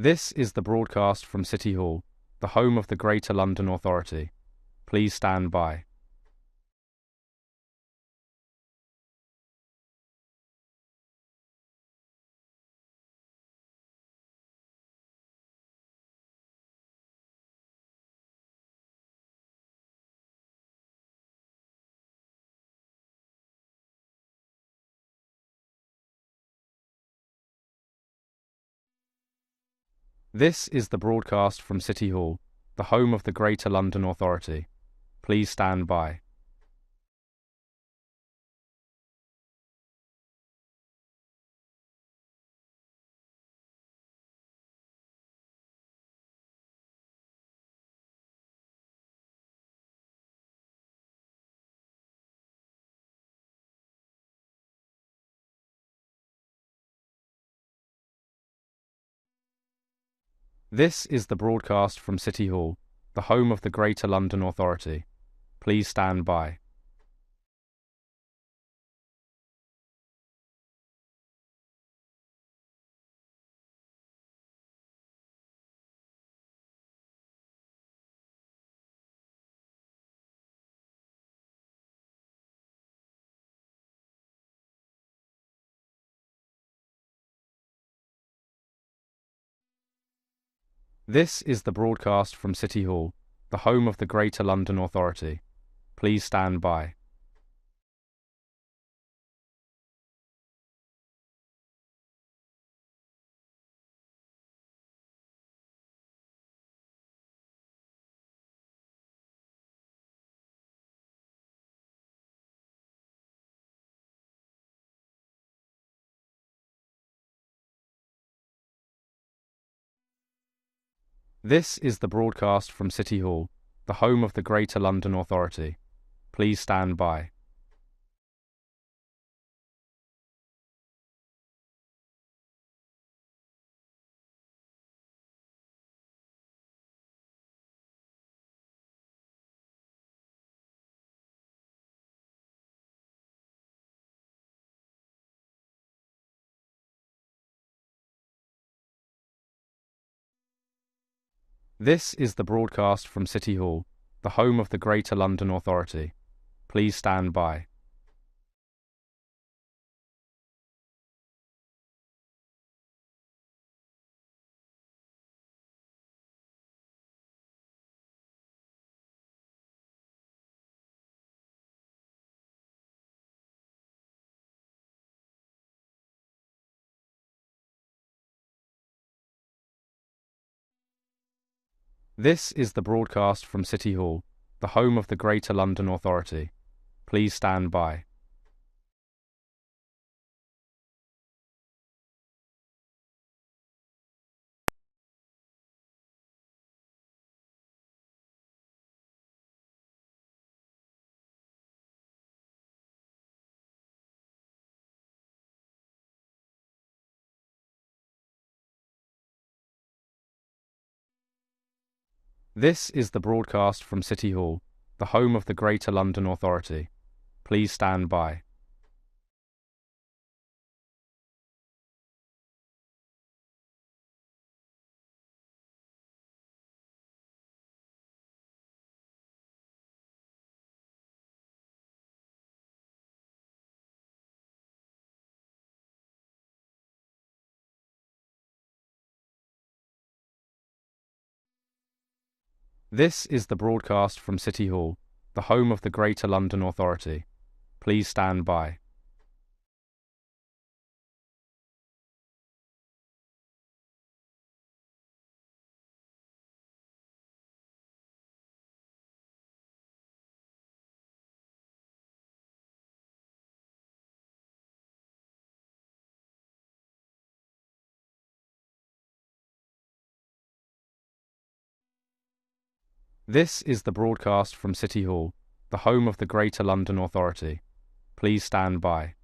This is the broadcast from City Hall, the home of the Greater London Authority. Please stand by. This is the broadcast from City Hall, the home of the Greater London Authority. Please stand by. This is the broadcast from City Hall, the home of the Greater London Authority. Please stand by. This is the broadcast from City Hall, the home of the Greater London Authority. Please stand by. This is the broadcast from City Hall, the home of the Greater London Authority. Please stand by. This is the broadcast from City Hall, the home of the Greater London Authority. Please stand by. This is the broadcast from City Hall, the home of the Greater London Authority. Please stand by. This is the broadcast from City Hall, the home of the Greater London Authority. Please stand by. This is the broadcast from City Hall, the home of the Greater London Authority. Please stand by. This is the broadcast from City Hall, the home of the Greater London Authority. Please stand by.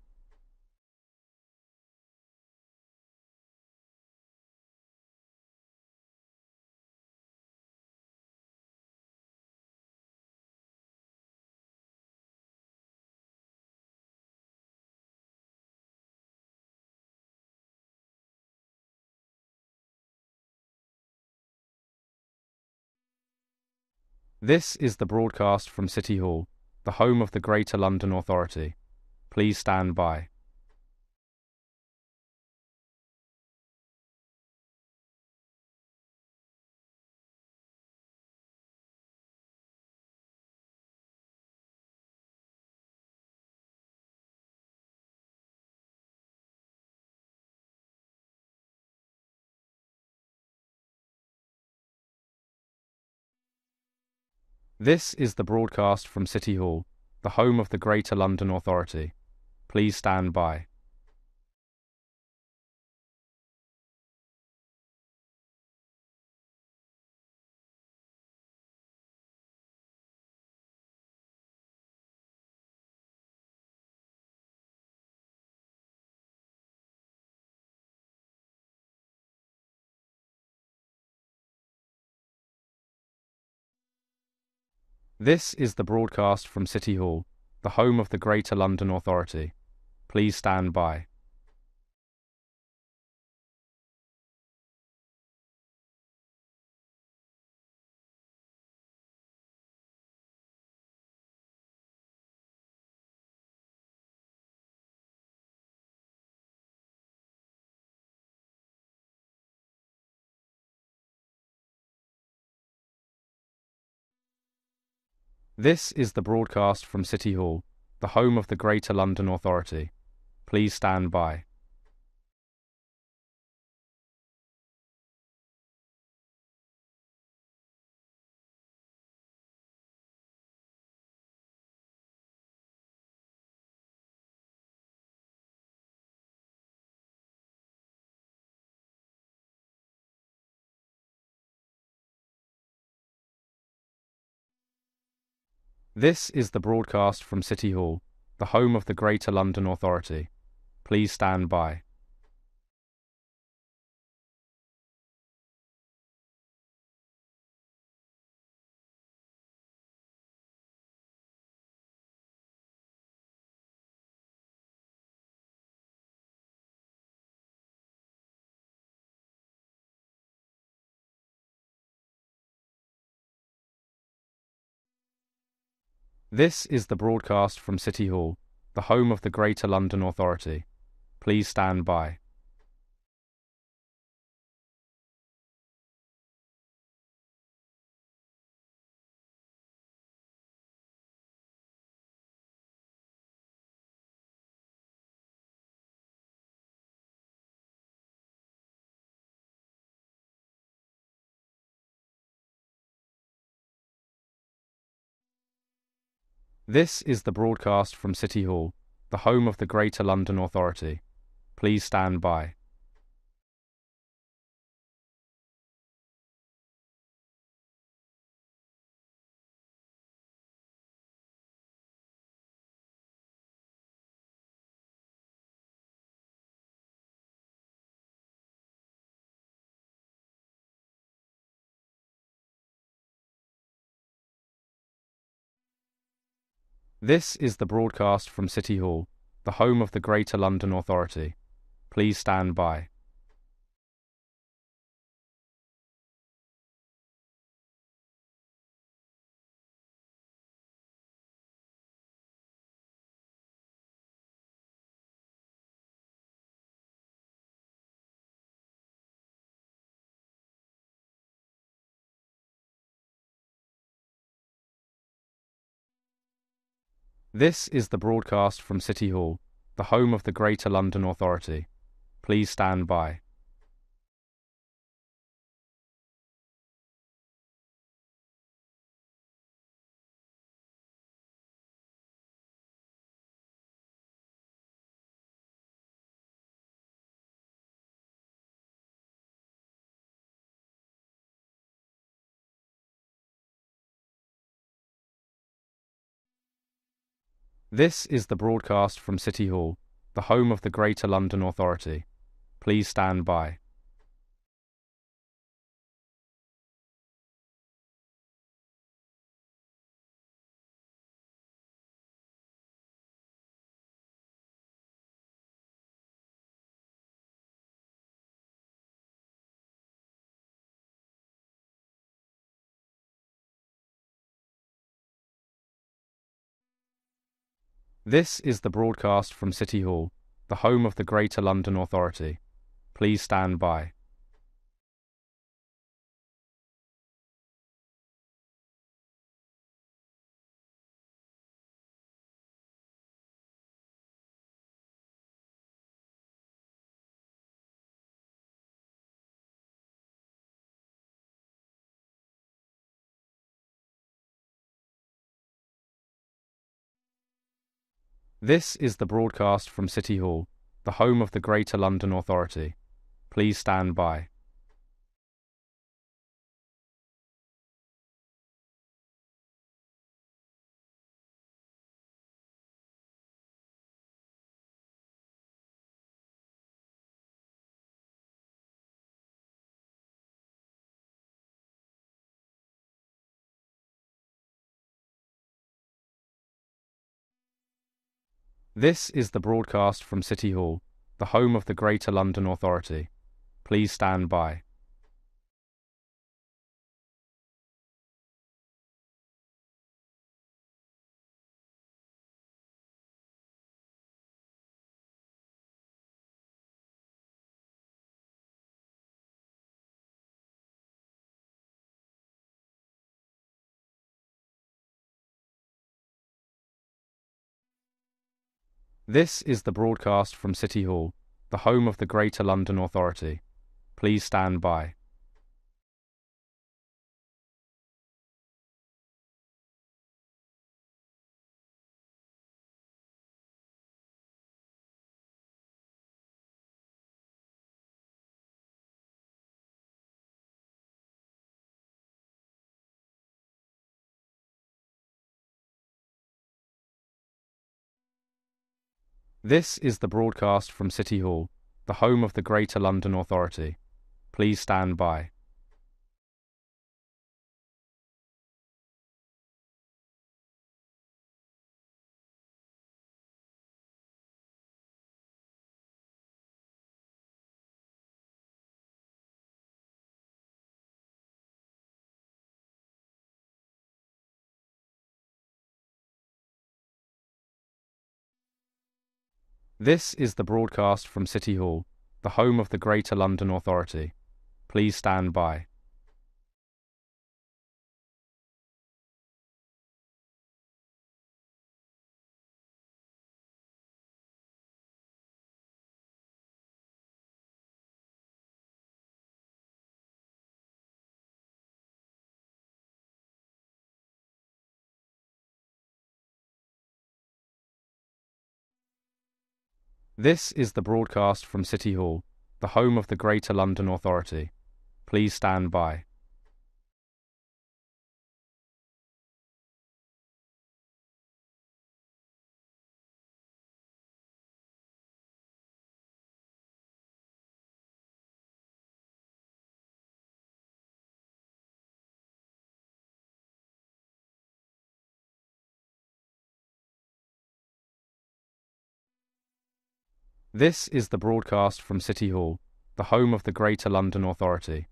This is the broadcast from City Hall, the home of the Greater London Authority. Please stand by. This is the broadcast from City Hall, the home of the Greater London Authority. Please stand by. This is the broadcast from City Hall, the home of the Greater London Authority. Please stand by. This is the broadcast from City Hall, the home of the Greater London Authority. Please stand by. This is the broadcast from City Hall, the home of the Greater London Authority. Please stand by. This is the broadcast from City Hall, the home of the Greater London Authority. Please stand by. This is the broadcast from City Hall, the home of the Greater London Authority. Please stand by. This is the broadcast from City Hall, the home of the Greater London Authority. Please stand by. This is the broadcast from City Hall, the home of the Greater London Authority. Please stand by. This is the broadcast from City Hall, the home of the Greater London Authority. Please stand by. This is the broadcast from City Hall, the home of the Greater London Authority. Please stand by. This is the broadcast from City Hall, the home of the Greater London Authority. Please stand by. This is the broadcast from City Hall, the home of the Greater London Authority. Please stand by. This is the broadcast from City Hall, the home of the Greater London Authority. Please stand by. This is the broadcast from City Hall, the home of the Greater London Authority. Please stand by. This is the broadcast from City Hall, the home of the Greater London Authority. Please stand by. This is the broadcast from City Hall, the home of the Greater London Authority. Please stand by. This is the broadcast from City Hall, the home of the Greater London Authority.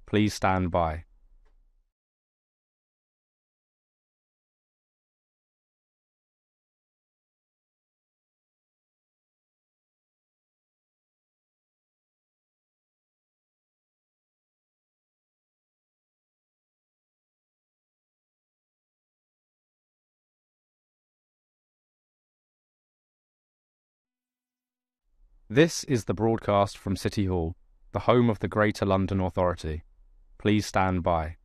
Please stand by. This is the broadcast from City Hall, the home of the Greater London Authority. Please stand by.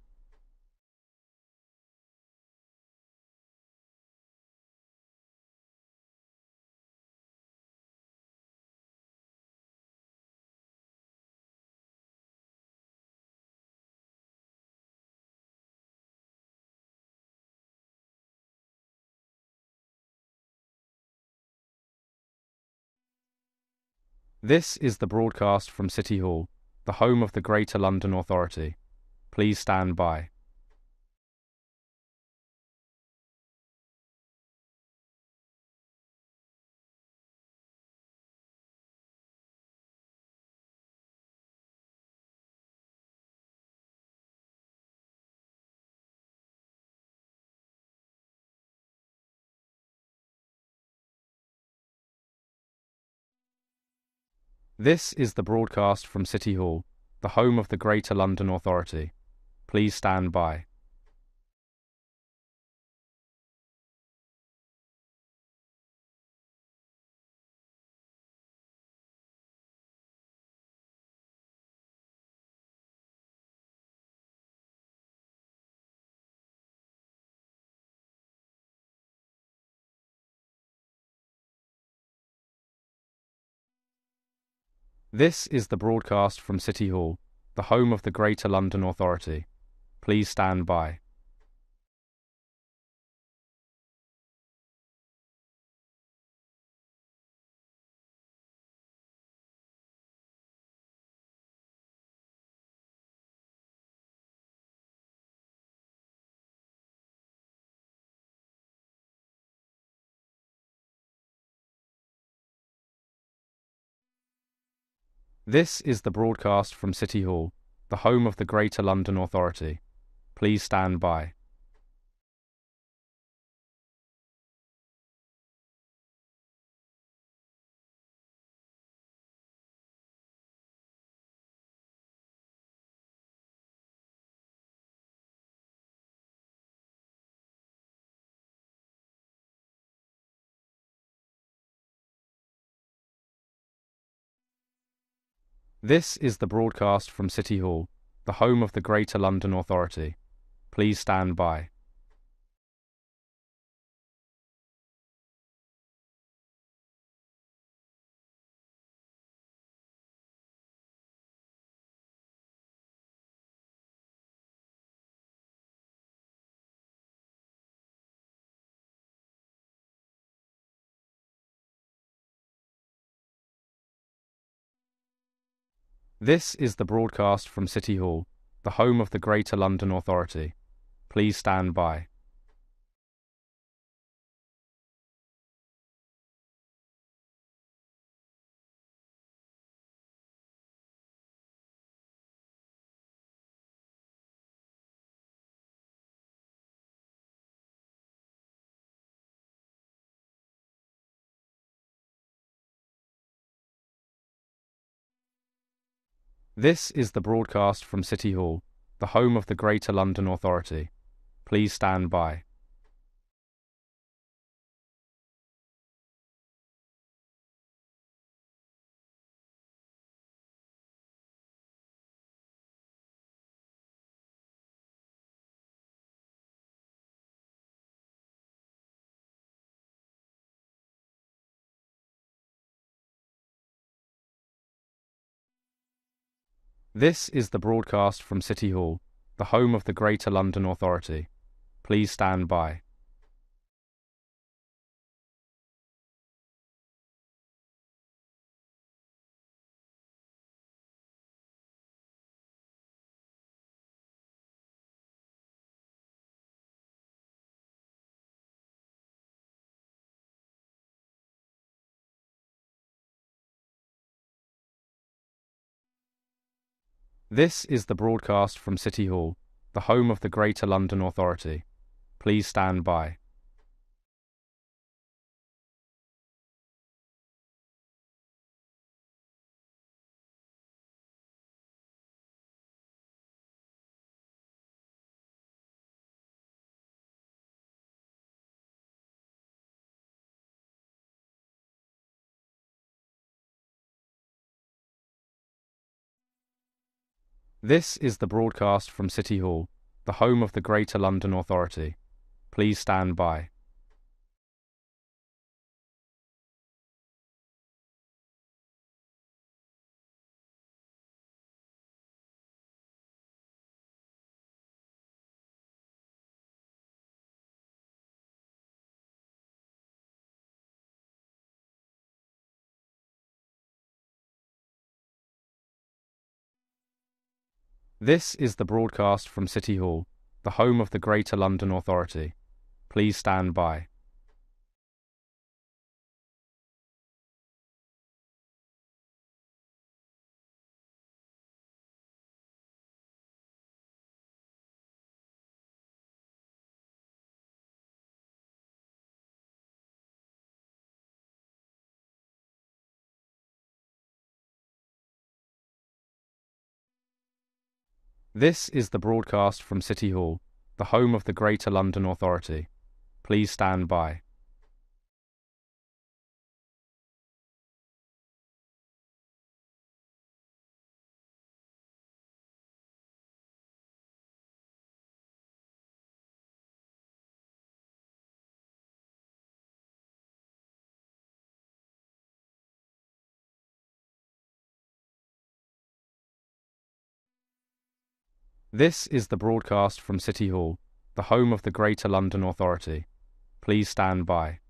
This is the broadcast from City Hall, the home of the Greater London Authority. Please stand by. This is the broadcast from City Hall, the home of the Greater London Authority. Please stand by. This is the broadcast from City Hall, the home of the Greater London Authority. Please stand by. This is the broadcast from City Hall, the home of the Greater London Authority. Please stand by. This is the broadcast from City Hall, the home of the Greater London Authority. Please stand by. This is the broadcast from City Hall, the home of the Greater London Authority. Please stand by. This is the broadcast from City Hall, the home of the Greater London Authority. Please stand by. This is the broadcast from City Hall, the home of the Greater London Authority. Please stand by. This is the broadcast from City Hall, the home of the Greater London Authority. Please stand by. This is the broadcast from City Hall, the home of the Greater London Authority. Please stand by. This is the broadcast from City Hall, the home of the Greater London Authority. Please stand by. This is the broadcast from City Hall, the home of the Greater London Authority. Please stand by. This is the broadcast from City Hall, the home of the Greater London Authority. Please stand by.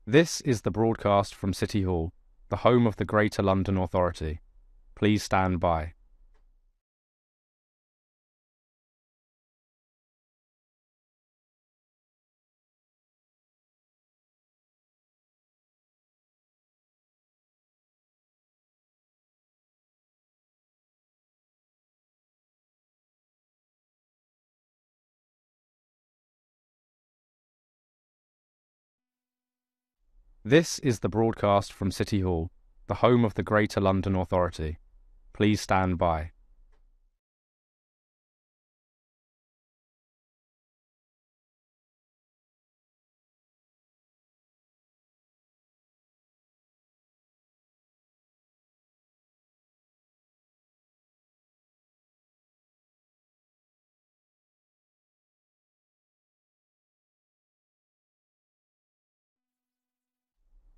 This is the broadcast from City Hall, the home of the Greater London Authority. Please stand by. This is the broadcast from City Hall, the home of the Greater London Authority. Please stand by.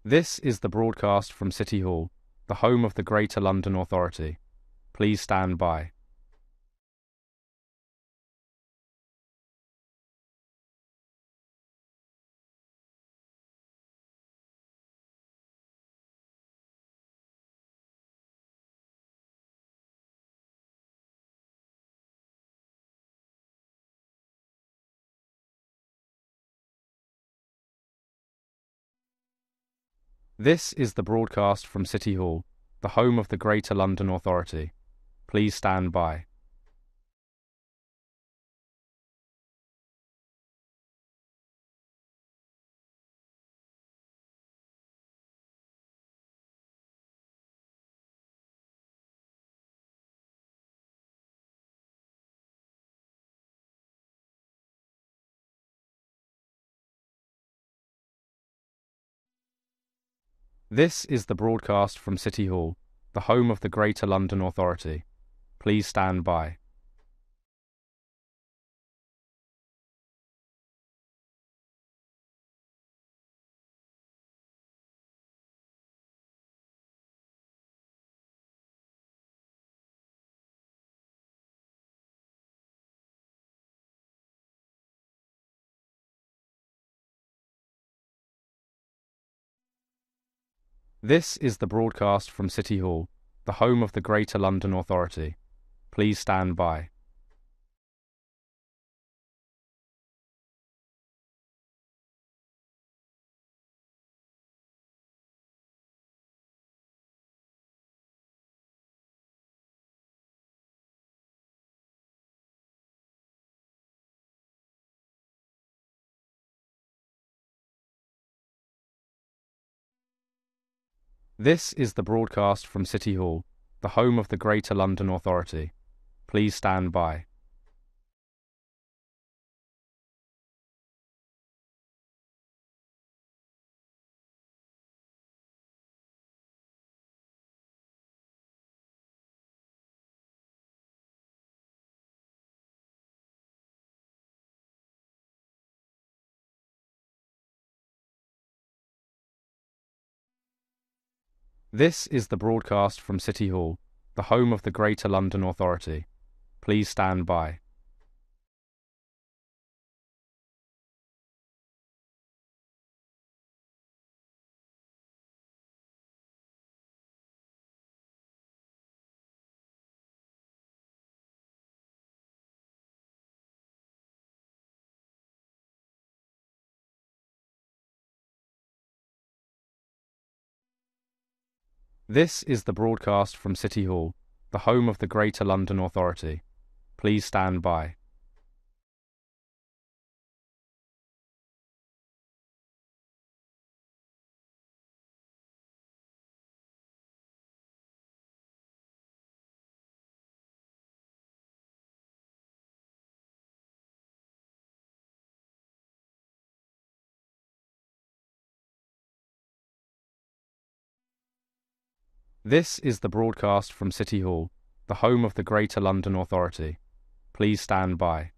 This is the broadcast from City Hall, the home of the Greater London Authority. Please stand by. This is the broadcast from City Hall, the home of the Greater London Authority. Please stand by. This is the broadcast from City Hall, the home of the Greater London Authority. Please stand by. This is the broadcast from City Hall, the home of the Greater London Authority. Please stand by. This is the broadcast from City Hall, the home of the Greater London Authority. Please stand by. This is the broadcast from City Hall, the home of the Greater London Authority. Please stand by. This is the broadcast from City Hall, the home of the Greater London Authority. Please stand by. This is the broadcast from City Hall, the home of the Greater London Authority. Please stand by.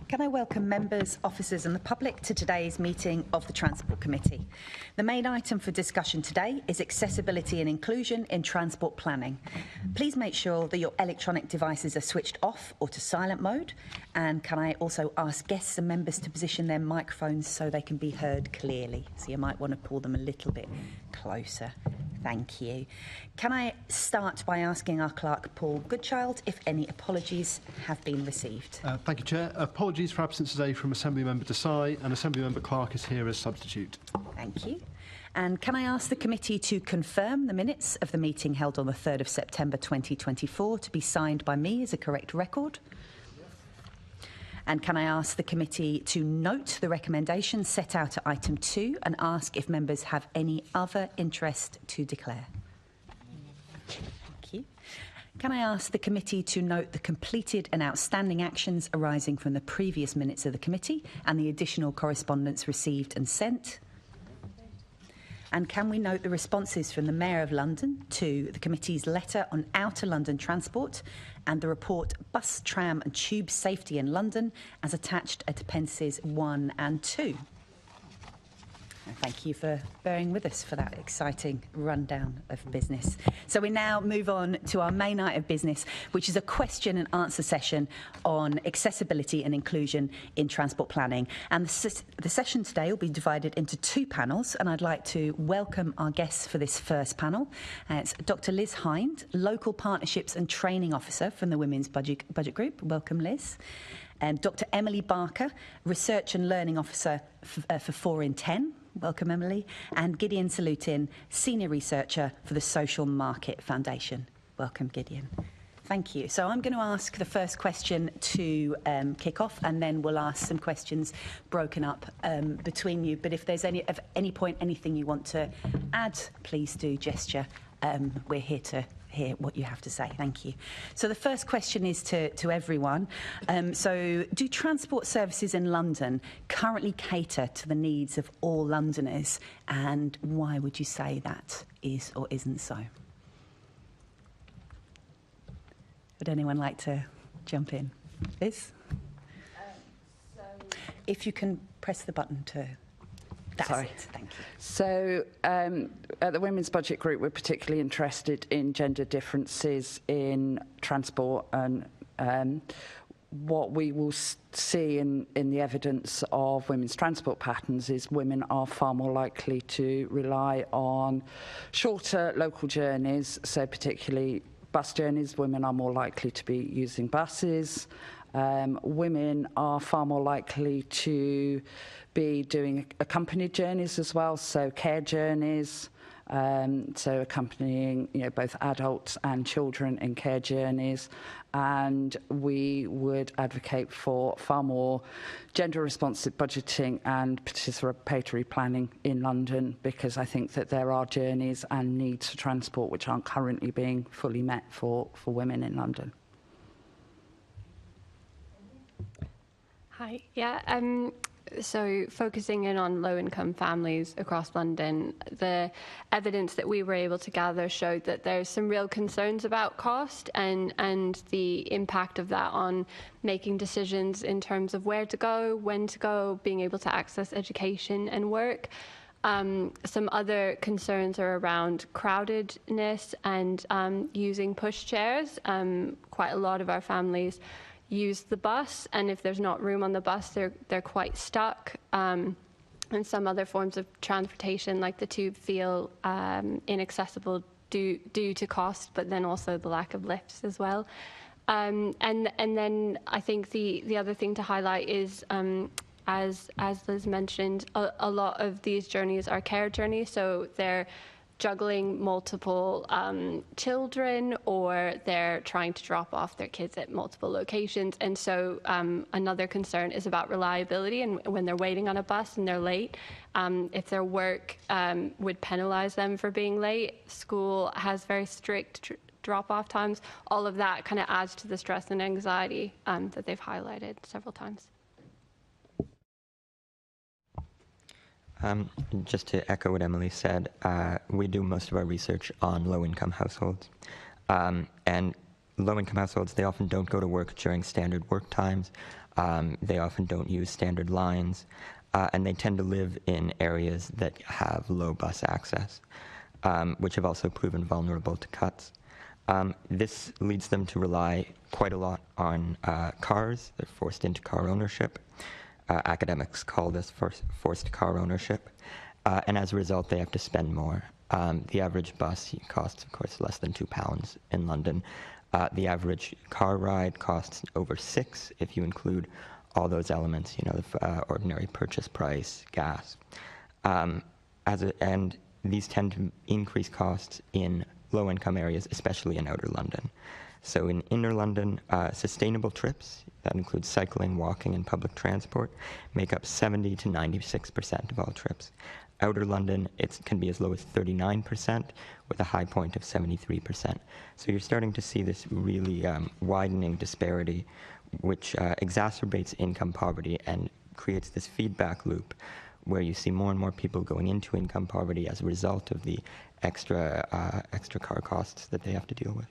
Can I welcome members, officers and the public to today's meeting of the Transport Committee. The main item for discussion today is accessibility and inclusion in transport planning. Please make sure that your electronic devices are switched off or to silent mode. And can I also ask guests and members to position their microphones so they can be heard clearly? So you might want to pull them a little bit closer. Thank you. Can I start by asking our clerk, Paul Goodchild, if any apologies have been received? Thank you, Chair. Apologies for absence today from Assemblymember Desai, and Assemblymember Clark is here as substitute. Thank you. And can I ask the committee to confirm the minutes of the meeting held on the 3rd of September 2024 to be signed by me as a correct record? And can I ask the committee to note the recommendations set out at item 2 and ask if members have any other interest to declare? Thank you. Can I ask the committee to note the completed and outstanding actions arising from the previous minutes of the committee and the additional correspondence received and sent? And can we note the responses from the Mayor of London to the committee's letter on outer London transport and the report Bus, Tram and Tube Safety in London as attached at Appendices 1 and 2? Thank you for bearing with us for that exciting rundown of business. So we now move on to our main item of business, which is a question and answer session on accessibility and inclusion in transport planning. And the session today will be divided into 2 panels, and I'd like to welcome our guests for this first panel. It's Dr. Liz Hind, Local Partnerships and Training Officer from the Women's Budget Group. Welcome, Liz. And Dr. Emily Barker, Research and Learning Officer for 4 in 10. Welcome, Emily. And Gideon Salutin, Senior Researcher for the Social Market Foundation. Welcome, Gideon. Thank you. So I'm going to ask the first question to kick off, and then we'll ask some questions broken up between you. But if there's at any point anything you want to add, please do gesture. We're here to hear what you have to say. Thank you. So the first question is to everyone. So do transport services in London currently cater to the needs of all Londoners? And why would you say that is or isn't so? Would anyone like to jump in? Liz? If you can press the button to... That's Sorry. it. Thank you. So at the Women's Budget Group, we're particularly interested in gender differences in transport, and what we will see in the evidence of women's transport patterns is women are far more likely to rely on shorter local journeys, so particularly bus journeys. Women are more likely to be using buses. Women are far more likely to be doing accompanied journeys as well, so care journeys, so accompanying both adults and children in care journeys. And we would advocate for far more gender-responsive budgeting and participatory planning in London, because I think that there are journeys and needs for transport which aren't currently being fully met for women in London. Hi. Yeah. So focusing in on low-income families across London, the evidence that we were able to gather showed that there's some real concerns about cost and the impact of that on making decisions in terms of where to go, when to go, being able to access education and work. Some other concerns are around crowdedness and using pushchairs. Quite a lot of our families use the bus, and if there's not room on the bus, they're quite stuck. And some other forms of transportation, like the tube, feel inaccessible due to cost, but then also the lack of lifts as well. And then I think the other thing to highlight is, as Liz mentioned, a lot of these journeys are care journeys, so they're juggling multiple children, or they're trying to drop off their kids at multiple locations. And so another concern is about reliability, and when they're waiting on a bus and they're late, if their work would penalise them for being late, school has very strict drop-off times. All of that kind of adds to the stress and anxiety that they've highlighted several times. Just to echo what Emily said, we do most of our research on low-income households. And low-income households, they often don't go to work during standard work times. They often don't use standard lines. And they tend to live in areas that have low bus access, which have also proven vulnerable to cuts. This leads them to rely quite a lot on cars. They're forced into car ownership. Academics call this forced car ownership, and as a result, they have to spend more. The average bus costs, of course, less than £2 in London. The average car ride costs over £6 if you include all those elements, the ordinary purchase price, gas. And these tend to increase costs in low-income areas, especially in outer London. So in inner London, sustainable trips, that includes cycling, walking, and public transport, make up 70 to 96% of all trips. Outer London, it can be as low as 39%, with a high point of 73%. So you're starting to see this really widening disparity, which exacerbates income poverty and creates this feedback loop where you see more and more people going into income poverty as a result of the extra car costs that they have to deal with.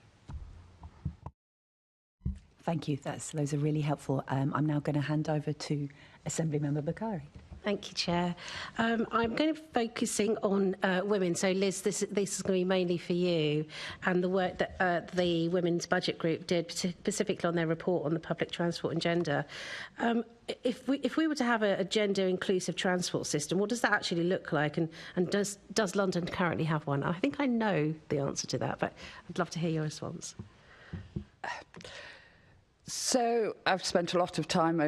Thank you. Those are really helpful. I'm now going to hand over to Assemblymember Bukhari. Thank you, Chair. I'm going to be focusing on women. So, Liz, this is going to be mainly for you, and the work that the Women's Budget Group did, specifically on their report on the public transport and gender. If we were to have a gender-inclusive transport system, what does that actually look like, and does London currently have one? I think I know the answer to that, but I'd love to hear your response. So I've spent a lot of time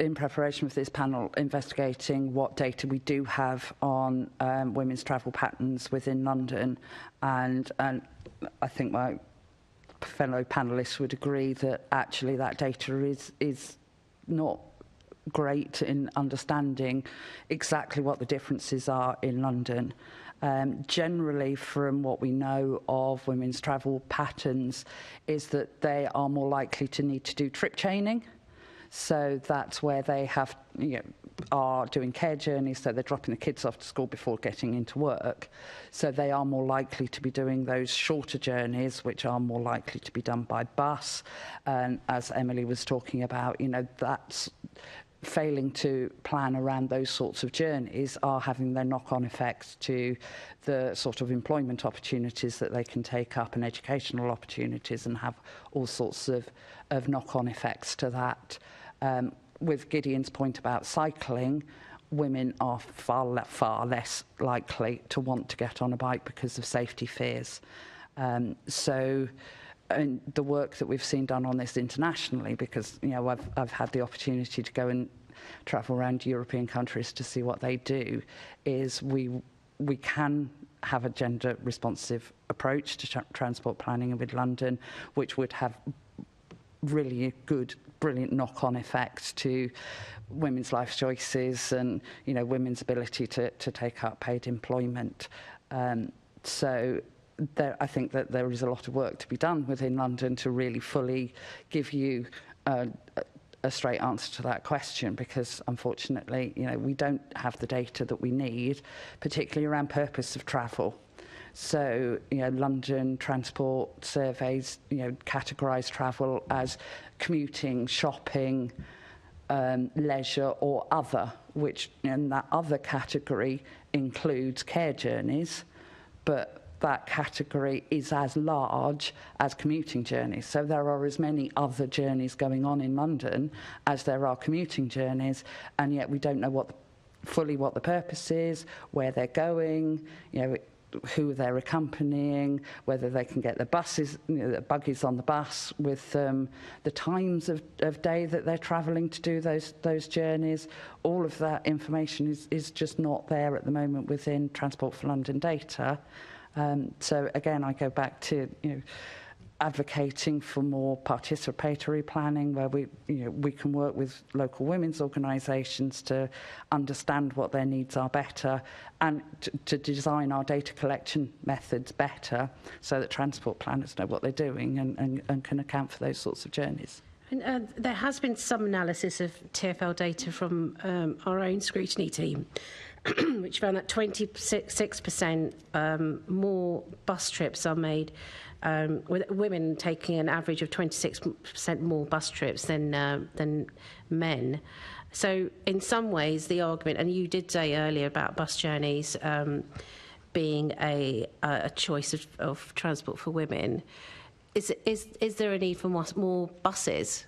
in preparation for this panel investigating what data we do have on women's travel patterns within London, and I think my fellow panellists would agree that actually that data is not great in understanding exactly what the differences are in London. Generally, from what we know of women's travel patterns, is that they are more likely to need to do trip chaining. So that's where they are doing care journeys, so they're dropping the kids off to school before getting into work. So they are more likely to be doing those shorter journeys, which are more likely to be done by bus. And as Emily was talking about, that's failing to plan around those sorts of journeys are having their knock-on effects to the sort of employment opportunities that they can take up and educational opportunities, and have all sorts of knock-on effects to that. With Gideon's point about cycling, women are far less likely to want to get on a bike because of safety fears. And the work that we've seen done on this internationally, because I've had the opportunity to go and travel around European countries to see what they do, is we can have a gender responsive approach to transport planning with London, which would have really good, brilliant knock-on effects to women's life choices and, you know, women's ability to take up paid employment. So I think that there is a lot of work to be done within London to really fully give you a straight answer to that question, because unfortunately, you know, we don't have the data that we need, particularly around purpose of travel. So, you know, London Transport surveys, you know, categorise travel as commuting, shopping, leisure or other, which in that other category includes care journeys, but that category is as large as commuting journeys. So there are as many other journeys going on in London as there are commuting journeys, and yet we don't know fully what the purpose is, where they're going, you know, who they're accompanying, whether they can get the buses, you know, the buggies on the bus with the times of day that they're travelling to do those journeys. All of that information is just not there at the moment within Transport for London data. So again, I go back to, you know, advocating for more participatory planning, where we can work with local women's organisations to understand what their needs are better, and to design our data collection methods better, so that transport planners know what they're doing and can account for those sorts of journeys. And there has been some analysis of TfL data from our own scrutiny team, which found that 26% more bus trips are made, with women taking an average of 26% more bus trips than men. So in some ways, the argument, and you did say earlier about bus journeys being a choice of transport for women, is there a need for more buses?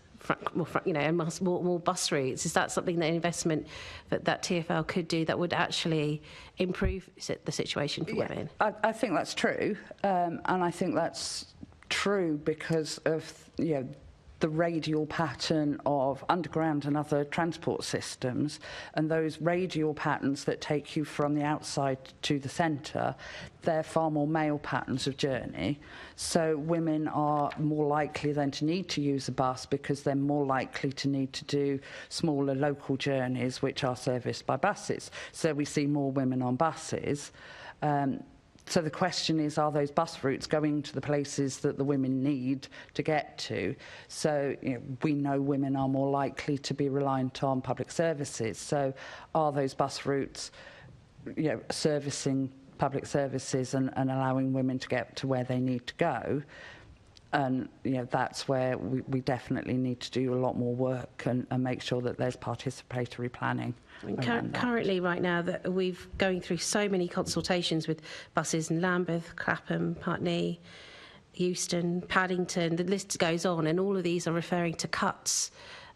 You know, and more bus routes? Is that something, that investment that TfL could do that would actually improve the situation for women? I think that's true, and I think that's true because of, you know, the radial pattern of underground and other transport systems, and those radial patterns that take you from the outside to the centre, they're far more male patterns of journey. So women are more likely then to need to use a bus, because they're more likely to need to do smaller local journeys which are serviced by buses. So we see more women on buses. So the question is, are those bus routes going to the places that the women need to get to? So, you know, we know women are more likely to be reliant on public services. So are those bus routes, you know, servicing public services and allowing women to get to where they need to go? And, you know, that's where we definitely need to do a lot more work and make sure that there's participatory planning. Currently, right now, that we've going through so many consultations with buses in Lambeth, Clapham, Putney, Euston, Paddington. The list goes on, and all of these are referring to cuts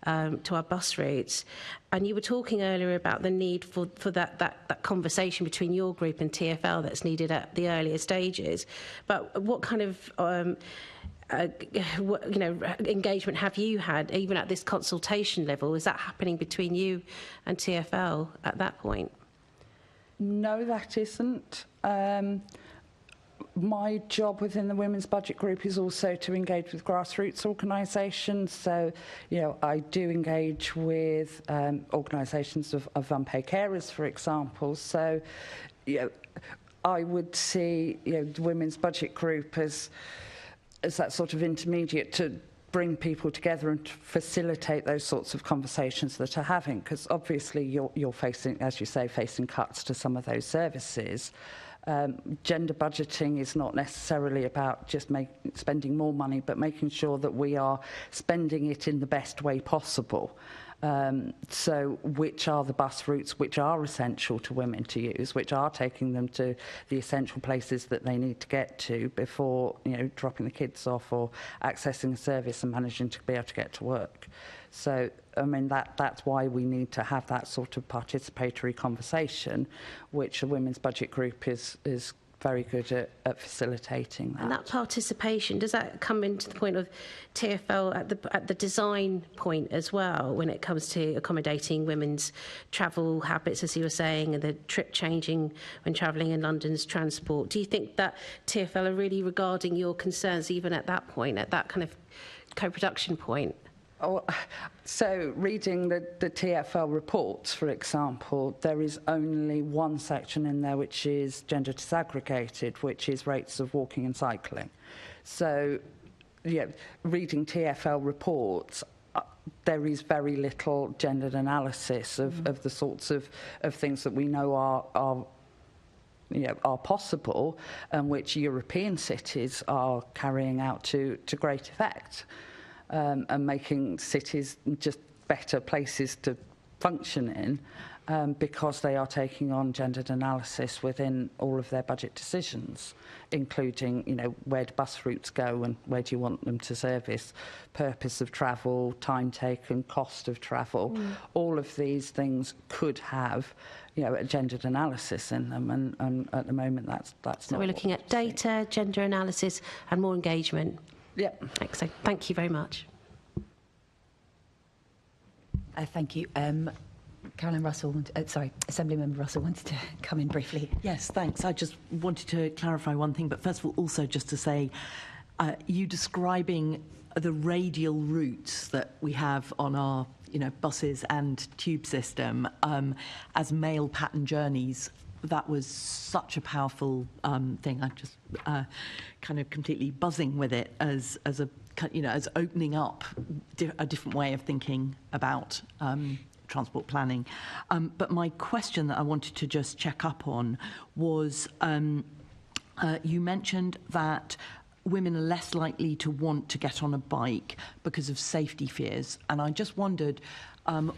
to our bus routes. And you were talking earlier about the need for that conversation between your group and TfL that's needed at the earlier stages. But what kind of engagement have you had, even at this consultation level? Is that happening between you and TfL at that point? No, that isn't. My job within the Women's Budget Group is also to engage with grassroots organisations. So, you know, I do engage with organisations of unpaid carers, for example. So, you know, I would see, you know, the Women's Budget Group as that sort of intermediate to bring people together and to facilitate those sorts of conversations that are having, because obviously you're facing, as you say, facing cuts to some of those services. Gender budgeting is not necessarily about just spending more money, but making sure that we are spending it in the best way possible. So which are the bus routes which are essential to women to use, which are taking them to the essential places that they need to get to before, you know, dropping the kids off or accessing a service and managing to be able to get to work. So, I mean, that's why we need to have that sort of participatory conversation, which a Women's Budget Group is very good at facilitating that. And that participation, does that come into the point of TfL at the design point as well, when it comes to accommodating women's travel habits, as you were saying, and the trip changing when travelling in London's transport? Do you think that TfL are really regarding your concerns even at that point, at that kind of co-production point? Oh, so reading the TfL reports, for example, there is only one section in there which is gender disaggregated, which is rates of walking and cycling. So, yeah, reading TfL reports, there is very little gendered analysis of the sorts of things that we know are possible, and which European cities are carrying out to great effect. And making cities just better places to function in, because they are taking on gendered analysis within all of their budget decisions, including, where do bus routes go and where do you want them to service, purpose of travel, time taken, cost of travel. All of these things could have, a gendered analysis in them, and at the moment that's so not. We're looking at data, gender analysis, and more engagement. Yep. Excellent. Thank you very much. Thank you. Caroline Russell, Assembly Member Russell wanted to come in briefly. Yes, thanks. I just wanted to clarify one thing, but first of all, also just to say, you describing the radial routes that we have on our, buses and tube system as male pattern journeys. That was such a powerful thing. I'm just kind of completely buzzing with it as opening up a different way of thinking about transport planning. But my question that I wanted to just check up on was, you mentioned that women are less likely to want to get on a bike because of safety fears, and I just wondered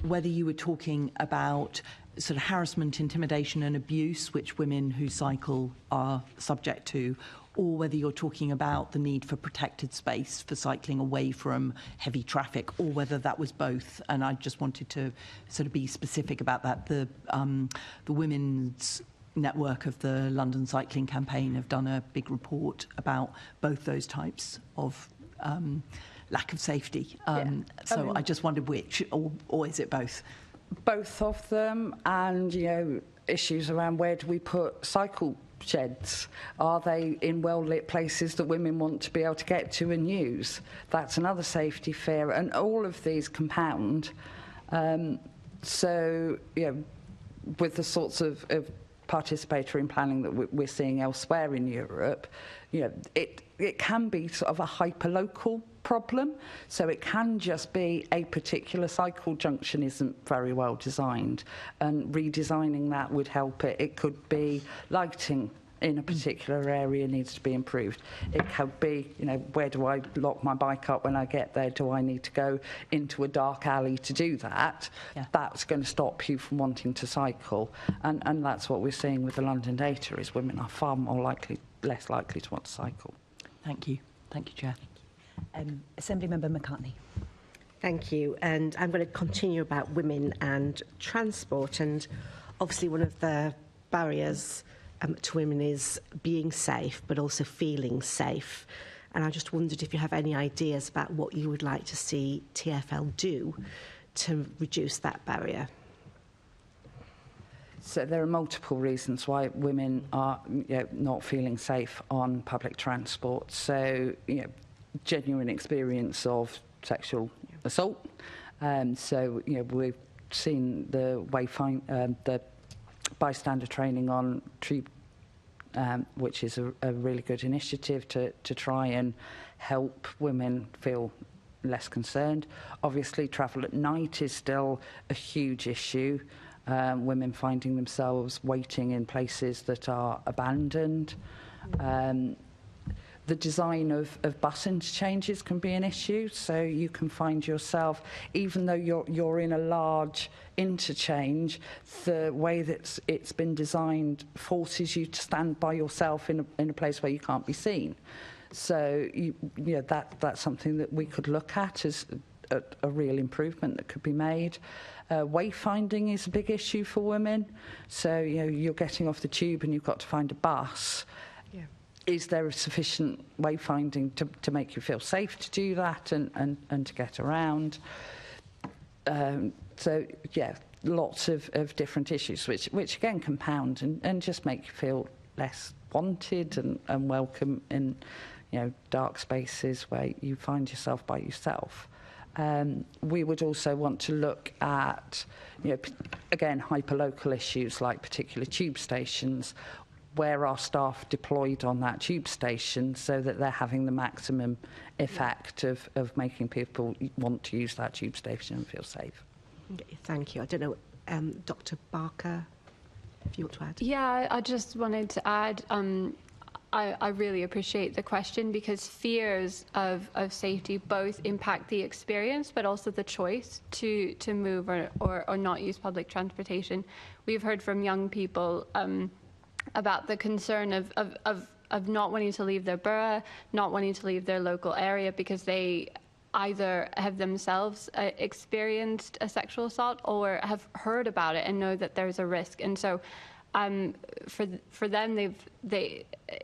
whether you were talking about sort of harassment, intimidation and abuse, which women who cycle are subject to, or whether you're talking about the need for protected space for cycling away from heavy traffic, or whether that was both. And I just wanted to sort of be specific about that. The Women's Network of the London Cycling Campaign have done a big report about both those types of lack of safety. So I just wondered which, or is it both? Both of them, and issues around where do we put cycle sheds? Are they in well-lit places that women want to be able to get to and use? That's another safety fear, and all of these compound. So, with the sorts of participatory in planning that we're seeing elsewhere in Europe, it can be sort of a hyper-local problem. So it can just be a particular cycle junction isn't very well designed, and redesigning that would help it. It could be lighting in a particular area needs to be improved. It could be, where do I lock my bike up when I get there? Do I need to go into a dark alley to do that? Yeah. That's going to stop you from wanting to cycle. And that's what we're seeing with the London data, is women are far less likely to want to cycle. Thank you. Thank you, Chair. Assembly Member McCartney. Thank you. And I'm going to continue about women and transport. And obviously one of the barriers to women is being safe, but also feeling safe. And I just wondered if you have any ideas about what you would like to see TfL do to reduce that barrier. So there are multiple reasons why women are not feeling safe on public transport. So, genuine experience of sexual assault. So, we've seen the the bystander training on tube, which is a really good initiative to try and help women feel less concerned. Obviously, travel at night is still a huge issue. Women finding themselves waiting in places that are abandoned. The design of bus interchanges can be an issue, so you can find yourself, even though you're in a large interchange, the way that it's been designed forces you to stand by yourself in a place where you can't be seen. So that's something that we could look at as a real improvement that could be made. Wayfinding is a big issue for women. So you're getting off the tube and you've got to find a bus. is there a sufficient wayfinding to make you feel safe to do that and to get around? So, yeah, lots of different issues, which again compound and just make you feel less wanted and welcome in, dark spaces where you find yourself by yourself. We would also want to look at, again, hyperlocal issues like particular tube stations, where are staff deployed on that tube station so that they're having the maximum effect of making people want to use that tube station and feel safe. Thank you. I don't know, Dr. Barker, if you want to add. Yeah, I just wanted to add, I really appreciate the question, because fears of safety both impact the experience but also the choice to move or not use public transportation. We've heard from young people about the concern of not wanting to leave their borough, not wanting to leave their local area because they either have themselves experienced a sexual assault or have heard about it and know that there's a risk. And so for them,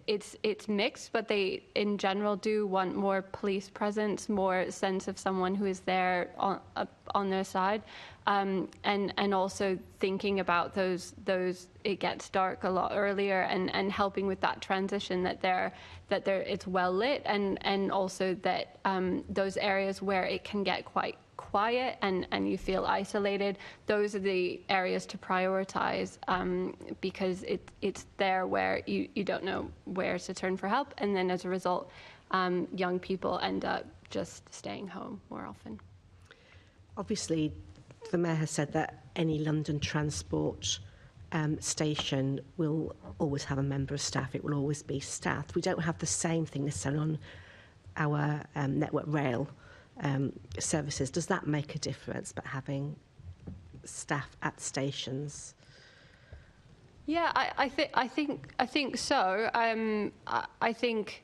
it's mixed, but they in general do want more police presence, more sense of someone who is there on their side, and also thinking about those it gets dark a lot earlier and helping with that transition that it's well lit, and also that those areas where it can get quite quiet and you feel isolated, those are the areas to prioritize, because it's there where you don't know where to turn for help, and then as a result, young people end up just staying home more often. Obviously, the Mayor has said that any London transport station will always have a member of staff. It will always be staffed. We don't have the same thing necessarily on our Network Rail services. Does that make a difference, but having staff at stations? Yeah, I think so. I think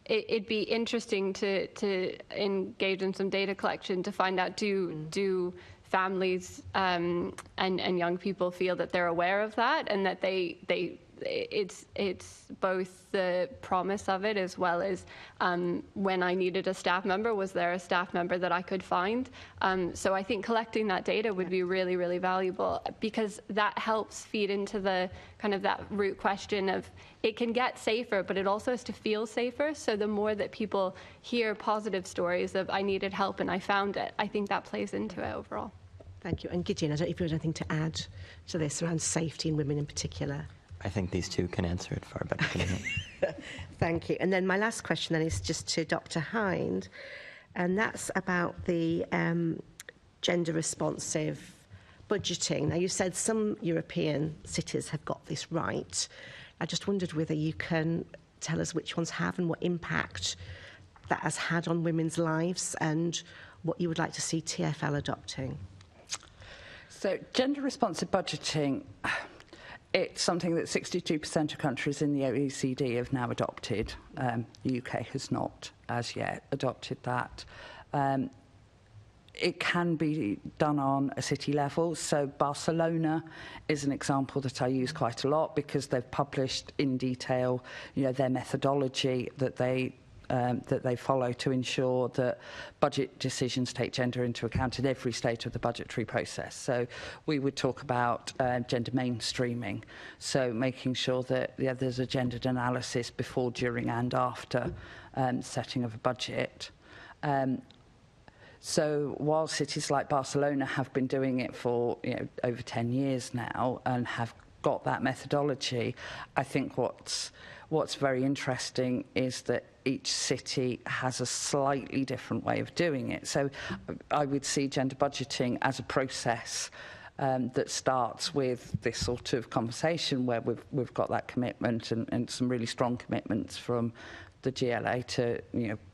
it'd be interesting to engage in some data collection to find out do families and young people feel that they're aware of that, and that it's both the promise of it as well as when I needed a staff member, was there a staff member that I could find? So I think collecting that data would be really, really valuable, because that helps feed into the kind of that root question of it can get safer, but it also has to feel safer. So the more that people hear positive stories of I needed help and I found it, I think that plays into it overall. Thank you. And Gideon, I don't know if you have anything to add to this around safety and women in particular. I think these two can answer it far better than me. Thank you. And then my last question then is just to Dr. Hind, and that's about the gender responsive budgeting. Now, you said some European cities have got this right. I just wondered whether you can tell us which ones have and what impact that has had on women's lives and what you would like to see TfL adopting. So gender responsive budgeting, it's something that 62% of countries in the OECD have now adopted. The UK has not as yet adopted that. It can be done on a city level. So Barcelona is an example that I use quite a lot, because they've published in detail, their methodology that they follow to ensure that budget decisions take gender into account at every stage of the budgetary process. So we would talk about gender mainstreaming, so making sure that there's a gendered analysis before, during and after setting of a budget. So while cities like Barcelona have been doing it for over 10 years now and have got that methodology, I think what's very interesting is that each city has a slightly different way of doing it. So I would see gender budgeting as a process that starts with this sort of conversation where we've got that commitment and some really strong commitments from the GLA to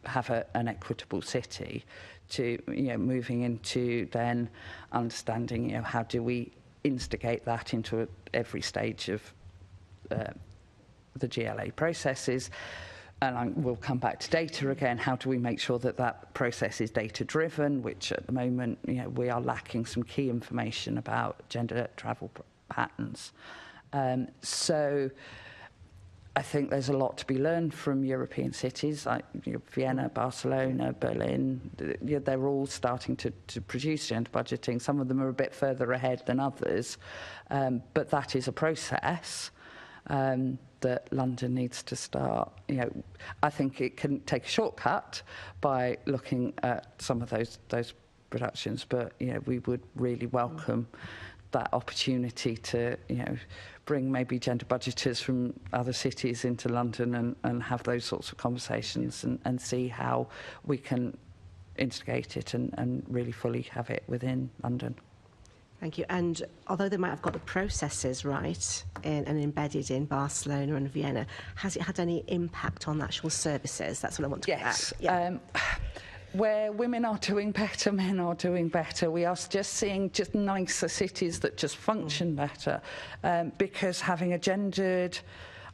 have an equitable city, to moving into then understanding how do we instigate that into every stage of the GLA processes. And we'll come back to data again. How do we make sure that that process is data-driven, which at the moment, we are lacking some key information about gender travel patterns. So I think there's a lot to be learned from European cities like Vienna, Barcelona, Berlin. They're all starting to produce gender budgeting. Some of them are a bit further ahead than others, but that is a process that London needs to start. I think it can take a shortcut by looking at some of those productions, but we would really welcome that opportunity to bring maybe gender budgeters from other cities into London and have those sorts of conversations and see how we can instigate it and really fully have it within London. Thank you. And although they might have got the processes right and embedded in Barcelona and Vienna, has it had any impact on actual services? That's what I want to get at. Yes. Where women are doing better, men are doing better. We are just seeing just nicer cities that just function better, because having a gendered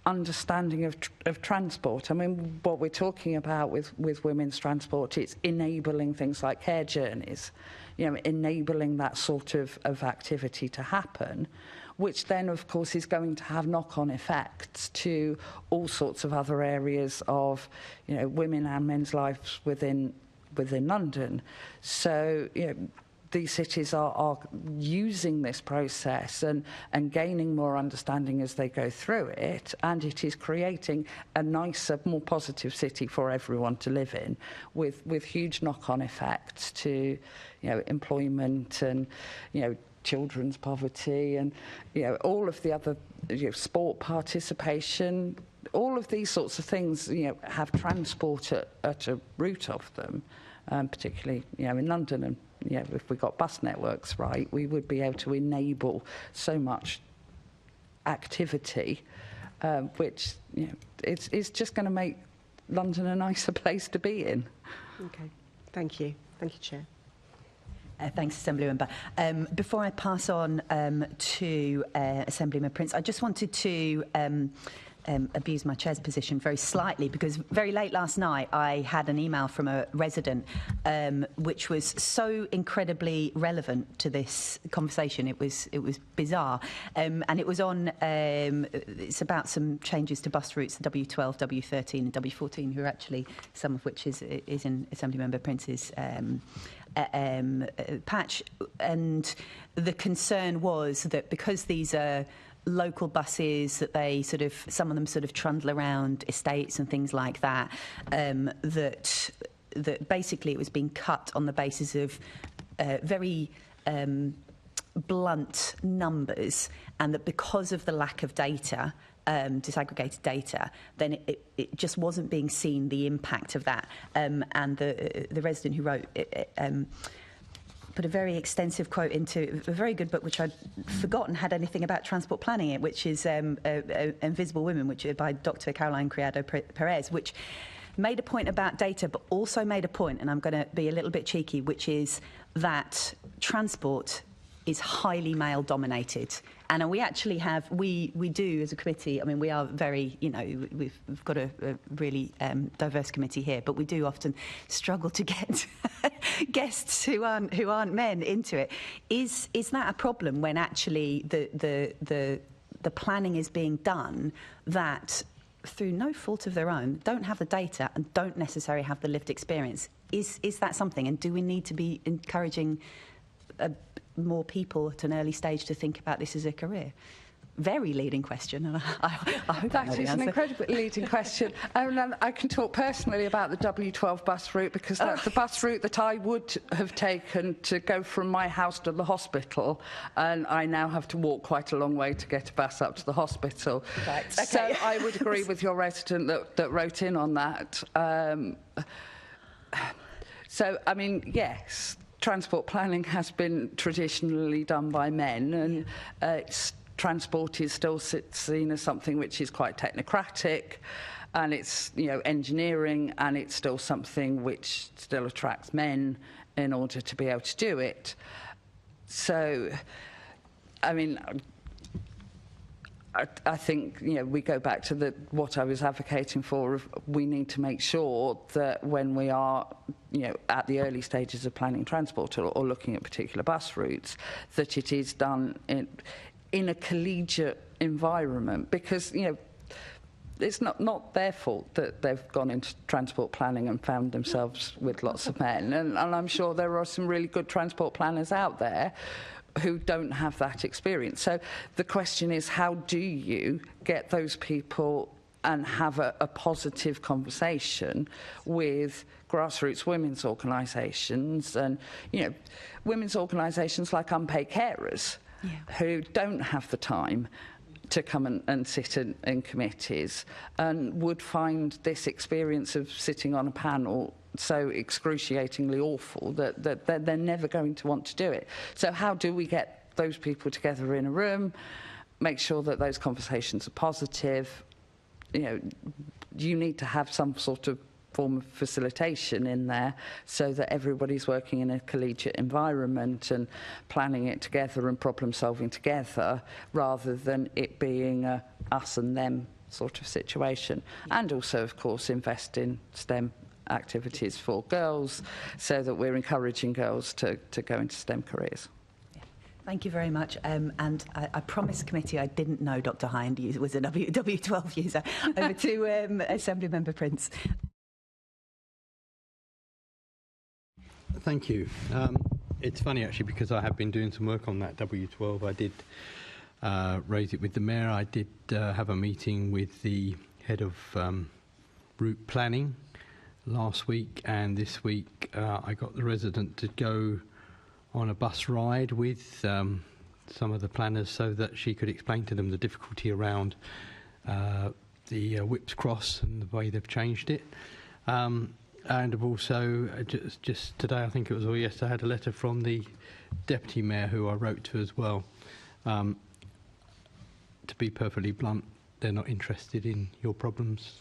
understanding of transport. I mean, what we're talking about with women's transport, it's enabling things like care journeys, enabling that sort of activity to happen, which then, of course, is going to have knock-on effects to all sorts of other areas of, women and men's lives within London. So, these cities are using this process and gaining more understanding as they go through it, and it is creating a nicer, more positive city for everyone to live in, with huge knock-on effects to, employment and, children's poverty and, all of the other, sport participation. All of these sorts of things, have transport at a root of them, particularly, in London. And, if we got bus networks right, we would be able to enable so much activity, which, it's just going to make London a nicer place to be in. Okay. Thank you. Thank you, Chair. Thanks, Assemblymember. Before I pass on to Assemblymember Prince, I just wanted to abuse my chair's position very slightly, because very late last night I had an email from a resident which was so incredibly relevant to this conversation. It was bizarre, and it was on. It's about some changes to bus routes, the W12, W13, and W14, who are actually some of which is in Assemblymember Prince's patch, and the concern was that because these are local buses, that they some of them trundle around estates and things like that, that basically it was being cut on the basis of very blunt numbers, and that because of the lack of data, disaggregated data, then it just wasn't being seen, the impact of that. And the resident who wrote it, put a very extensive quote into a very good book, which I'd forgotten had anything about transport planning in it, which is Invisible Women, which is by Dr. Caroline Criado Perez, which made a point about data, but also made a point, and I'm going to be a little bit cheeky, which is that transport is highly male-dominated. And we actually have, we do as a committee, I mean, we are very, we've got a really diverse committee here, but we do often struggle to get guests who aren't men into it. Is that a problem when actually the planning is being done that, through no fault of their own, don't have the data and don't necessarily have the lived experience? Is that something? And do we need to be encouraging more people at an early stage to think about this as a career? Very leading question, and I hope that is an incredibly leading question. And I can talk personally about the W12 bus route, because that's the bus route that I would have taken to go from my house to the hospital, and I now have to walk quite a long way to get a bus up to the hospital. Right. Okay. So I would agree with your resident that wrote in on that. So, I mean, yes, transport planning has been traditionally done by men, and transport is still seen as something which is quite technocratic, and it's engineering, and it's still something which still attracts men in order to be able to do it. So, I mean, I think we go back to what I was advocating for. We need to make sure that when we are at the early stages of planning transport or looking at particular bus routes, that it is done in a collegiate environment, because it's not their fault that they've gone into transport planning and found themselves with lots of men. And I'm sure there are some really good transport planners out there who don't have that experience. So the question is, how do you get those people and have a positive conversation with grassroots women's organisations and, women's organisations like Unpaid Carers, who don't have the time to come and sit in committees and would find this experience of sitting on a panel so excruciatingly awful that they're never going to want to do it. So how do we get those people together in a room, make sure that those conversations are positive? You need to have some sort of form of facilitation in there so that everybody's working in a collegiate environment and planning it together and problem solving together, rather than it being a us and them sort of situation. And also, of course, invest in STEM activities for girls so that we're encouraging girls to go into STEM careers. Thank you very much. And I promised committee I didn't know Dr. Hind was a W12 user. Over to Assembly Member Prince. Thank you. It's funny, actually, because I have been doing some work on that W12. I did raise it with the Mayor. I did have a meeting with the head of route planning last week, and this week I got the resident to go on a bus ride with some of the planners so that she could explain to them the difficulty around the Whipps Cross and the way they've changed it. And I've also, just today, I think it was, or yesterday, I had a letter from the Deputy Mayor who I wrote to as well. To be perfectly blunt, they're not interested in your problems.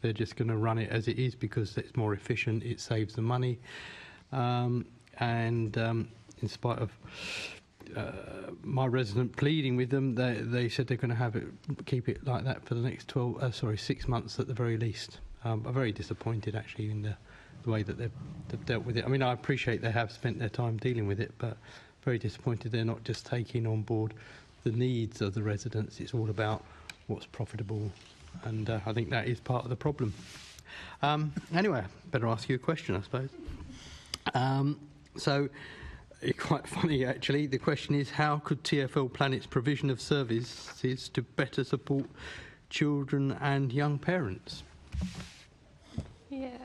They're just going to run it as it is because it's more efficient, it saves them money. And in spite of my resident pleading with them, they said they're going to keep it like that for the next 6 months at the very least. I'm very disappointed, actually, in the way that they've dealt with it. I mean, I appreciate they have spent their time dealing with it, but very disappointed they're not just taking on board the needs of the residents. It's all about what's profitable, and I think that is part of the problem. Anyway, better ask you a question, I suppose. So, it's quite funny, actually. The question is, how could TfL plan its provision of services to better support children and young parents? Yeah.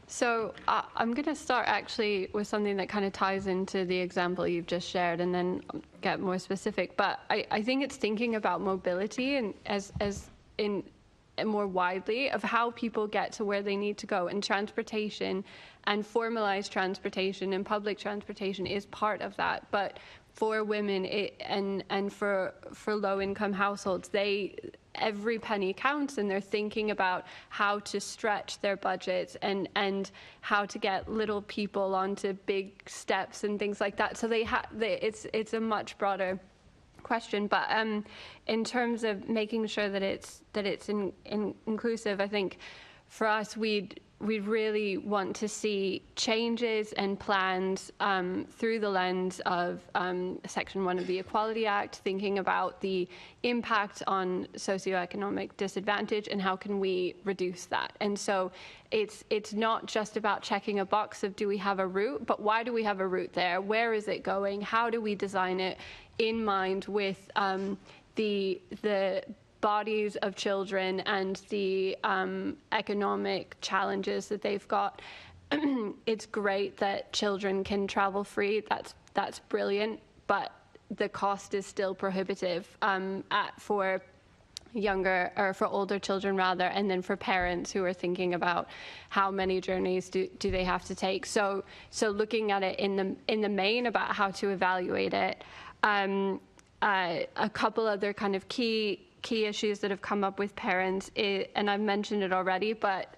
So I'm going to start actually with something that kind of ties into the example you've just shared, and then get more specific. But I think it's thinking about mobility and as in more widely of how people get to where they need to go, and transportation and formalized transportation and public transportation is part of that. But for women and for low-income households, every penny counts, and they're thinking about how to stretch their budgets and how to get little people onto big steps and things like that. So it's a much broader question. But in terms of making sure that it's inclusive, I think for us we'd really want to see changes and plans through the lens of Section 1 of the Equality Act, thinking about the impact on socioeconomic disadvantage and how can we reduce that. And so it's not just about checking a box of do we have a route, but why do we have a route there? Where is it going? How do we design it in mind with the bodies of children and the economic challenges that they've got. It's great that children can travel free. That's brilliant, but the cost is still prohibitive for younger or for older children rather, and then for parents who are thinking about how many journeys do they have to take. So looking at it in the main about how to evaluate it. A couple other kind of key issues that have come up with parents, and I've mentioned it already, but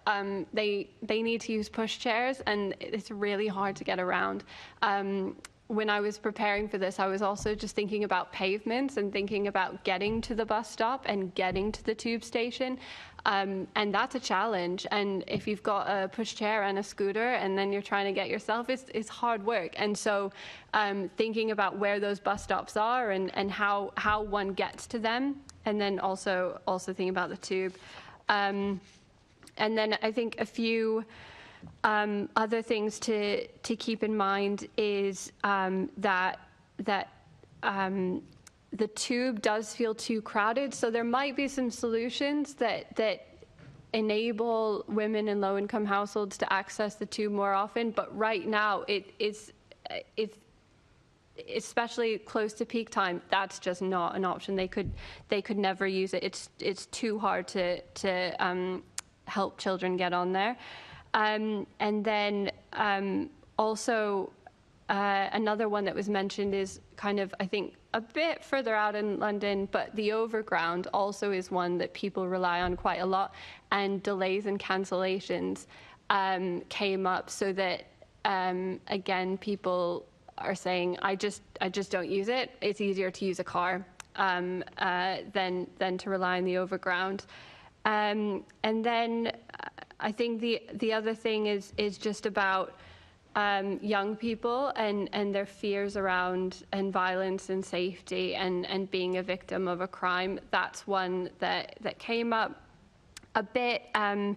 they need to use push chairs, and it's really hard to get around. when I was preparing for this, I was also just thinking about pavements and thinking about getting to the bus stop and getting to the tube station. And that's a challenge. And if you've got a pushchair and a scooter and then you're trying to get yourself, it's hard work. And so thinking about where those bus stops are and how one gets to them, and then also thinking about the tube. And then I think a few other things to keep in mind is that the tube does feel too crowded. So there might be some solutions that enable women in low-income households to access the tube more often. But right now, it's especially close to peak time, that's just not an option. They could never use it. It's too hard to help children get on there. And then also another one that was mentioned is kind of, I think, a bit further out in London, but the overground also is one that people rely on quite a lot, and delays and cancellations came up so that, again, people are saying, I just don't use it. It's easier to use a car than to rely on the overground. And then I think the other thing is just about young people and their fears around and violence and safety and being a victim of a crime. That's one that came up a bit. And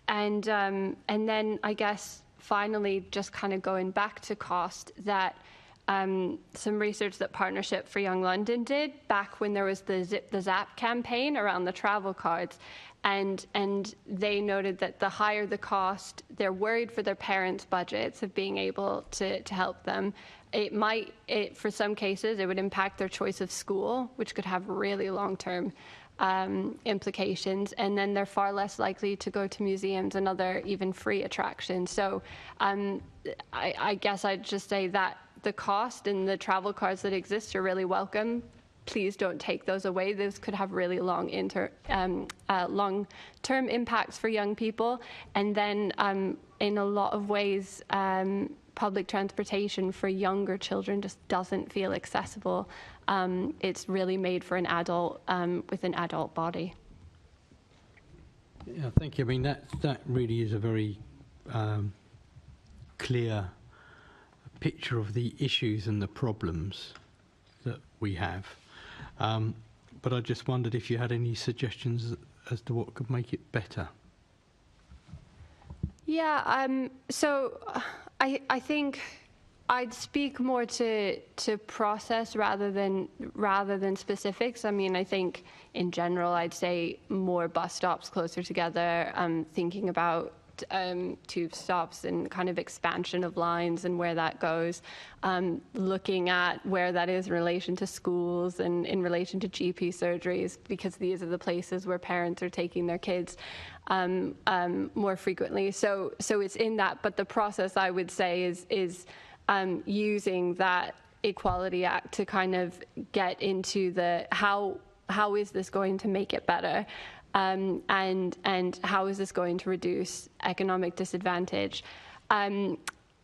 then I guess finally, just kind of going back to cost, that some research that Partnership for Young London did back when there was the Zip the Zap campaign around the travel cards. And they noted that the higher the cost, they're worried for their parents' budgets of being able to help them. For some cases, it would impact their choice of school, which could have really long-term implications. And then they're far less likely to go to museums and other even free attractions. So I guess I'd just say that the cost and the travel cards that exist are really welcome. Please don't take those away. Those could have really long-term impacts for young people. And then in a lot of ways, public transportation for younger children just doesn't feel accessible. It's really made for an adult with an adult body. Yeah, thank you. I mean, that really is a very clear picture of the issues and the problems that we have. But I just wondered if you had any suggestions as to what could make it better. Yeah, so I think I'd speak more to process rather than specifics. I mean, I think in general, I'd say more bus stops closer together, thinking about tube stops and kind of expansion of lines and where that goes, looking at where that is in relation to schools and in relation to GP surgeries, because these are the places where parents are taking their kids more frequently. So it's in that, but the process, I would say, is using that Equality Act to kind of get into the how is this going to make it better? And how is this going to reduce economic disadvantage?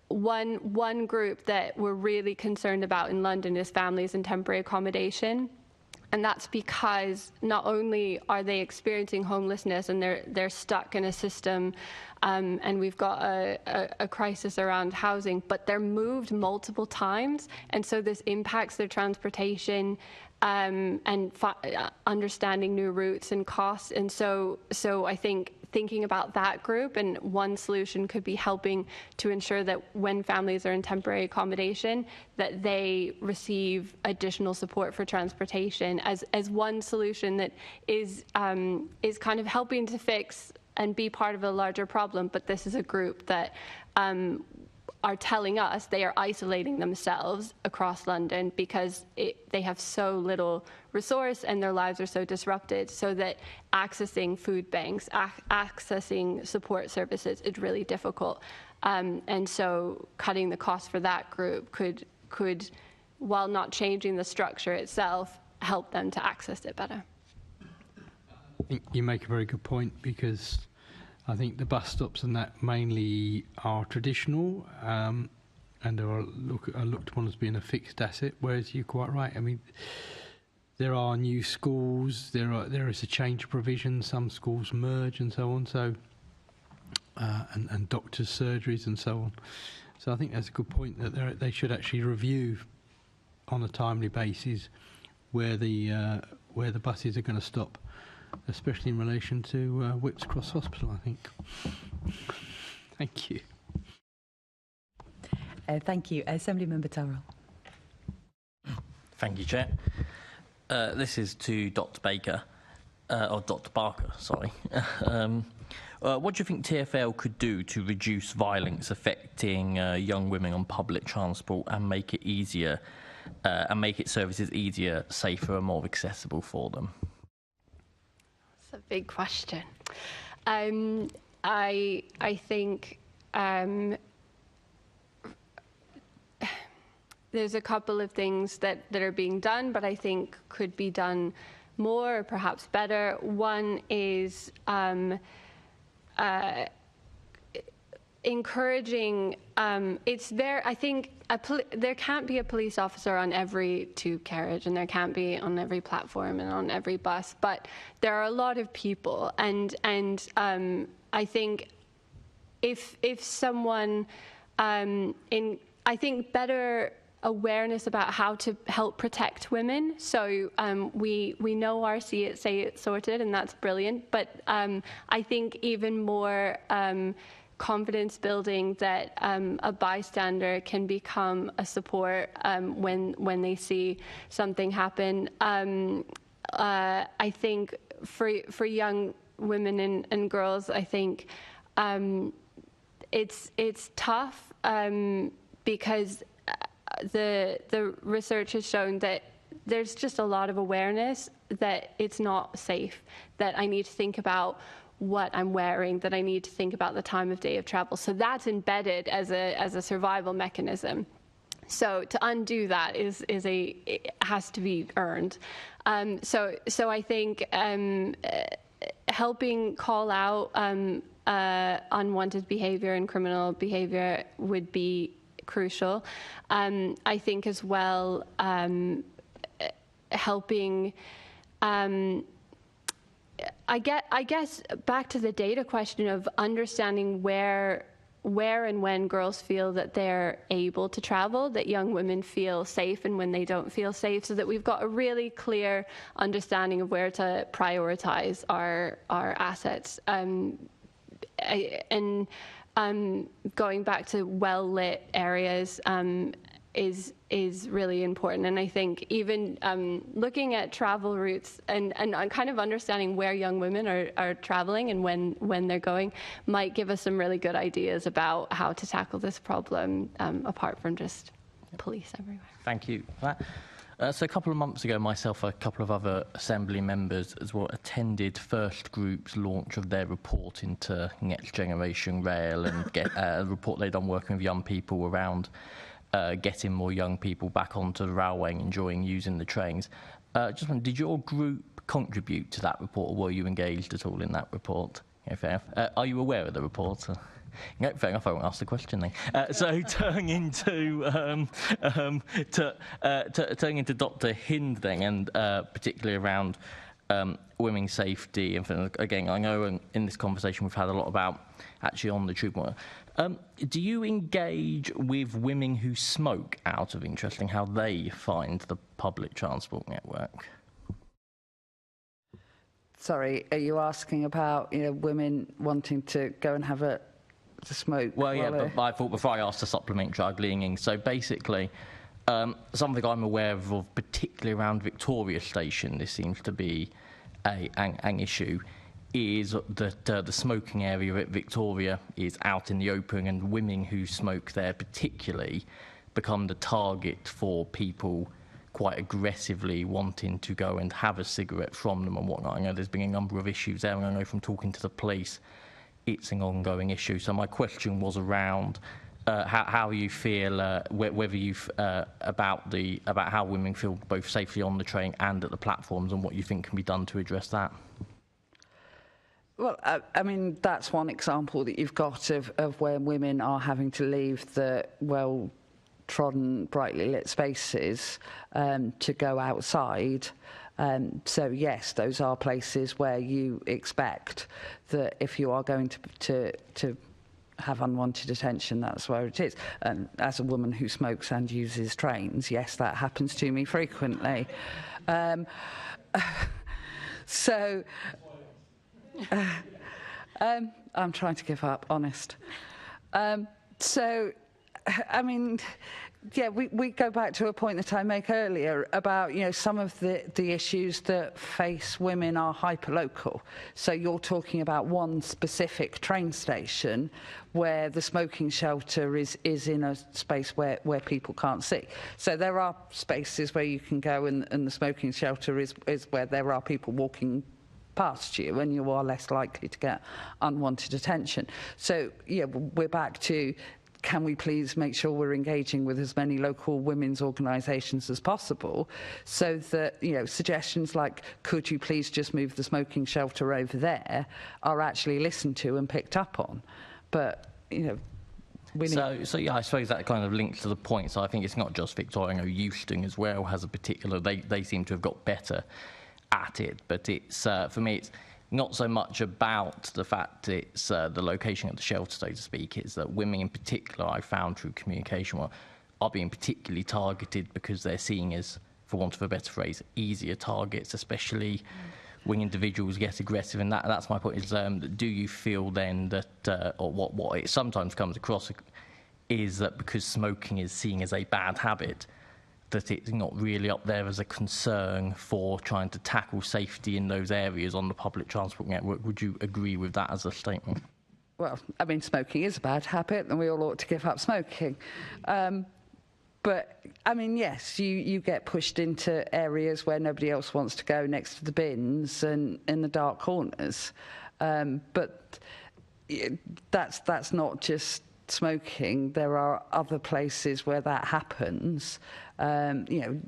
One group that we're really concerned about in London is families in temporary accommodation. And that's because not only are they experiencing homelessness and they're stuck in a system, and we've got a crisis around housing, but they're moved multiple times, and so this impacts their transportation and understanding new routes and costs. And so I think thinking about that group, and one solution could be helping to ensure that when families are in temporary accommodation, that they receive additional support for transportation as one solution that is kind of helping to fix and be part of a larger problem. But this is a group that are telling us they are isolating themselves across London because they have so little resource and their lives are so disrupted, so that accessing food banks, accessing support services is really difficult. And so cutting the cost for that group could, while not changing the structure itself, help them to access it better. I think you make a very good point, because I think the bus stops and that mainly are traditional, and are looked upon as being a fixed asset. Whereas you're quite right. I mean, there are new schools. There is a change of provision. Some schools merge and so on. So and doctors' surgeries and so on. So I think that's a good point that they should actually review on a timely basis where the buses are going to stop, especially in relation to Whipps Cross Hospital, I think. Thank you. Thank you. Assembly Member Tyrrell. Thank you, Chair. This is to Dr. Baker, or Dr. Barker, sorry. What do you think TfL could do to reduce violence affecting young women on public transport and make it easier, and make its services easier, safer, and more accessible for them? That's a big question. I think there's a couple of things that are being done, but I think could be done more or perhaps better. One is encouraging. I think there can't be a police officer on every tube carriage, and there can't be on every platform and on every bus. But there are a lot of people, and I think if someone I think better awareness about how to help protect women. So we know our See It, Say It sorted, and that's brilliant. But I think even more confidence building that a bystander can become a support when they see something happen. I think for young women and girls, I think it's tough because the research has shown that there's just a lot of awareness that it's not safe, that I need to think about what I'm wearing, that I need to think about the time of day of travel. So that's embedded as a survival mechanism. So to undo that it has to be earned. So I think helping call out unwanted behavior and criminal behavior would be crucial. I think as well helping I guess back to the data question of understanding where and when girls feel that they're able to travel, that young women feel safe and when they don't feel safe, so that we've got a really clear understanding of where to prioritize our assets. Going back to well-lit areas is really important. And I think even looking at travel routes and kind of understanding where young women are traveling and when they're going might give us some really good ideas about how to tackle this problem, apart from just police everywhere. Thank you for that. So a couple of months ago, myself and a couple of other Assembly members as well attended First Group's launch of their report into Next Generation Rail and get a report they'd done working with young people around getting more young people back onto the railway and enjoying using the trains. Just wondering, did your group contribute to that report, or were you engaged at all in that report? Okay, fair enough. Are you aware of the report? No, fair enough, I won't ask the question then. So turning into turning into Dr. Hind then, and particularly around women's safety. And again, I know in this conversation we've had a lot about actually on the tube. Do you engage with women who smoke out of interest in how they find the public transport network? Sorry, are you asking about women wanting to go and have to smoke? Well, yeah, but I thought before I asked to supplement drug leaning. So basically, something I'm aware of, particularly around Victoria Station, this seems to be an issue, is that the smoking area at Victoria is out in the open, and women who smoke there particularly become the target for people quite aggressively wanting to go and have a cigarette from them and whatnot. I know there's been a number of issues there, and I know from talking to the police it's an ongoing issue. So my question was around how you feel, whether you've about how women feel both safely on the train and at the platforms, and what you think can be done to address that. Well, I mean, that's one example that you've got of where women are having to leave the trodden, brightly lit spaces to go outside. So yes, those are places where you expect that if you are going to have unwanted attention, that's where it is. And as a woman who smokes and uses trains, yes, that happens to me frequently. So I'm trying to give up, honest. So, I mean, yeah, we go back to a point that I make earlier about, you know, some of the issues that face women are hyperlocal. So you're talking about one specific train station where the smoking shelter is in a space where people can't see. So there are spaces where you can go and the smoking shelter is where there are people walking past you and you are less likely to get unwanted attention. So, yeah, we're back to, can we please make sure we're engaging with as many local women's organisations as possible so that, you know, suggestions like, could you please just move the smoking shelter over there, are actually listened to and picked up on. But, you know, we need... So yeah, I suppose that kind of links to the point. So I think it's not just Victoria. I know Euston as well has a particular... They seem to have got better at it, but it's for me it's not so much about the fact it's the location of the shelter, so to speak. It's that women in particular, I found through communication, are being particularly targeted because they're seen as, for want of a better phrase, easier targets, especially when individuals get aggressive. And that's my point, is do you feel then that, or what it sometimes comes across is that because smoking is seen as a bad habit, that it's not really up there as a concern for trying to tackle safety in those areas on the public transport network? Would you agree with that as a statement? Well, I mean, smoking is a bad habit and we all ought to give up smoking. But, I mean, yes, you get pushed into areas where nobody else wants to go, next to the bins and in the dark corners. But that's not just smoking. There are other places where that happens. You know,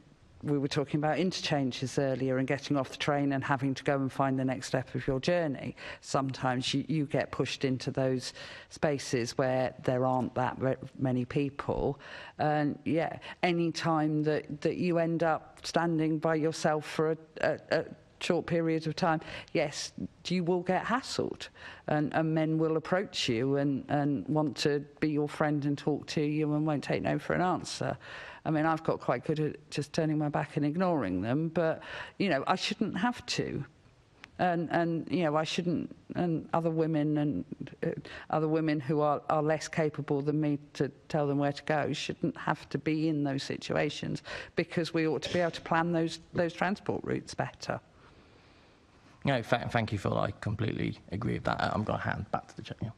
we were talking about interchanges earlier and getting off the train and having to go and find the next step of your journey. Sometimes you get pushed into those spaces where there aren't that many people. And yeah, any time that you end up standing by yourself for a short period of time, yes, you will get hassled, and men will approach you and want to be your friend and talk to you and won't take no for an answer. I mean, I've got quite good at just turning my back and ignoring them, but, you know, I shouldn't have to. And you know, I shouldn't, and other women who are less capable than me to tell them where to go shouldn't have to be in those situations, because we ought to be able to plan those transport routes better. No, thank you, Phil. I completely agree with that. I'm going to hand back to the chair.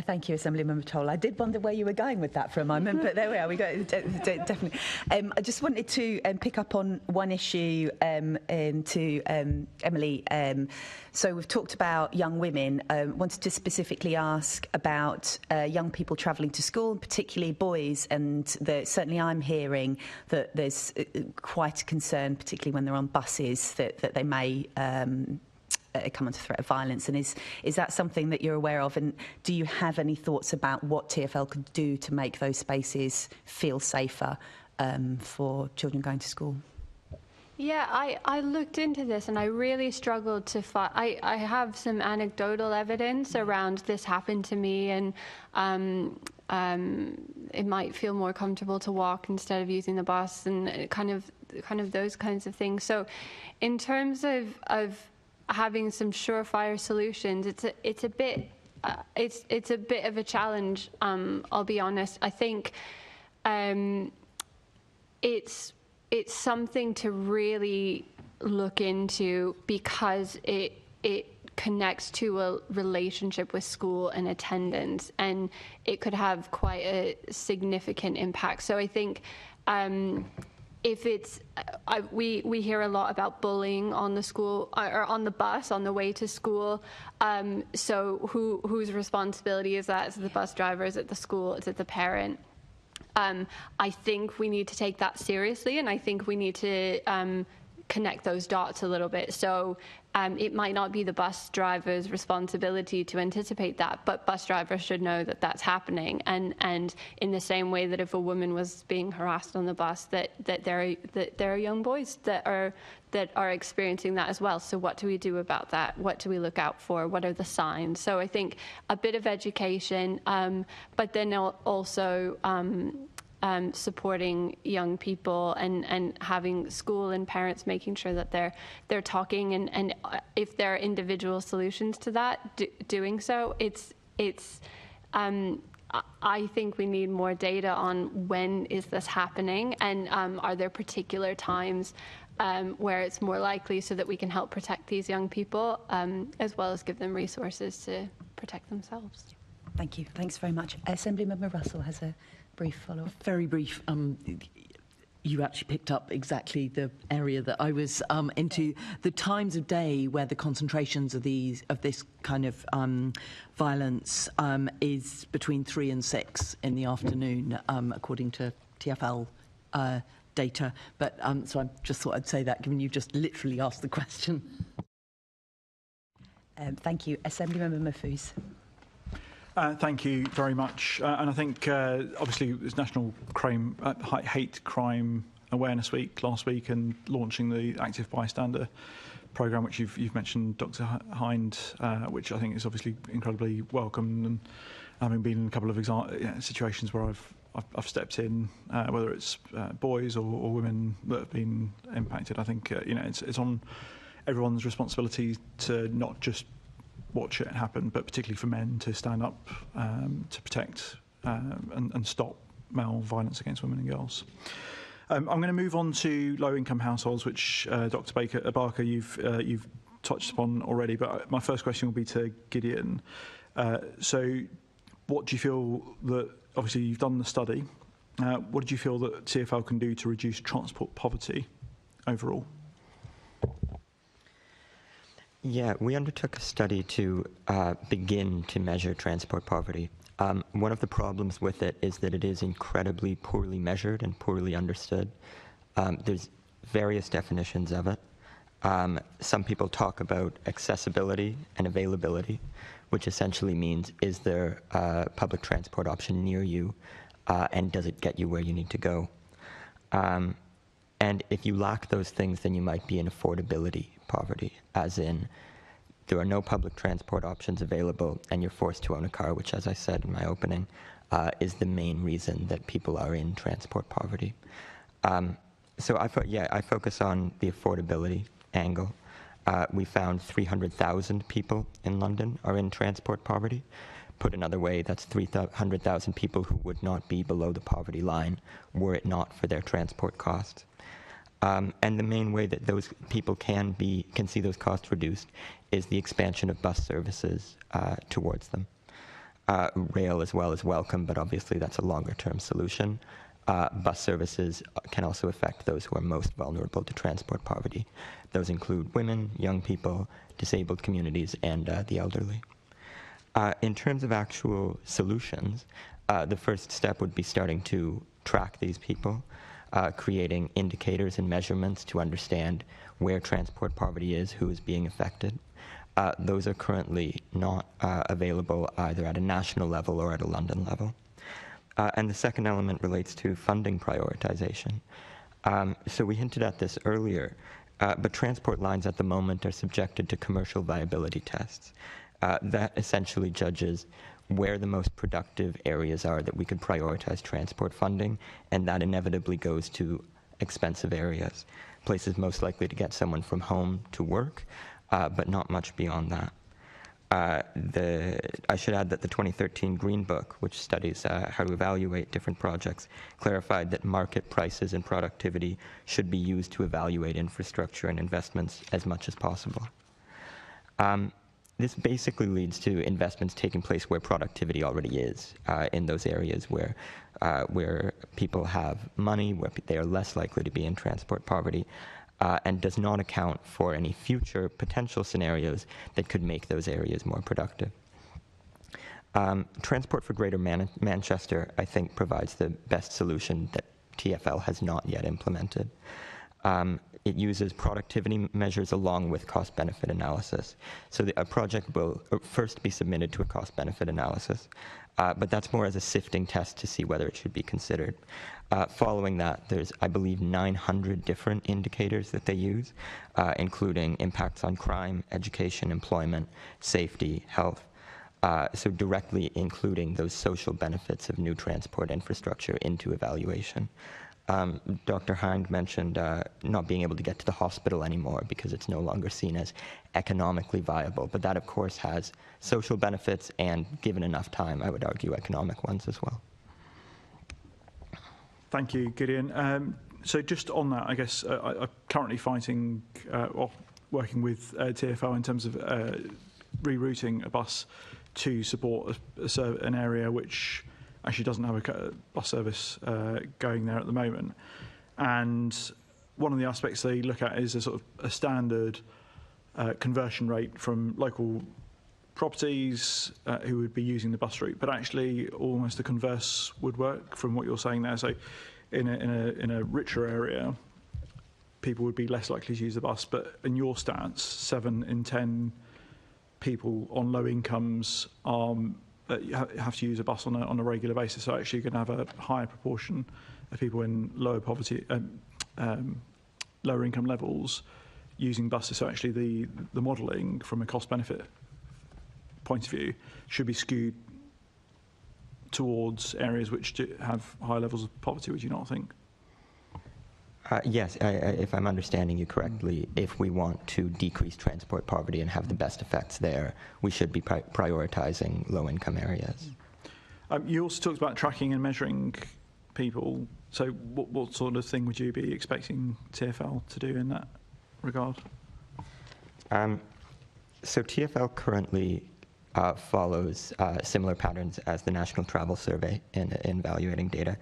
Thank you, Assemblymember Toll. I did wonder where you were going with that for a moment, but there we are. We go definitely. I just wanted to pick up on one issue to Emily. So we've talked about young women. Wanted to specifically ask about young people travelling to school, and particularly boys. And certainly, I'm hearing that there's quite a concern, particularly when they're on buses, that they may come under threat of violence. And is that something that you're aware of? And do you have any thoughts about what TfL could do to make those spaces feel safer for children going to school? Yeah, I looked into this and I really struggled to find... I have some anecdotal evidence around this happened to me, and it might feel more comfortable to walk instead of using the bus, and kind of those kinds of things. So in terms of having some surefire solutions, it's a bit of a challenge. I'll be honest. I think it's something to really look into, because it connects to a relationship with school and attendance, and it could have quite a significant impact. So I think if it's, we hear a lot about bullying on the school or on the bus on the way to school. So whose responsibility is that? Is it the bus driver? Is it the school? Is it the parent? I think we need to take that seriously, and I think we need to connect those dots a little bit. So it might not be the bus driver's responsibility to anticipate that, but bus drivers should know that that's happening. And in the same way that if a woman was being harassed on the bus, that there are young boys that are experiencing that as well. So what do we do about that? What do we look out for? What are the signs? So I think a bit of education, but then also supporting young people and having school and parents making sure that they're talking, and if there are individual solutions to that, doing so. I think we need more data on when is this happening, and are there particular times where it's more likely, so that we can help protect these young people, as well as give them resources to protect themselves. Thank you. Thanks very much. Assemblymember Russell has a brief follow-up. Very brief. You actually picked up exactly the area that I was into. The times of day where the concentrations of this kind of violence is between 3 and 6 in the afternoon, according to TfL data. But so I just thought I'd say that, given you just literally asked the question. Thank you. Assemblymember Mahfouz. Thank you very much. And I think, obviously, it was National Hate Crime Awareness Week last week, and launching the Active Bystander programme, which you've mentioned, Dr. Hind, which I think is obviously incredibly welcome. And having been in a couple of situations where I've stepped in, whether it's boys or women that have been impacted, I think it's on everyone's responsibility to not just watch it happen, but particularly for men to stand up to protect and stop male violence against women and girls. I'm going to move on to low-income households, which Dr. Barker, you've touched upon already. But my first question will be to Gideon. So, what do you feel that? Obviously, you've done the study. What did you feel that TfL can do to reduce transport poverty overall? Yeah, we undertook a study to begin to measure transport poverty. One of the problems with it is that it is incredibly poorly measured and poorly understood. There's various definitions of it. Some people talk about accessibility and availability, which essentially means, is there a public transport option near you, and does it get you where you need to go? And if you lack those things, then you might be in affordability poverty, as in there are no public transport options available and you're forced to own a car, which, as I said in my opening, is the main reason that people are in transport poverty. So I focus on the affordability angle. We found 300,000 people in London are in transport poverty. Put another way, that's 300,000 people who would not be below the poverty line were it not for their transport costs. And the main way that those people can see those costs reduced is the expansion of bus services towards them. Rail as well is welcome, but obviously that's a longer-term solution. Bus services can also affect those who are most vulnerable to transport poverty. Those include women, young people, disabled communities, and the elderly. In terms of actual solutions, the first step would be starting to track these people, creating indicators and measurements to understand where transport poverty is, who is being affected. Those are currently not available either at a national level or at a London level. And the second element relates to funding prioritization. So we hinted at this earlier, but transport lines at the moment are subjected to commercial viability tests. That essentially judges where the most productive areas are that we could prioritize transport funding, and that inevitably goes to expensive areas, places most likely to get someone from home to work, but not much beyond that. I should add that the 2013 Green Book, which studies how to evaluate different projects, clarified that market prices and productivity should be used to evaluate infrastructure and investments as much as possible. This basically leads to investments taking place where productivity already is, in those areas where people have money, where they are less likely to be in transport poverty, and does not account for any future potential scenarios that could make those areas more productive. Transport for Greater Manchester, I think, provides the best solution that TfL has not yet implemented. it uses productivity measures along with cost-benefit analysis. So a project will first be submitted to a cost-benefit analysis, but that's more as a sifting test to see whether it should be considered. Following that, there's, I believe, 900 different indicators that they use, including impacts on crime, education, employment, safety, health, so directly including those social benefits of new transport infrastructure into evaluation. Dr. Hind mentioned not being able to get to the hospital anymore because it's no longer seen as economically viable, but that of course has social benefits and, given enough time, I would argue economic ones as well. Thank you, Gideon. So just on that, I guess I'm currently working with TfL in terms of rerouting a bus to support an area which actually doesn't have a bus service going there at the moment. And one of the aspects they look at is a sort of a standard conversion rate from local properties who would be using the bus route, but actually almost the converse would work from what you're saying there. So in a richer area, people would be less likely to use the bus, but in your stats, 7 in 10 people on low incomes have to use a bus on a regular basis. So actually you're going to have a higher proportion of people in lower poverty, lower income levels using buses. So actually the modelling from a cost benefit point of view should be skewed towards areas which do have high levels of poverty, would you not think? Yes, if I'm understanding you correctly, if we want to decrease transport poverty and have the best effects there, we should be prioritizing low-income areas. You also talked about tracking and measuring people. So what sort of thing would you be expecting TfL to do in that regard? So TfL currently follows similar patterns as the National Travel Survey in evaluating data.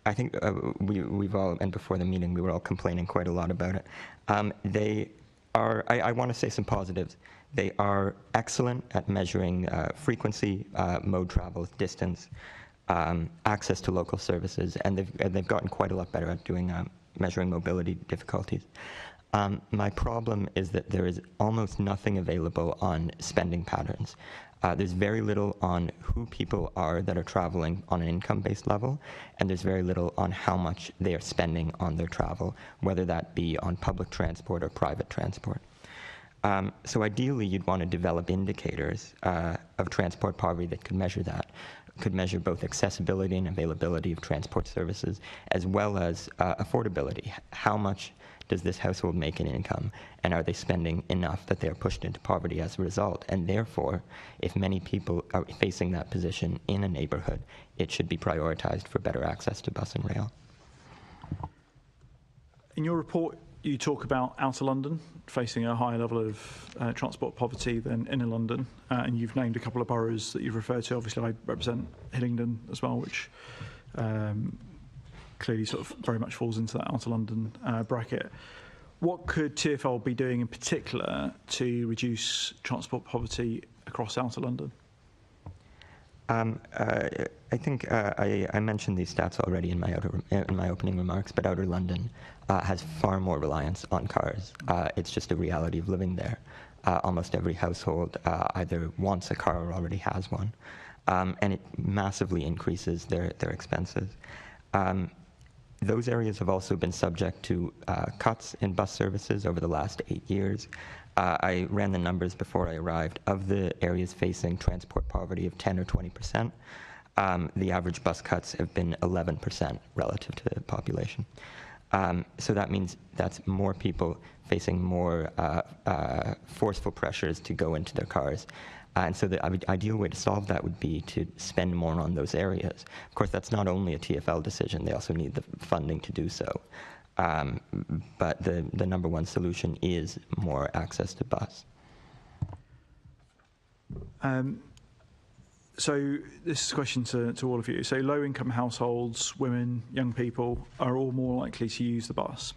I think we've all, and before the meeting, we were all complaining quite a lot about it. They are, I want to say some positives. They are excellent at measuring frequency, mode travel, distance, access to local services, and they've gotten quite a lot better at doing measuring mobility difficulties. My problem is that there is almost nothing available on spending patterns. There's very little on who people are that are traveling on an income-based level, and there's very little on how much they are spending on their travel, whether that be on public transport or private transport. So ideally, you'd want to develop indicators of transport poverty that could measure that, could measure both accessibility and availability of transport services, as well as affordability. How much does this household make in income, and are they spending enough that they are pushed into poverty as a result? And therefore, if many people are facing that position in a neighborhood, it should be prioritized for better access to bus and rail. In your report, you talk about Outer London facing a higher level of transport poverty than Inner London, and you've named a couple of boroughs that you've referred to. Obviously, I represent Hillingdon as well, which clearly sort of very much falls into that Outer London bracket. What could TfL be doing in particular to reduce transport poverty across Outer London? I think I mentioned these stats already in my opening remarks, but Outer London has far more reliance on cars. It's just a reality of living there. Almost every household either wants a car or already has one, and it massively increases their expenses. Those areas have also been subject to cuts in bus services over the last 8 years. I ran the numbers before I arrived. Of the areas facing transport poverty of 10 or 20%, the average bus cuts have been 11% relative to the population. So that means that's more people facing more forceful pressures to go into their cars. And so the ideal way to solve that would be to spend more on those areas. Of course, that's not only a TfL decision. They also need the funding to do so. But the number one solution is more access to bus. So this is a question to all of you. So low-income households, women, young people are all more likely to use the bus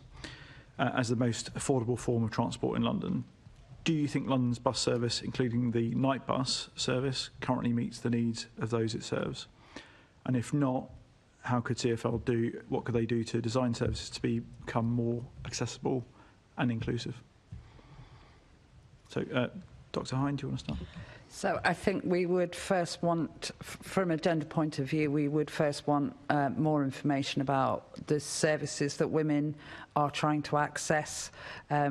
as the most affordable form of transport in London. Do you think London's bus service, including the night bus service, currently meets the needs of those it serves? And if not, how could CFL do, what could they do to design services to become more accessible and inclusive? So, Dr. Hine, do you want to start? So I think we would first want, from a gender point of view, we would first want more information about the services that women are trying to access.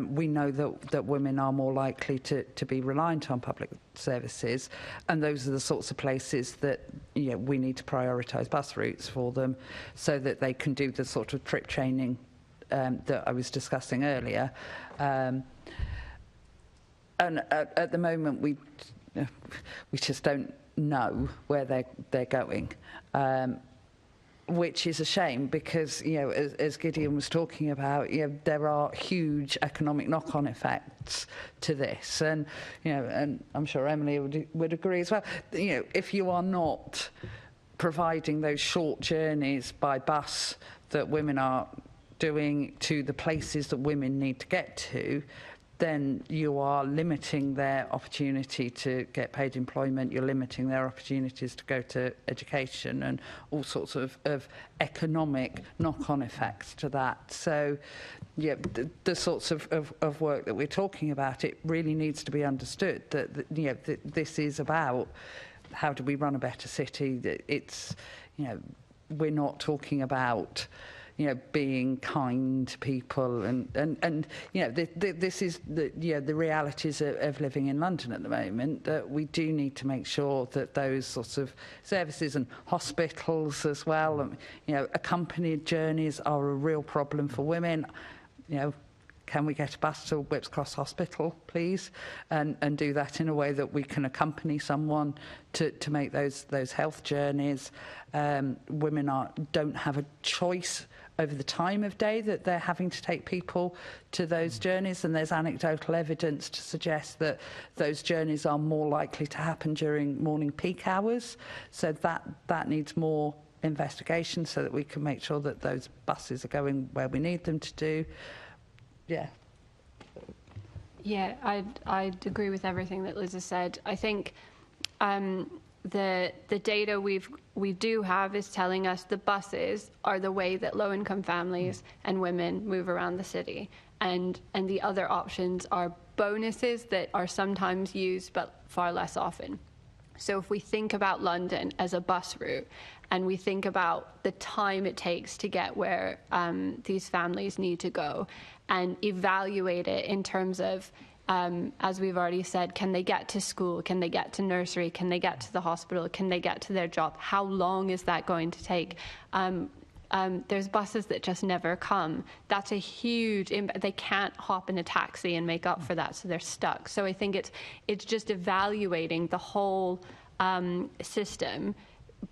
We know that women are more likely to be reliant on public services, and those are the sorts of places that we need to prioritise bus routes for them so that they can do the sort of trip training that I was discussing earlier. And at the moment, we just don't know where they're going, which is a shame because, as Gideon was talking about, there are huge economic knock-on effects to this, and and I'm sure Emily would agree as well. If you are not providing those short journeys by bus that women are doing to the places that women need to get to, then you are limiting their opportunity to get paid employment, you're limiting their opportunities to go to education and all sorts of economic knock-on effects to that. So, the sorts of work that we're talking about, it really needs to be understood that this is about how do we run a better city. It's, we're not talking about being kind to people, and this is the realities of living in London at the moment, that we do need to make sure that those sorts of services and hospitals as well, accompanied journeys are a real problem for women. Can we get a bus to Whipps Cross Hospital, please, and do that in a way that we can accompany someone to make those health journeys. Women don't have a choice over the time of day that they're having to take people to those journeys, and there's anecdotal evidence to suggest that those journeys are more likely to happen during morning peak hours. So that needs more investigation so that we can make sure that those buses are going where we need them to do. Yeah, I'd agree with everything that Liz has said. I think the data we do have is telling us the buses are the way that low-income families and women move around the city, and the other options are bonuses that are sometimes used but far less often. So if we think about London as a bus route, and we think about the time it takes to get where these families need to go, and evaluate it in terms of, as we've already said, can they get to school? Can they get to nursery? Can they get to the hospital? Can they get to their job? How long is that going to take? There's buses that just never come. That's a huge impact. They can't hop in a taxi and make up for that, so they're stuck. So I think it's just evaluating the whole system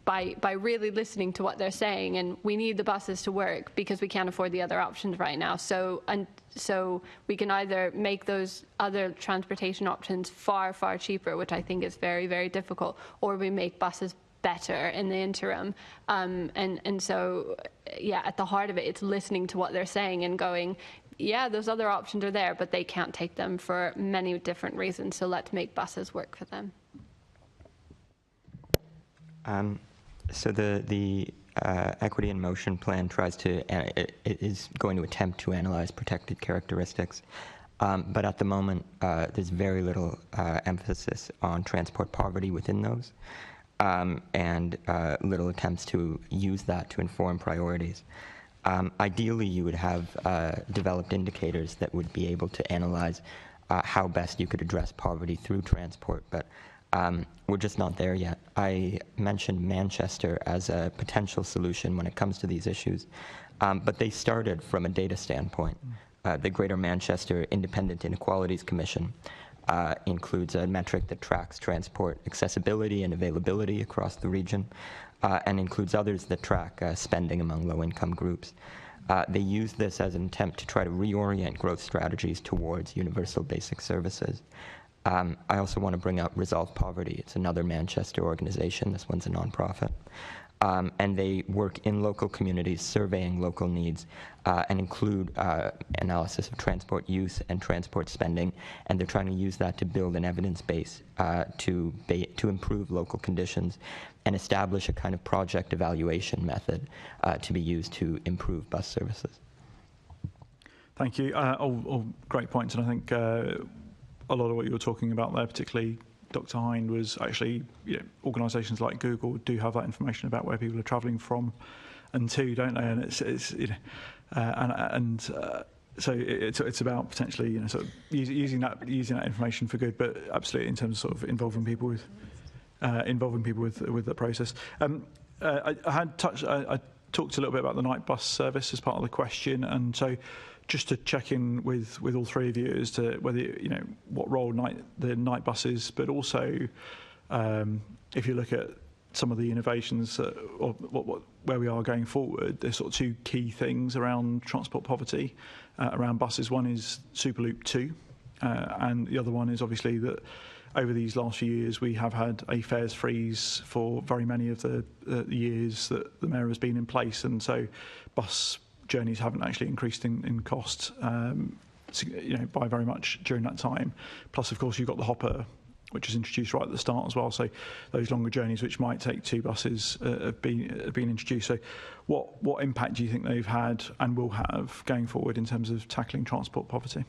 by really listening to what they're saying, and we need the buses to work because we can't afford the other options right now. So we can either make those other transportation options far, far cheaper, which I think is very, very difficult, or we make buses better in the interim. And so, at the heart of it, it's listening to what they're saying and going, those other options are there, but they can't take them for many different reasons. So let's make buses work for them. So the Equity in Motion plan is going to attempt to analyze protected characteristics, but at the moment there's very little emphasis on transport poverty within those, and little attempts to use that to inform priorities. Ideally, you would have developed indicators that would be able to analyze how best you could address poverty through transport, but we're just not there yet. I mentioned Manchester as a potential solution when it comes to these issues, but they started from a data standpoint. The Greater Manchester Independent Inequalities Commission includes a metric that tracks transport accessibility and availability across the region, and includes others that track spending among low-income groups. They use this as an attempt to try to reorient growth strategies towards universal basic services. I also want to bring up Resolve Poverty. It's another Manchester organization. This one's a nonprofit. and they work in local communities, surveying local needs, and include analysis of transport use and transport spending, and they're trying to use that to build an evidence base to improve local conditions and establish a kind of project evaluation method to be used to improve bus services. Thank you. All great points, and I think a lot of what you were talking about there, particularly Dr. Hind, was actually, organisations like Google do have that information about where people are travelling from and to, don't they? And so it's about potentially, sort of using that information for good, but absolutely in terms of sort of involving people with the process. I talked a little bit about the night bus service as part of the question, and so just to check in with all three of you as to whether what role the night buses, but also if you look at some of the innovations or where we are going forward, there's sort of two key things around transport poverty around buses. One is Superloop 2, and the other one is obviously that over these last few years we have had a fares freeze for very many of the years that the Mayor has been in place, and so bus journeys haven't actually increased in cost by very much during that time. Plus, of course, you've got the hopper, which was introduced right at the start as well. So those longer journeys, which might take two buses, have been introduced. So what impact do you think they've had and will have going forward in terms of tackling transport poverty?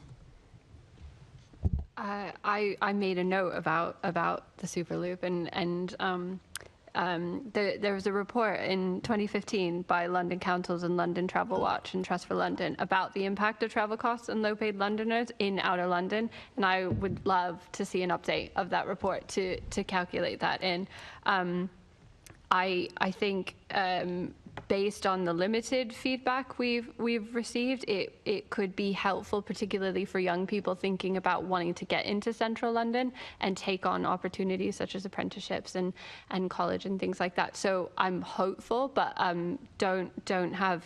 I made a note about the Superloop, and there was a report in 2015 by London Councils and London Travel Watch and Trust for London about the impact of travel costs on low-paid Londoners in outer London, and I would love to see an update of that report to calculate that in. I think based on the limited feedback we've received, it could be helpful, particularly for young people thinking about wanting to get into central London and take on opportunities such as apprenticeships and college and things like that. So I'm hopeful, but I don't have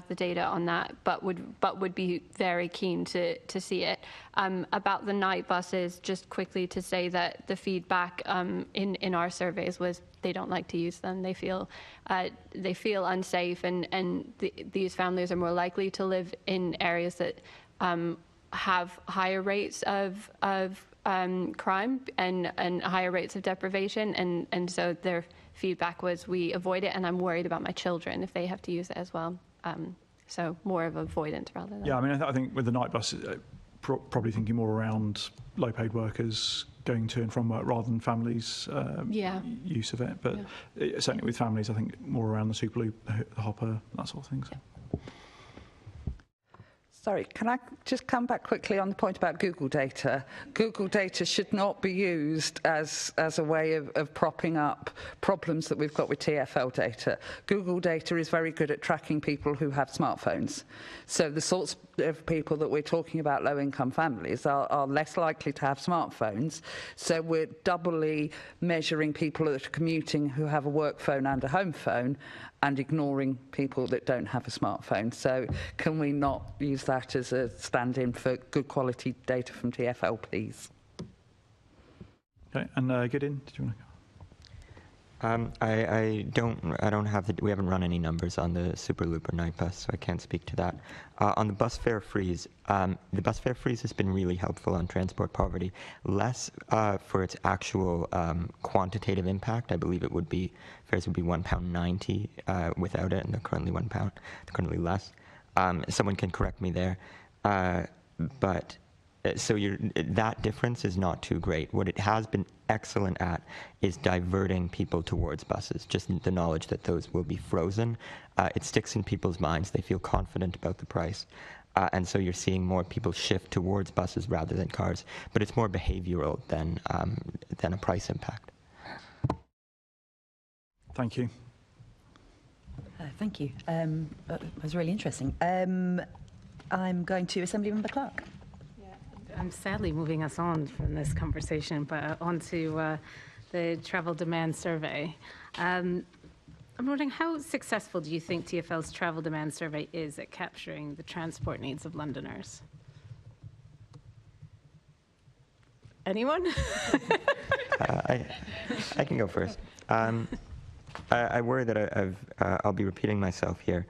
the data on that, but would be very keen to see it. About the night buses, just quickly to say that the feedback in our surveys was they don't like to use them. They feel unsafe, and these families are more likely to live in areas that have higher rates of crime and higher rates of deprivation, and so their feedback was we avoid it, and I'm worried about my children if they have to use it as well. So more of avoidance rather than... Yeah, I mean, I think with the night bus, probably thinking more around low-paid workers going to and from work rather than families' use of it. But certainly with families, I think more around the Superloop, the hopper, that sort of thing. So. Yeah. Sorry, can I just come back quickly on the point about Google data? Google data should not be used as a way of propping up problems that we've got with TfL data. Google data is very good at tracking people who have smartphones. So the sorts of people that we're talking about, low-income families, are less likely to have smartphones. So we're doubly measuring people that are commuting who have a work phone and a home phone, and ignoring people that don't have a smartphone. So can we not use that as a stand-in for good quality data from TfL, please? Okay, and Gideon, did you want to go? I don't have we haven't run any numbers on the Superloop or night bus, so I can't speak to that. On the bus fare freeze, the bus fare freeze has been really helpful on transport poverty. Less for its actual quantitative impact. I believe fares would be £1.90 without it, and they're currently £1. They're currently less. Someone can correct me there, but. So that difference is not too great. What it has been excellent at is diverting people towards buses, just the knowledge that those will be frozen. It sticks in people's minds. They feel confident about the price. And so you're seeing more people shift towards buses rather than cars. But it's more behavioral than a price impact. Thank you. Thank you. That was really interesting. I'm going to Assemblymember Clark. I'm sadly moving us on from this conversation, but on to the travel demand survey. I'm wondering, how successful do you think TfL's travel demand survey is at capturing the transport needs of Londoners? Anyone? I can go first. I worry that I'll be repeating myself here.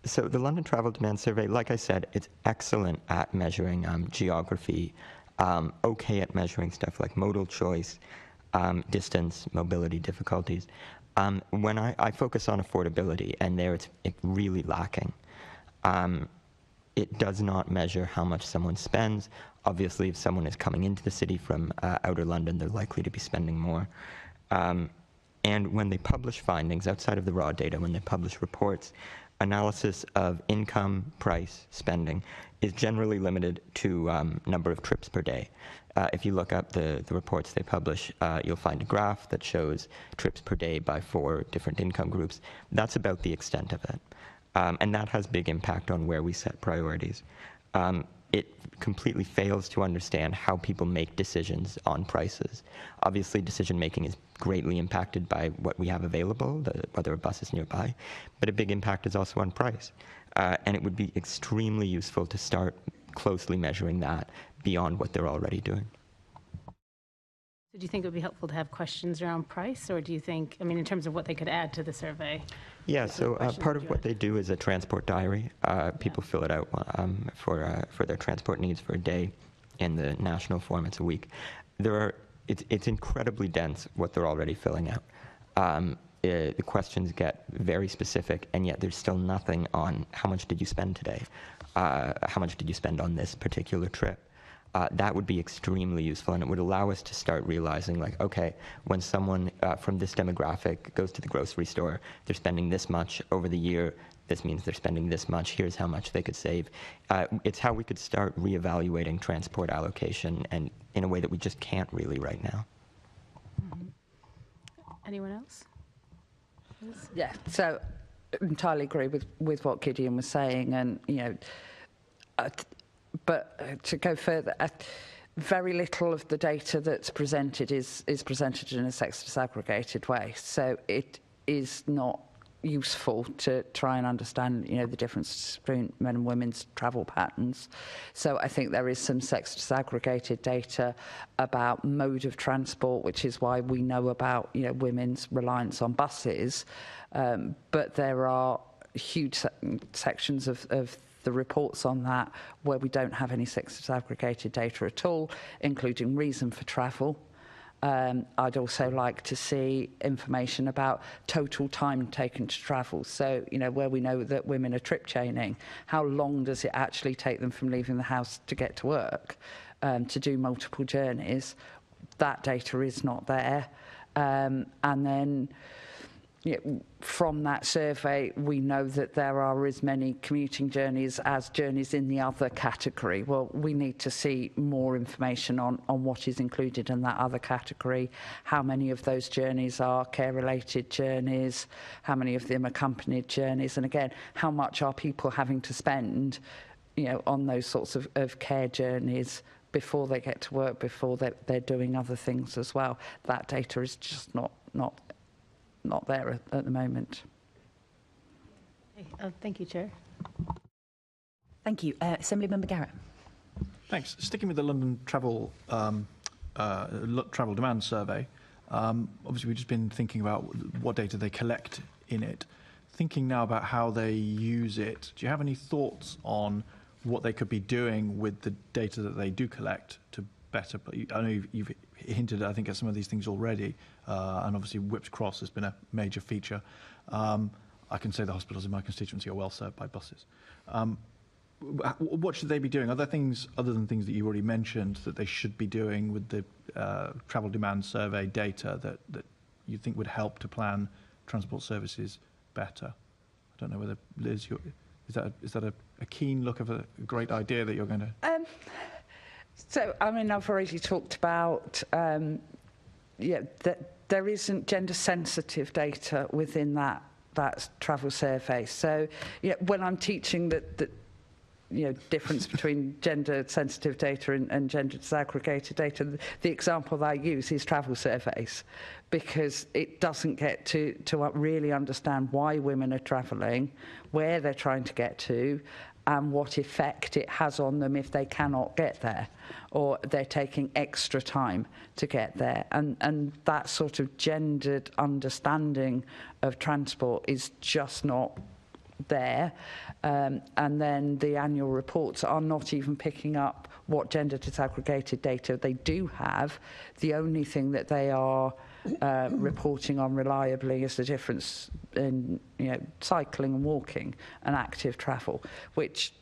So the London Travel Demand Survey, like I said, it's excellent at measuring geography, okay at measuring stuff like modal choice, distance, mobility difficulties. When I focus on affordability, and there it's really lacking. It does not measure how much someone spends. Obviously, if someone is coming into the city from outer London, they're likely to be spending more. And when they publish findings outside of the raw data, when they publish reports, analysis of income, price, spending is generally limited to number of trips per day. If you look up the reports they publish, you'll find a graph that shows trips per day by 4 different income groups. That's about the extent of it. And that has big impact on where we set priorities. It completely fails to understand how people make decisions on prices. Obviously, decision-making is greatly impacted by what we have available, whether a bus is nearby, but a big impact is also on price. And it would be extremely useful to start closely measuring that beyond what they're already doing. So do you think it would be helpful to have questions around price, or do you think, I mean, in terms of what they could add to the survey? Yeah, so part of what they do is a transport diary. People fill it out for their transport needs for a day. In the national form, it's a week. It's incredibly dense what they're already filling out. The questions get very specific, and yet there's still nothing on how much did you spend today? How much did you spend on this particular trip? That would be extremely useful, and it would allow us to start realizing, like, okay, when someone from this demographic goes to the grocery store, they're spending this much over the year. This means they're spending this much. Here's how much they could save. It's how we could start reevaluating transport allocation, and in a way that we just can't really right now. Mm-hmm. Anyone else? Yeah, so entirely agree with what Gideon was saying, and but to go further, very little of the data that's presented is presented in a sex disaggregated way. So it is not useful to try and understand, the difference between men and women's travel patterns. So I think there is some sex disaggregated data about mode of transport, which is why we know about, women's reliance on buses. But there are huge sections of the reports on that where we don't have any sex disaggregated data at all, including reason for travel. I'd also like to see information about total time taken to travel. So, where we know that women are trip chaining, how long does it actually take them from leaving the house to get to work, to do multiple journeys? That data is not there. And then, from that survey, we know that there are as many commuting journeys as journeys in the other category. Well, we need to see more information on what is included in that other category, how many of those journeys are care-related journeys, how many of them are accompanied journeys, and again, how much are people having to spend, on those sorts of care journeys before they get to work, before they're doing other things as well. That data is just not there at the moment. Thank you, Chair. Thank you. Assemblymember Garrett. Thanks. Sticking with the London Travel Demand Survey, obviously we've just been thinking about what data they collect in it. Thinking now about how they use it, do you have any thoughts on what they could be doing with the data that they do collect to better? I know you've hinted, I think, at some of these things already, and obviously Whipps Cross has been a major feature. I can say the hospitals in my constituency are well served by buses. What should they be doing? Are there things, other than things that you already mentioned, that they should be doing with the travel demand survey data that you think would help to plan transport services better? I don't know whether, Liz, is that a keen look of a great idea that you're going to... So, I've already talked about, that there isn't gender-sensitive data within that travel survey. So, when I'm teaching that difference between gender-sensitive data and gender-disaggregated data, the example that I use is travel surveys, because it doesn't get to really understand why women are travelling, where they're trying to get to, and what effect it has on them if they cannot get there, or they're taking extra time to get there. And that sort of gendered understanding of transport is just not there. And then the annual reports are not even picking up what gender disaggregated data they do have. The only thing that they are reporting on reliably is the difference in cycling and walking and active travel, which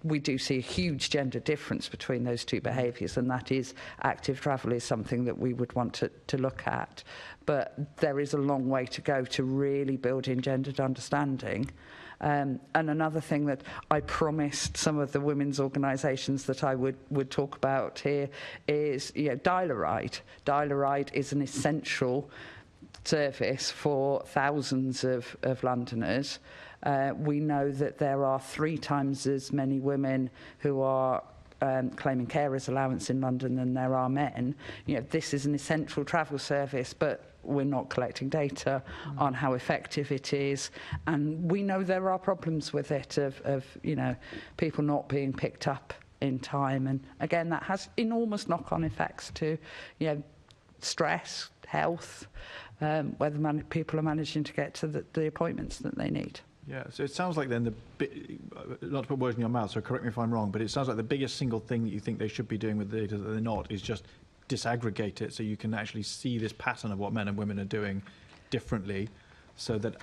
we do see a huge gender difference between those two behaviours, and that is active travel is something that we would want to look at. But there is a long way to go to really build in gendered understanding. And another thing that I promised some of the women's organisations that I would talk about here is, Dial-A-Ride. Dial-A-Ride is an essential service for thousands of Londoners. We know that there are 3 times as many women who are claiming carers allowance in London than there are men. This is an essential travel service, but we're not collecting data on how effective it is, and we know there are problems with it of people not being picked up in time, and again that has enormous knock-on effects to stress, health, whether people are managing to get to the appointments that they need. Yeah, so it sounds like then not to put words in your mouth, so correct me if I'm wrong, but it sounds like the biggest single thing that you think they should be doing with the data that they're not is just disaggregate it so you can actually see this pattern of what men and women are doing differently, so that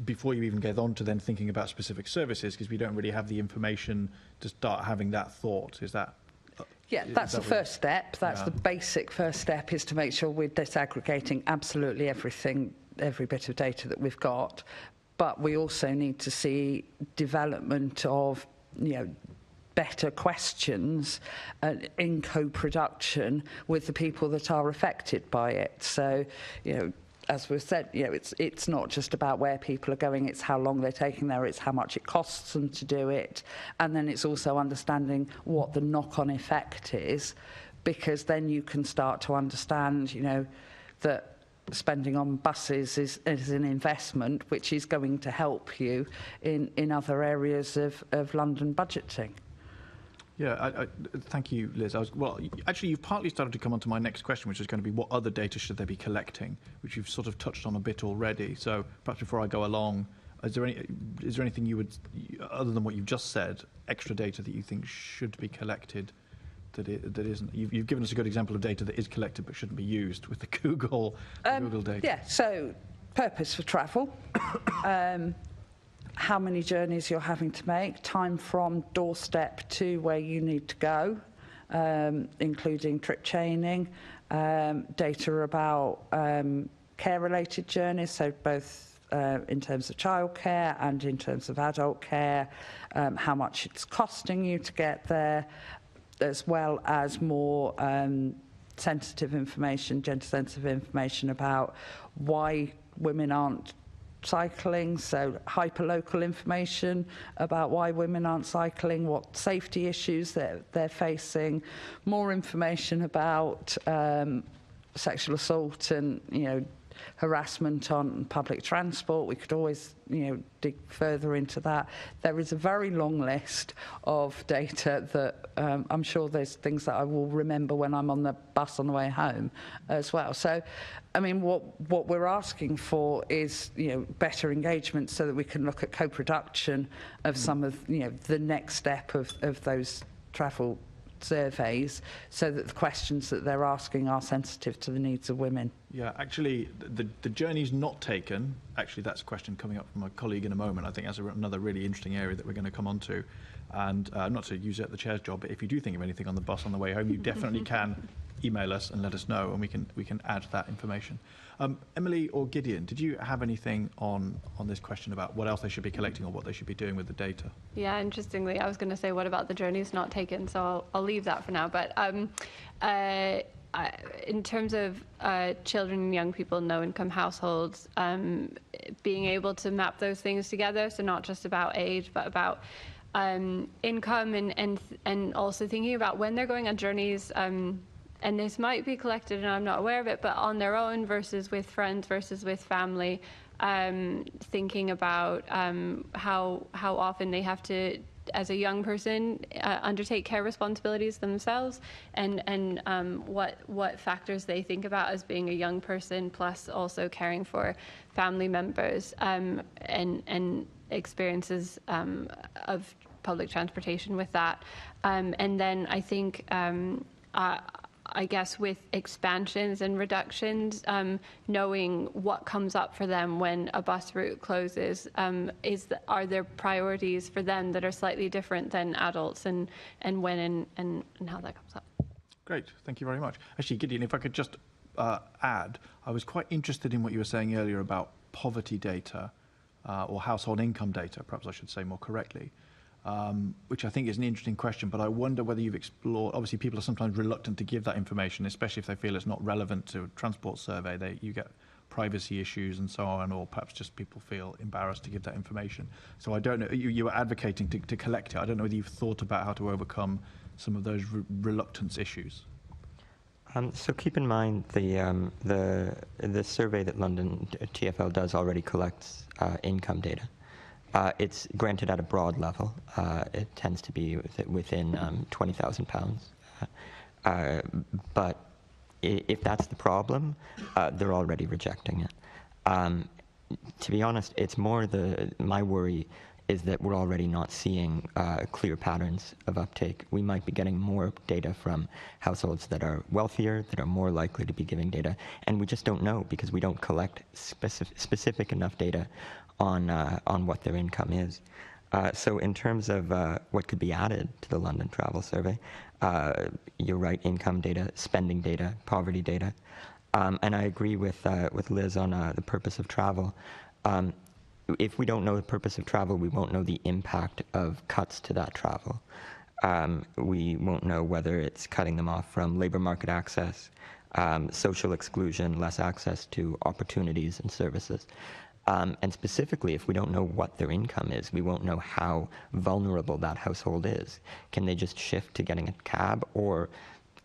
before you even get on to then thinking about specific services, because we don't really have the information to start having that thought. Is that... Yeah, that's the first step. That's the basic first step, is to make sure we're disaggregating absolutely everything, every bit of data that we've got. But we also need to see development of, better questions in co-production with the people that are affected by it. So, as we've said, it's not just about where people are going, it's how long they're taking there, it's how much it costs them to do it. And then it's also understanding what the knock-on effect is, because then you can start to understand, that spending on buses is an investment which is going to help you in other areas of London budgeting. Yeah, thank you, Liz. Actually, you've partly started to come on to my next question, which is going to be what other data should they be collecting, which you've sort of touched on a bit already. So perhaps before I go along, is there anything you would, other than what you've just said, extra data that you think should be collected that isn't? You've given us a good example of data that is collected but shouldn't be used with the Google data. Yeah, so purpose for travel. How many journeys you're having to make, time from doorstep to where you need to go, including trip chaining, data about care-related journeys, so both in terms of childcare and in terms of adult care, how much it's costing you to get there, as well as more sensitive information, gender-sensitive information about why women aren't cycling, so hyperlocal information about why women aren't cycling, what safety issues they're facing, more information about sexual assault and harassment on public transport. We could always dig further into that. There is a very long list of data that I'm sure there's things that I will remember when I'm on the bus on the way home as well. So I mean, what we're asking for is better engagement so that we can look at co-production of some of the next step of those travel surveys, so that the questions that they're asking are sensitive to the needs of women. Yeah, actually, the journeys not taken, actually that's a question coming up from a colleague in a moment. I think that's another really interesting area that we're going to come on to. And not to use the chair's job, but if you do think of anything on the bus on the way home, you definitely can email us and let us know, and we can add that information. Emily or Gideon, did you have anything on this question about what else they should be collecting or what they should be doing with the data? Yeah, interestingly, I was going to say, what about the journeys not taken? So I'll leave that for now. But in terms of children and young people in low-income households, being able to map those things together, so not just about age, but about income and also thinking about when they're going on journeys, and this might be collected and I'm not aware of it, but on their own versus with friends versus with family, thinking about how often they have to as a young person, undertake care responsibilities themselves, and what factors they think about as being a young person, plus also caring for family members, and experiences of public transportation with that. And then I think, I guess with expansions and reductions, knowing what comes up for them when a bus route closes, are there priorities for them that are slightly different than adults, and when and how that comes up? Great, thank you very much. Actually, Gideon, if I could just add, I was quite interested in what you were saying earlier about poverty data, or household income data, perhaps I should say more correctly. Which I think is an interesting question, but I wonder whether you've explored. Obviously, people are sometimes reluctant to give that information, especially if they feel it's not relevant to a transport survey. You get privacy issues and so on, or perhaps just people feel embarrassed to give that information. So I don't know. You were advocating to collect it. I don't know whether you've thought about how to overcome some of those reluctance issues. So keep in mind the survey that London TfL does already collects income data. It's granted at a broad level. It tends to be within £20,000. But if that's the problem, they're already rejecting it. To be honest, it's more my worry is that we're already not seeing clear patterns of uptake. We might be getting more data from households that are wealthier, that are more likely to be giving data, and we just don't know because we don't collect specific enough data on what their income is. So in terms of what could be added to the London Travel Survey, you're right, income data, spending data, poverty data. And I agree with Liz on the purpose of travel. If we don't know the purpose of travel, we won't know the impact of cuts to that travel. We won't know whether it's cutting them off from labor market access, social exclusion, less access to opportunities and services. And specifically, if we don't know what their income is, we won't know how vulnerable that household is. Can they just shift to getting a cab, or,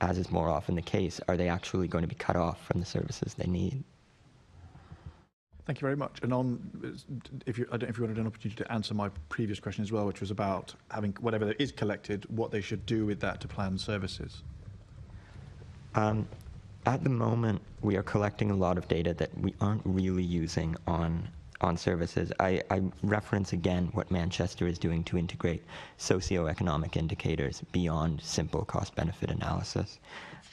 as is more often the case, are they actually going to be cut off from the services they need? Thank you very much. And I don't know if you wanted an opportunity to answer my previous question as well, which was about having whatever that is collected, what they should do with that to plan services. At the moment, we are collecting a lot of data that we aren't really using on services. I reference again what Manchester is doing to integrate socioeconomic indicators beyond simple cost-benefit analysis.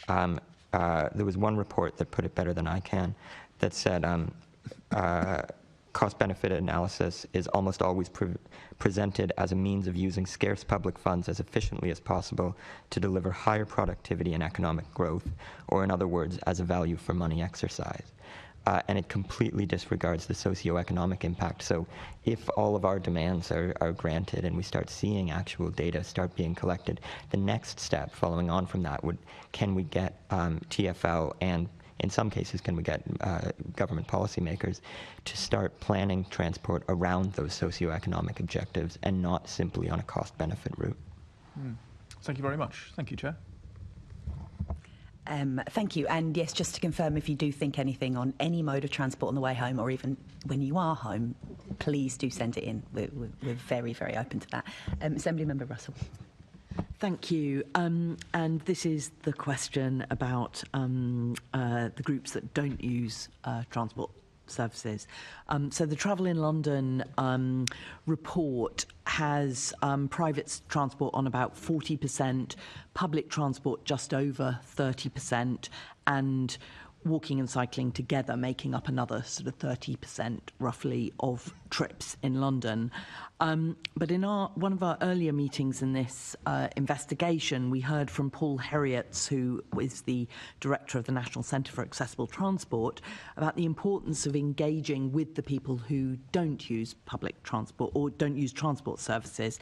There was one report that put it better than I can that said cost-benefit analysis is almost always presented as a means of using scarce public funds as efficiently as possible to deliver higher productivity and economic growth, or in other words, as a value for money exercise. And it completely disregards the socioeconomic impact. So if all of our demands are granted and we start seeing actual data start being collected, the next step following on from that can we get TfL and in some cases, can we get government policymakers to start planning transport around those socioeconomic objectives and not simply on a cost-benefit route? Thank you very much. Thank you, Chair. Thank you. And yes, just to confirm, if you do think anything on any mode of transport on the way home, or even when you are home, please do send it in. We're very, very open to that. Assembly Member Russell. Thank you. And this is the question about the groups that don't use transport services. So the Travel in London report has private transport on about 40%, public transport just over 30%, and walking and cycling together making up another sort of 30% roughly of trips in London. But in one of our earlier meetings in this investigation, we heard from Paul Herriotts, who is the director of the National Centre for Accessible Transport, about the importance of engaging with the people who don't use public transport or don't use transport services.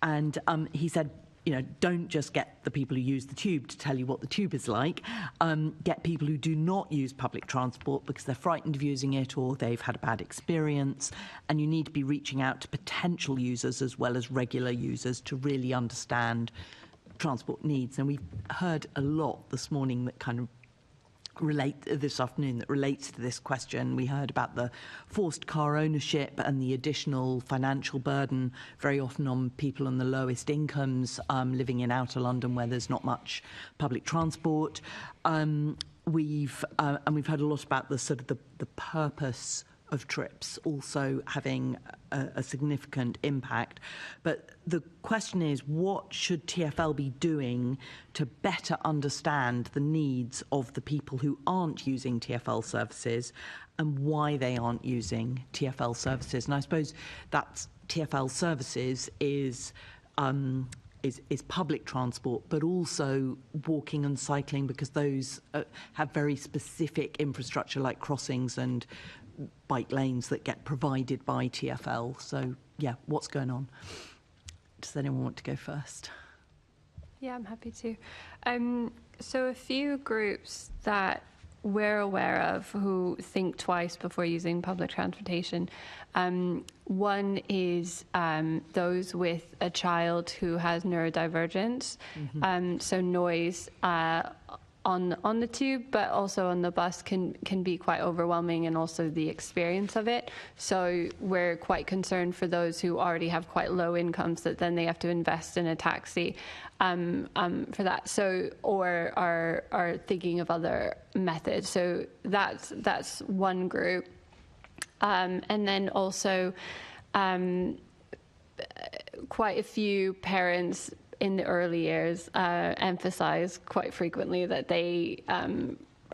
And he said, don't just get the people who use the tube to tell you what the tube is like. Get people who do not use public transport because they're frightened of using it or they've had a bad experience. And you need to be reaching out to potential users as well as regular users to really understand transport needs. And we've heard a lot this morning that kind of this afternoon that relates to this question. We heard about the forced car ownership and the additional financial burden, very often on people on the lowest incomes living in outer London where there's not much public transport. We've heard a lot about the sort of the purpose of trips also having a significant impact. But the question is, what should TfL be doing to better understand the needs of the people who aren't using TfL services and why they aren't using TfL services? And I suppose that TfL services is public transport, but also walking and cycling, because those have very specific infrastructure like crossings and bike lanes that get provided by TfL. So, yeah, what's going on? Does anyone want to go first? Yeah, I'm happy to. So a few groups that we're aware of who think twice before using public transportation. One is those with a child who has neurodivergence, so noise on the tube, but also on the bus can be quite overwhelming, and also the experience of it. So we're quite concerned for those who already have quite low incomes, that then they have to invest in a taxi for that. So, or are thinking of other methods. So that's one group, and then also quite a few parents in the early years emphasize quite frequently that they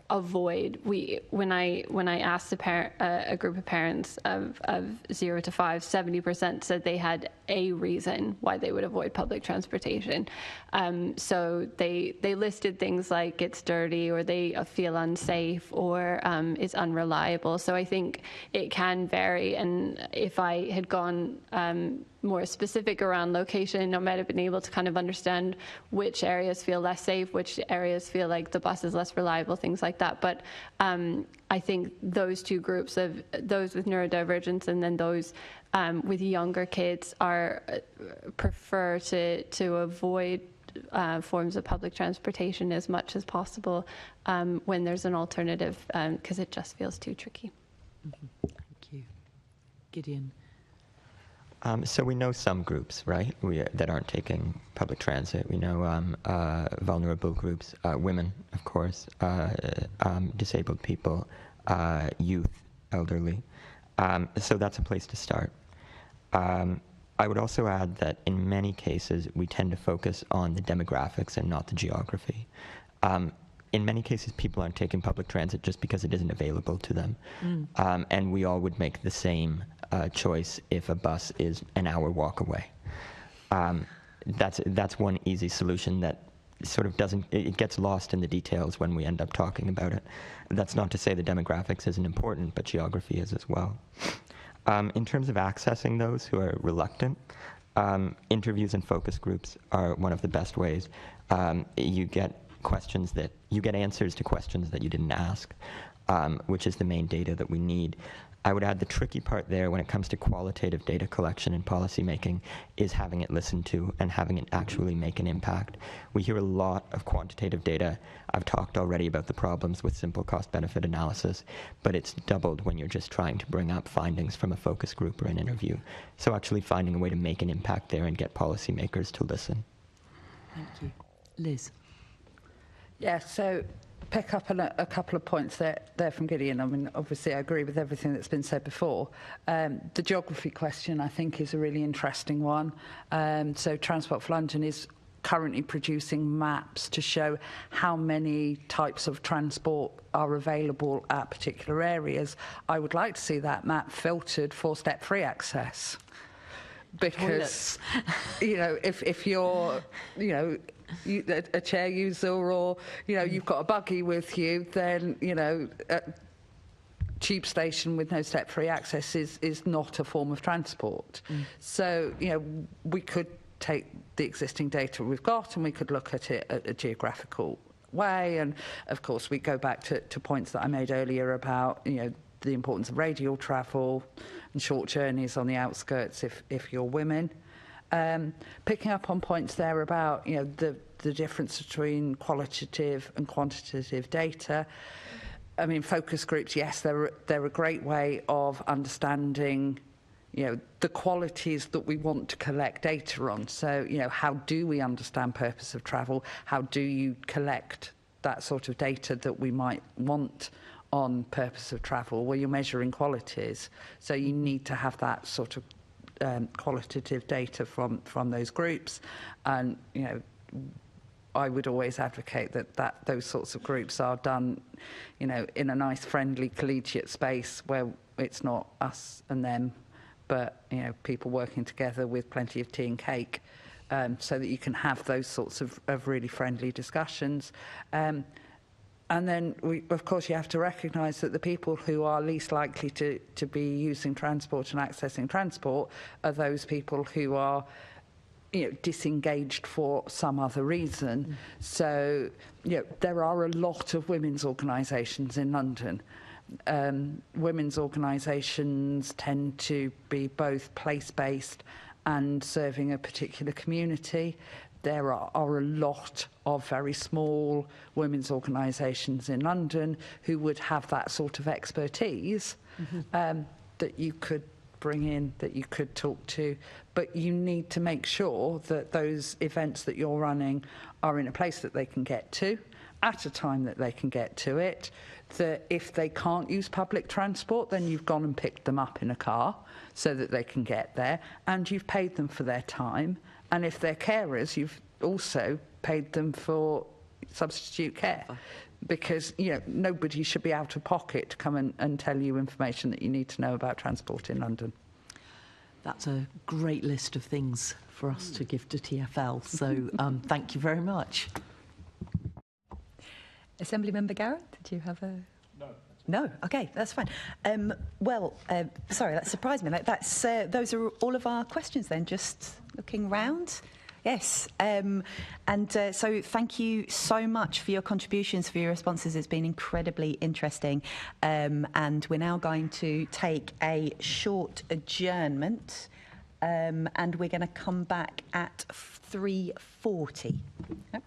avoid. When I asked a group of parents of 0 to 5, 70% said they had a reason why they would avoid public transportation. So they listed things like it's dirty, or they feel unsafe, or it's unreliable. So I think it can vary. And if I had gone more specific around location, I might have been able to kind of understand which areas feel less safe, which areas feel like the bus is less reliable, things like that. But I think those two groups, of those with neurodivergence and then those with younger kids, prefer to avoid forms of public transportation as much as possible when there's an alternative, because it just feels too tricky. Thank you. Gideon. So we know some groups, right, that aren't taking public transit. We know vulnerable groups, women, of course, disabled people, youth, elderly. So that's a place to start. I would also add that in many cases, we tend to focus on the demographics and not the geography. In many cases, people aren't taking public transit just because it isn't available to them. And we all would make the same choice if a bus is an hour walk away. That's one easy solution that sort of it gets lost in the details when we end up talking about it. That's not to say the demographics isn't important, but geography is as well. In terms of accessing those who are reluctant, interviews and focus groups are one of the best ways. You get answers to questions that you didn't ask, which is the main data that we need. I would add the tricky part there when it comes to qualitative data collection and policy making is having it listened to and having it actually make an impact. We hear a lot of quantitative data. I've talked already about the problems with simple cost-benefit analysis, but it's doubled when you're just trying to bring up findings from a focus group or an interview. So actually finding a way to make an impact there and get policymakers to listen. Thank you. Liz. Yeah, so pick up on a couple of points there from Gideon. I mean, obviously, I agree with everything that's been said before. The geography question, I think, is a really interesting one. So Transport for London is currently producing maps to show how many types of transport are available at particular areas. I would like to see that map filtered for step-free access. Because, if you're, a chair user, or you've got a buggy with you, then a tube station with no step-free access is not a form of transport. So we could take the existing data we've got and we could look at it at a geographical way. And of course we go back to points that I made earlier about the importance of radial travel and short journeys on the outskirts if you're women. Picking up on points there about the the difference between qualitative and quantitative data. I mean, focus groups, yes, they're a great way of understanding, you know, the qualities that we want to collect data on. So, you know, how do we understand purpose of travel? How do you collect that sort of data that we might want on purpose of travel? Well, you're measuring qualities, so you need to have that sort of qualitative data from those groups. And, you know, I would always advocate that those sorts of groups are done, you know, in a nice, friendly, collegiate space where it's not us and them, but, you know, people working together with plenty of tea and cake, so that you can have those sorts of really friendly discussions. And then, of course, you have to recognise that the people who are least likely to be using transport and accessing transport are those people who are, you know, disengaged for some other reason. So, you know, there are a lot of women's organisations in London. Women's organisations tend to be both place-based and serving a particular community. There are a lot of very small women's organisations in London who would have that sort of expertise that you could bring in, that you could talk to, but you need to make sure that those events that you're running are in a place that they can get to, at a time that they can get to it, that if they can't use public transport, then you've gone and picked them up in a car so that they can get there, and you've paid them for their time, and if they're carers, you've also paid them for substitute care. Because, you know, nobody should be out of pocket to come and tell you information that you need to know about transport in London. That's a great list of things for us to give to TfL, so thank you very much. Assembly Member Garrett, did you have a... No, okay, that's fine. Sorry, that surprised me. Those are all of our questions then, just looking round. Yes, so thank you so much for your contributions, for your responses. It's been incredibly interesting. And we're now going to take a short adjournment, and we're going to come back at 3:40. Yep.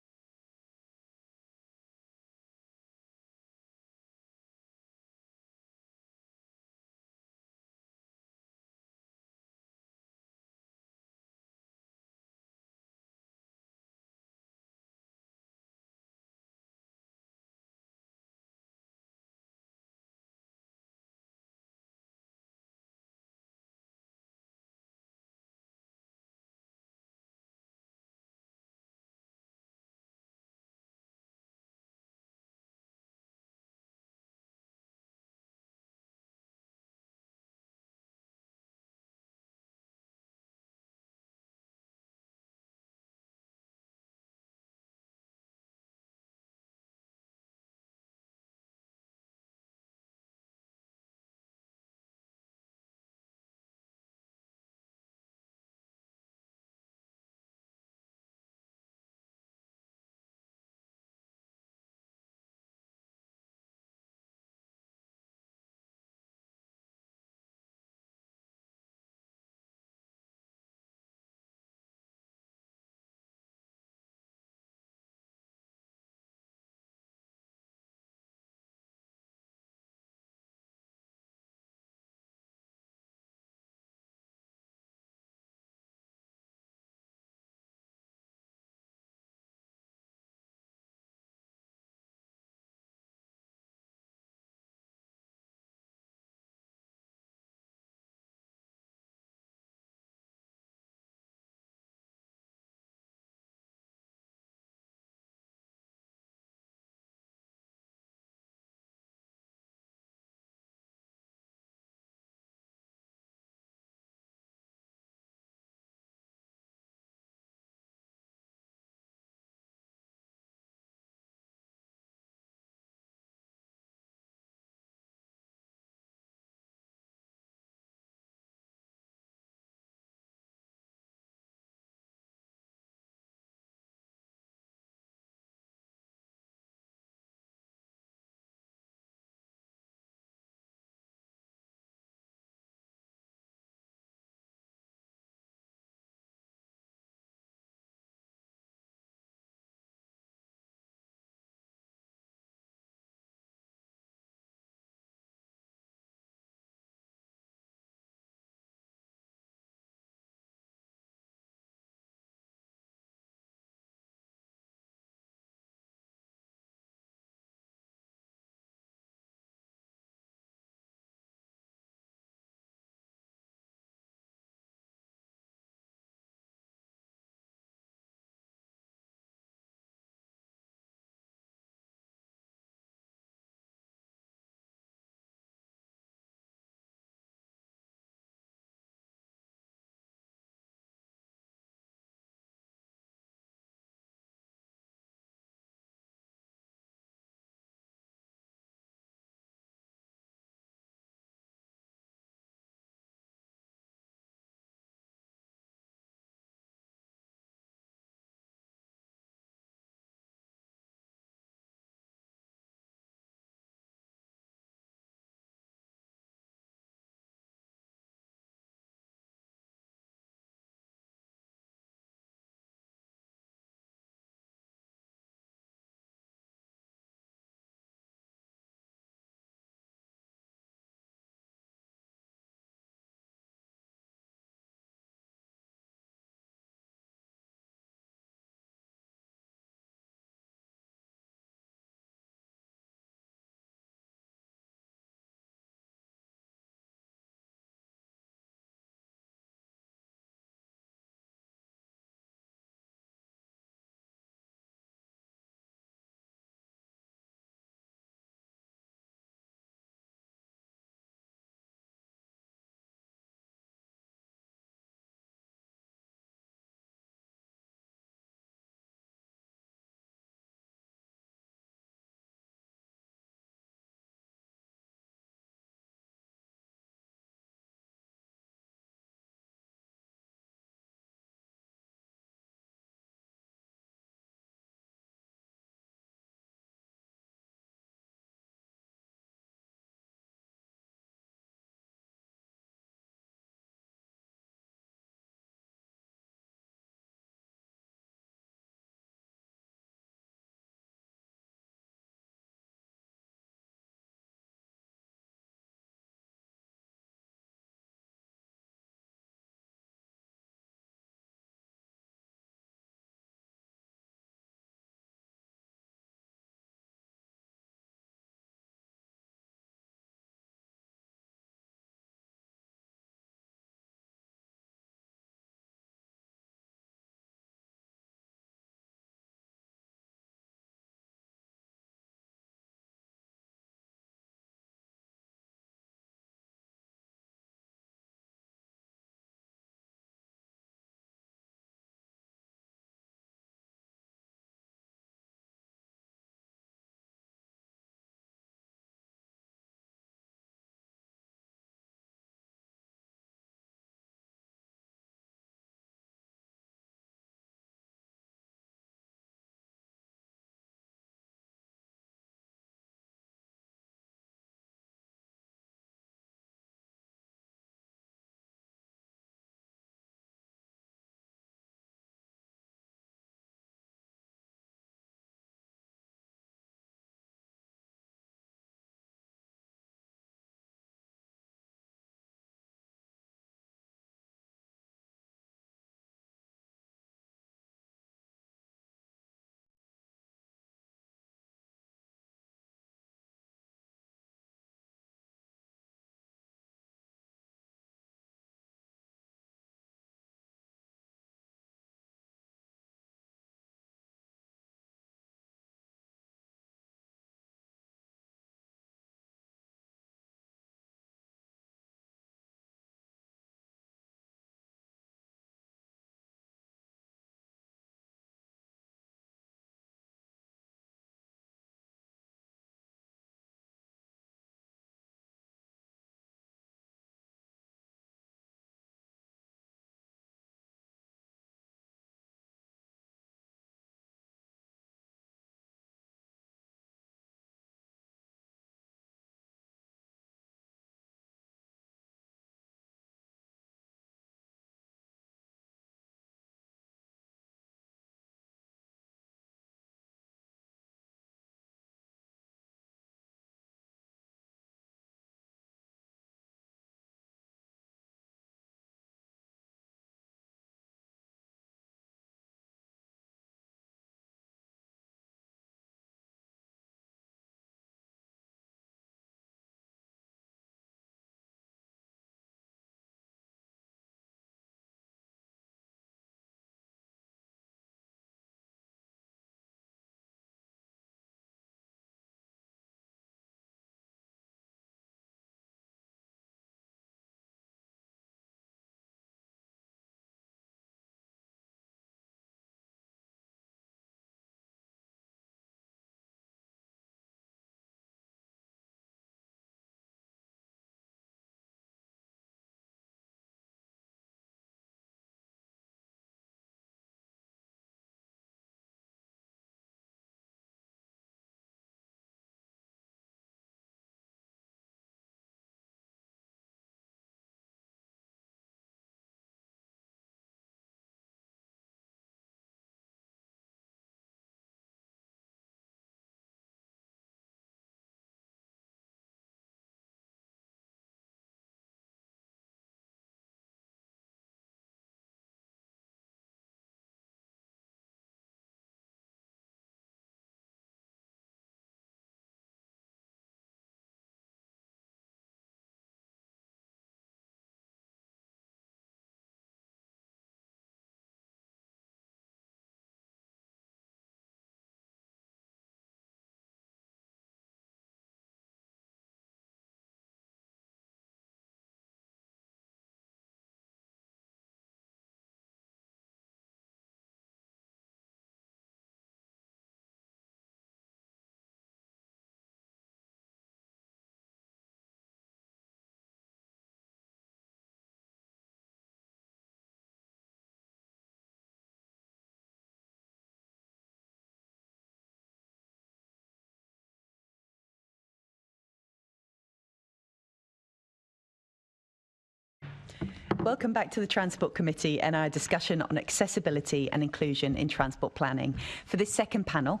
welcome back to the Transport Committee and our discussion on accessibility and inclusion in transport planning. For this second panel,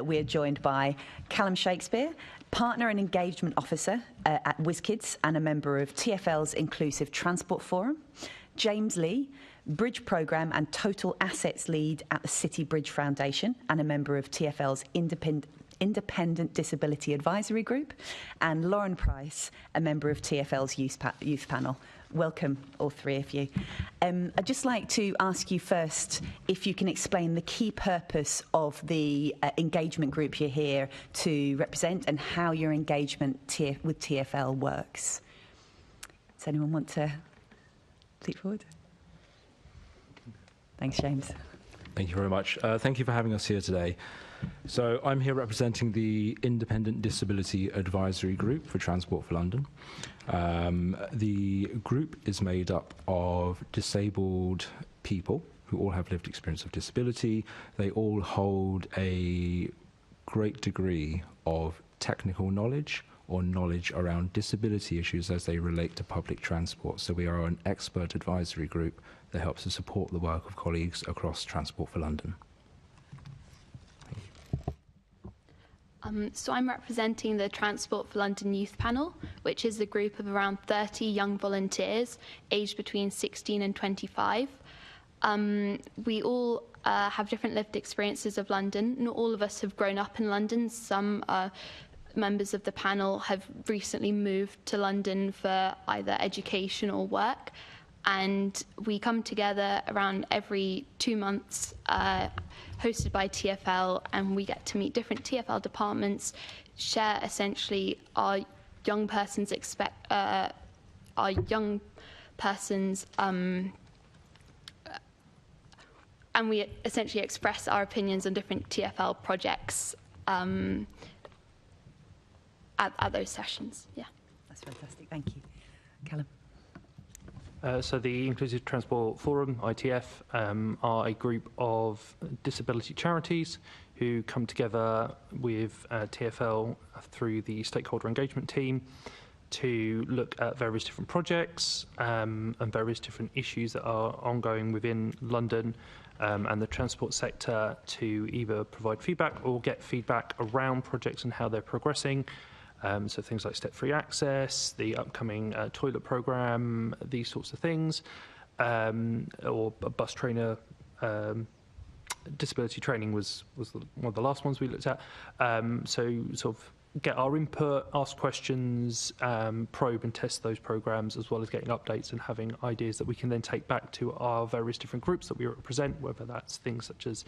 we're joined by Callum Shakespeare, Partner and Engagement Officer at WizKids and a member of TfL's Inclusive Transport Forum, James Lee, Bridge Programme and Total Assets Lead at the City Bridge Foundation and a member of TfL's Independent Disability Advisory Group, and Lauren Price, a member of TfL's Youth Panel. Welcome, all three of you. I'd just like to ask you first if you can explain the key purpose of the engagement group you're here to represent and how your engagement with TfL works. Does anyone want to lead forward? Thanks, James. Thank you very much. Thank you for having us here today. So I'm here representing the Independent Disability Advisory Group for Transport for London. The group is made up of disabled people who all have lived experience of disability. They all hold a great degree of technical knowledge or knowledge around disability issues as they relate to public transport. So we are an expert advisory group that helps to support the work of colleagues across Transport for London. So I'm representing the Transport for London Youth Panel, which is a group of around 30 young volunteers aged between 16 and 25. We all have different lived experiences of London. Not all of us have grown up in London. Some members of the panel have recently moved to London for either education or work. And we come together around every 2 months, hosted by TfL, and we get to meet different TfL departments, share essentially our young person's and we essentially express our opinions on different TfL projects at those sessions. Yeah, that's fantastic. Thank you, Callum. So the Inclusive Transport Forum, ITF, are a group of disability charities who come together with TfL through the stakeholder engagement team to look at various different projects and various different issues that are ongoing within London and the transport sector to either provide feedback or get feedback around projects and how they're progressing. So things like step-free access, the upcoming toilet programme, these sorts of things, or a bus trainer. Disability training was one of the last ones we looked at. So sort of get our input, ask questions, probe and test those programmes, as well as getting updates and having ideas that we can then take back to our various different groups that we represent, whether that's things such as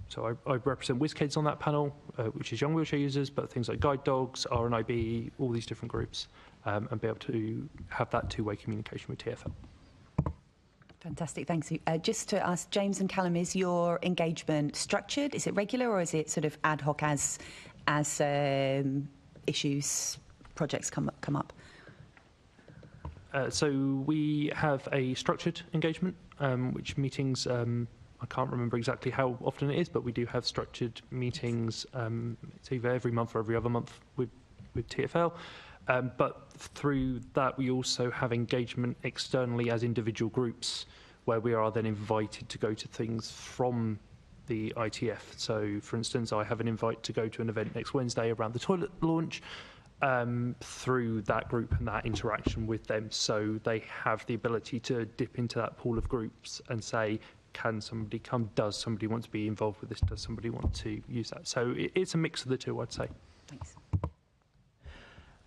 so I represent WizKids on that panel, which is young wheelchair users, but things like guide dogs, RNIB, all these different groups, and be able to have that two-way communication with TfL. Fantastic, thanks. Just to ask James and Callum, is your engagement structured? Is it regular, or is it sort of ad hoc as issues, projects come up? So we have a structured engagement, which meetings. I can't remember exactly how often it is, but we do have structured meetings. It's either every month or every other month with TfL. But through that, we also have engagement externally as individual groups, where we are then invited to go to things from the ITF. So, for instance, I have an invite to go to an event next Wednesday around the toilet launch through that group and that interaction with them. So they have the ability to dip into that pool of groups and say, can somebody come? Does somebody want to be involved with this? Does somebody want to use that? So it's a mix of the two, I'd say. Thanks.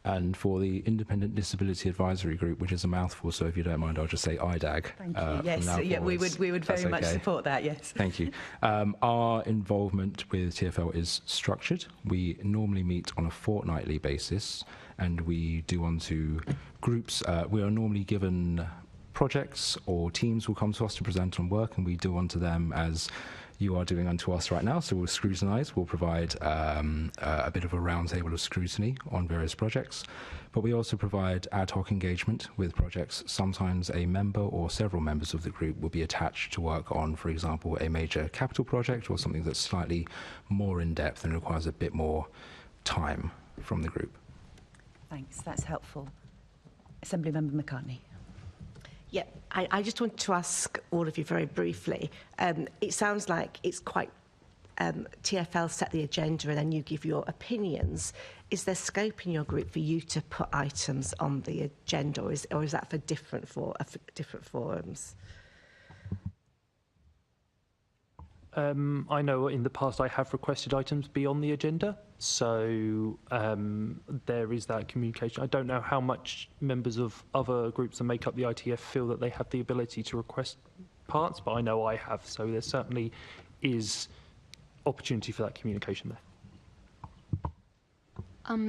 And for the Independent Disability Advisory Group, which is a mouthful, so if you don't mind, I'll just say IDAG. Thank you. Yes, yeah, we would very much support that, yes. Thank you. Our involvement with TfL is structured. We normally meet on a fortnightly basis, and we do onto groups. We are normally given projects, or teams will come to us to present on work, and we do unto them as you are doing unto us right now. So we'll scrutinise, we'll provide a bit of a roundtable of scrutiny on various projects, but we also provide ad hoc engagement with projects. Sometimes a member or several members of the group will be attached to work on, for example, a major capital project or something that's slightly more in-depth and requires a bit more time from the group. Thanks, that's helpful. Assemblymember McCartney. Yeah, I just want to ask all of you very briefly. It sounds like it's quite TfL set the agenda and then you give your opinions. Is there scope in your group for you to put items on the agenda, or is that for different forums? I know in the past I have requested items be on the agenda, so there is that communication. I don't know how much members of other groups that make up the ITF feel that they have the ability to request parts, but I know I have, so there certainly is opportunity for that communication there.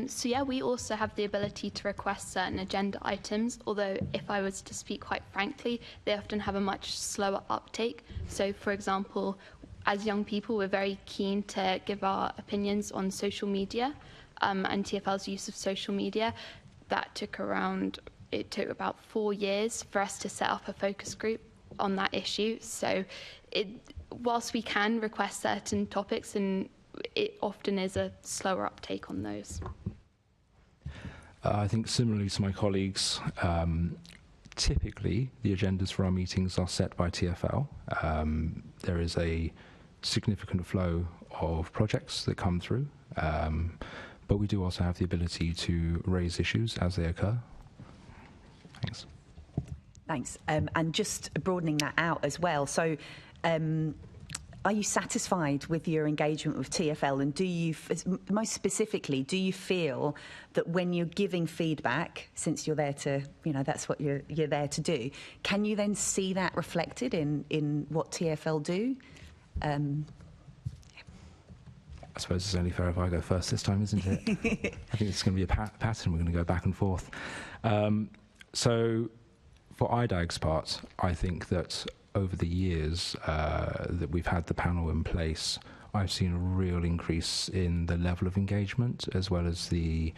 So yeah, we also have the ability to request certain agenda items, although if I was to speak quite frankly, they often have a much slower uptake. So for example, as young people, we're very keen to give our opinions on social media and TfL's use of social media. It took about 4 years for us to set up a focus group on that issue. So whilst we can request certain topics, and it often is a slower uptake on those. I think similarly to my colleagues, typically the agendas for our meetings are set by TfL. There is a significant flow of projects that come through, but we do also have the ability to raise issues as they occur. Thanks. Thanks. And just broadening that out as well. So, are you satisfied with your engagement with TfL, and do you, most specifically, do you feel that when you're giving feedback, since you're there to, that's what you're there to do, can you then see that reflected in what TfL do? I suppose it's only fair if I go first this time, isn't it? I think it's going to be a pattern. We're going to go back and forth. So for IDAG's part, I think that over the years that we've had the panel in place, I've seen a real increase in the level of engagement, as well as I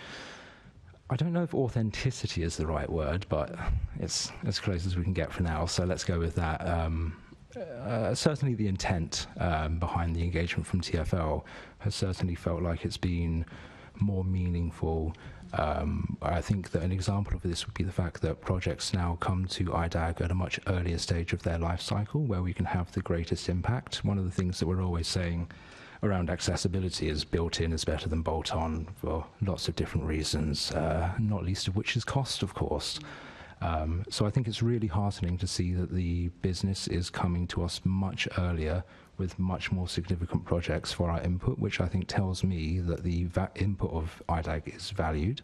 don't know if authenticity is the right word, but it's as close as we can get for now, so let's go with that. Certainly the intent behind the engagement from TfL has certainly felt like it's been more meaningful. I think that an example of this would be the fact that projects now come to IDAG at a much earlier stage of their life cycle, where we can have the greatest impact. One of the things that we're always saying around accessibility is built-in is better than bolt-on for lots of different reasons, not least of which is cost, of course. So I think it's really heartening to see that the business is coming to us much earlier with much more significant projects for our input, which I think tells me that the input of IDAG is valued.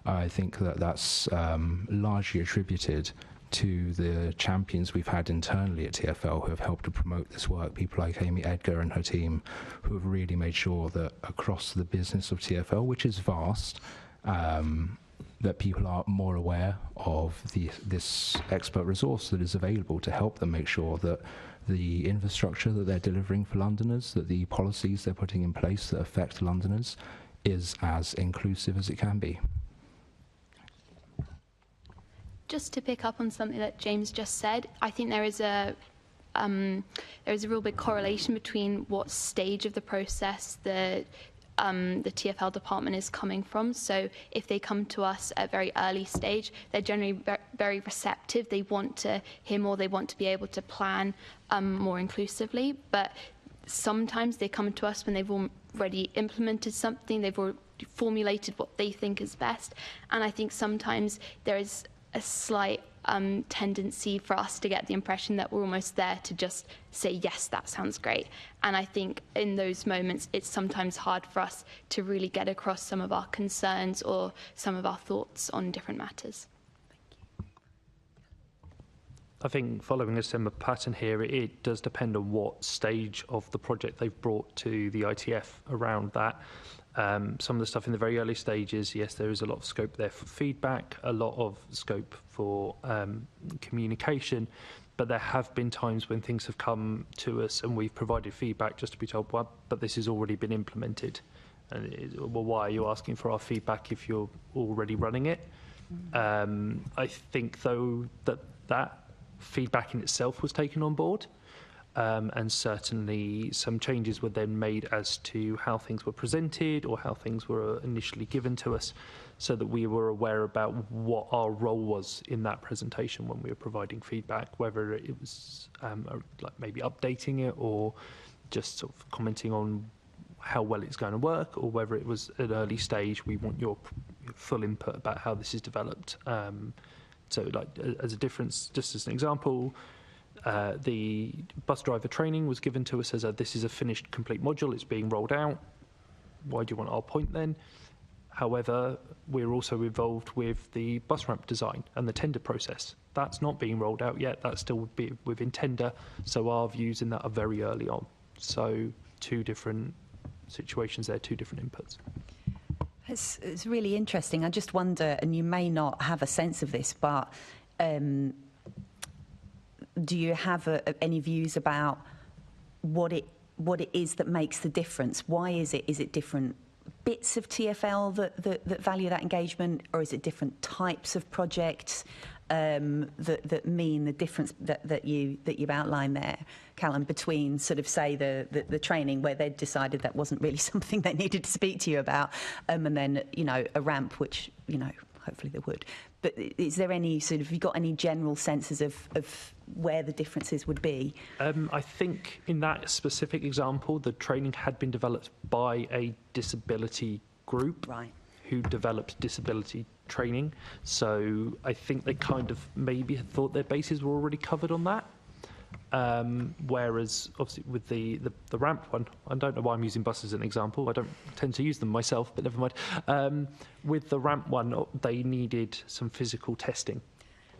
I think that that's largely attributed to the champions we've had internally at TfL who have helped to promote this work, people like Amy Edgar and her team, who have really made sure that across the business of TfL, which is vast, that people are more aware of this expert resource that is available to help them make sure that the infrastructure that they're delivering for Londoners, that the policies they're putting in place that affect Londoners is as inclusive as it can be. Just to pick up on something that James just said, I think there is a real big correlation between what stage of the process the TfL department is coming from. So if they come to us at a very early stage, they're generally very receptive. They want to hear more. They want to be able to plan more inclusively. But sometimes they come to us when they've already implemented something. They've already formulated what they think is best. And I think sometimes there is a slight tendency for us to get the impression that we're almost there to just say, yes, that sounds great. And I think in those moments, it's sometimes hard for us to really get across some of our concerns or some of our thoughts on different matters. I think following a similar pattern here, it does depend on what stage of the project they've brought to the ITF around that. Some of the stuff in the very early stages, yes, there is a lot of scope there for feedback, a lot of scope for communication, but there have been times when things have come to us and we've provided feedback just to be told, well, but this has already been implemented. And well, why are you asking for our feedback if you're already running it? I think, though, that feedback in itself was taken on board. and certainly some changes were then made as to how things were presented or how things were initially given to us, so that we were aware about what our role was in that presentation when we were providing feedback, whether it was like maybe updating it or just sort of commenting on how well it's going to work, or whether it was at an early stage, we want your full input about how this is developed. So like as a difference, just as an example, the bus driver training was given to us as this is a finished complete module, it's being rolled out. Why do you want our point then? However, we're also involved with the bus ramp design and the tender process. That's not being rolled out yet, that's still within tender, so our views in that are very early on. So 2 different situations there, 2 different inputs. It's really interesting. I just wonder, and you may not have a sense of this, but do you have any views about what it is that makes the difference? Why is it? Is it different bits of TfL that value that engagement, or is it different types of projects that mean the difference that you've outlined there, Callum, between sort of say the training where they'd decided that wasn't really something they needed to speak to you about, and then a ramp, which hopefully they would. But is there any sort of, have you got any general senses of where the differences would be? I think in that specific example, the training had been developed by a disability group, right, who developed disability training. So I think they kind of maybe had thought their bases were already covered on that. Whereas obviously with the ramp one, I don't know why I'm using buses as an example, I don't tend to use them myself, but never mind. With the ramp one, they needed some physical testing.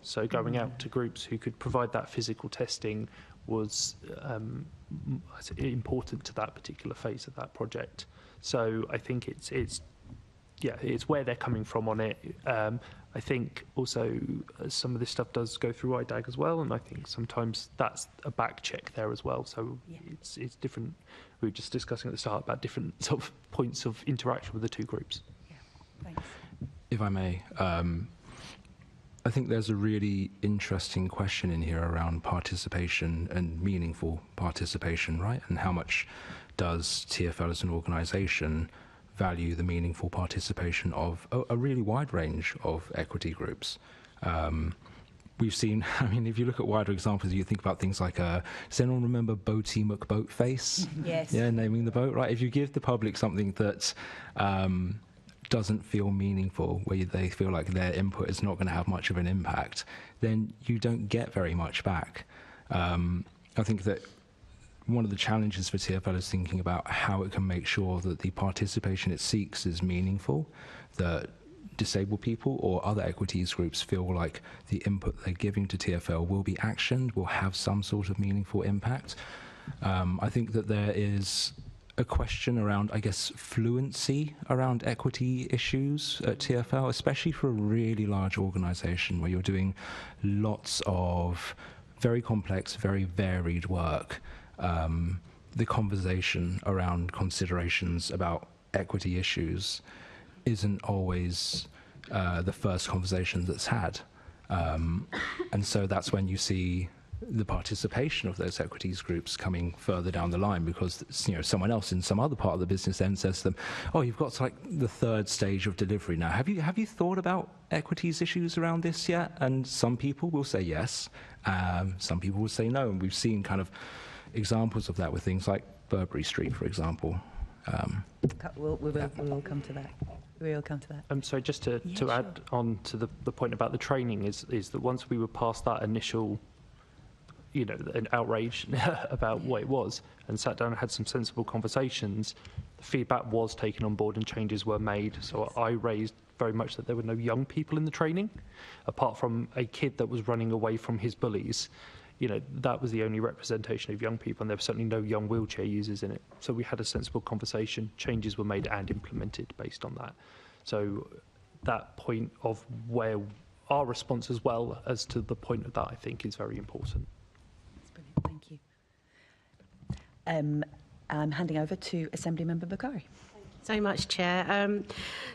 So going out to groups who could provide that physical testing was important to that particular phase of that project. So I think it's where they're coming from on it. I think also some of this stuff does go through IDAG as well, and I think sometimes that's a back check there as well. So it's different. We were just discussing at the start about different sort of points of interaction with the 2 groups. Yeah, thanks. If I may, I think there's a really interesting question in here around participation and meaningful participation, right? And how much does TfL as an organisation value the meaningful participation of a really wide range of equity groups? We've seen, I mean, if you look at wider examples, you think about things like, does anyone remember Boaty McBoatface? Yes. Yeah, naming the boat, right? If you give the public something that doesn't feel meaningful, where they feel like their input is not going to have much of an impact, then you don't get very much back. I think that one of the challenges for TfL is thinking about how it can make sure that the participation it seeks is meaningful, that disabled people or other equities groups feel like the input they're giving to TfL will be actioned, will have some sort of meaningful impact. I think that there is a question around, I guess, fluency around equity issues at TfL, especially for a really large organisation where you're doing lots of very complex, very varied work. The conversation around considerations about equity issues isn't always the first conversation that's had. And so that's when you see the participation of those equities groups coming further down the line, because someone else in some other part of the business then says to them, oh, you've got to like the 3rd stage of delivery now. Have you thought about equities issues around this yet? And some people will say yes, some people will say no, and we've seen kind of examples of that with things like Burberry Street, for example. We'll come to that. We'll come to that. So just to add on to the point about the training is that once we were past that initial, an outrage about what it was, and sat down and had some sensible conversations, the feedback was taken on board and changes were made. So I raised very much that there were no young people in the training, apart from a kid that was running away from his bullies. That was the only representation of young people, and there were certainly no young wheelchair users in it. So we had a sensible conversation, changes were made and implemented based on that. So that point of where our response as well as to the point of that, I think, is very important. That's brilliant, thank you. I'm handing over to Assembly Member Bukhari. So much, Chair.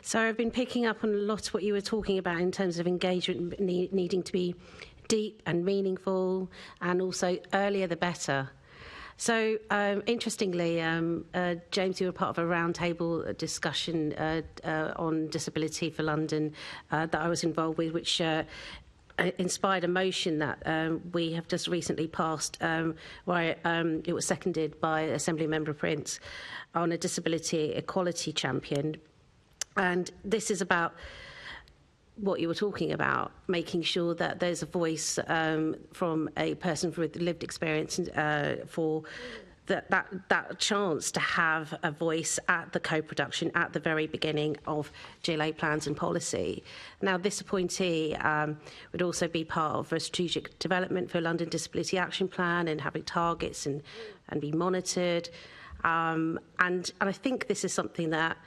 So I've been picking up on a lot of what you were talking about in terms of engagement needing to be deep and meaningful, and also earlier the better. So, interestingly, James, you were part of a roundtable discussion on disability for London that I was involved with, which inspired a motion that we have just recently passed, where it was seconded by Assembly Member Prince, on a disability equality champion. And this is about what you were talking about, making sure that there's a voice from a person with lived experience for that chance to have a voice at the co-production at the very beginning of GLA plans and policy. Now, this appointee would also be part of a strategic development for London Disability Action Plan and having targets and be monitored. And I think this is something that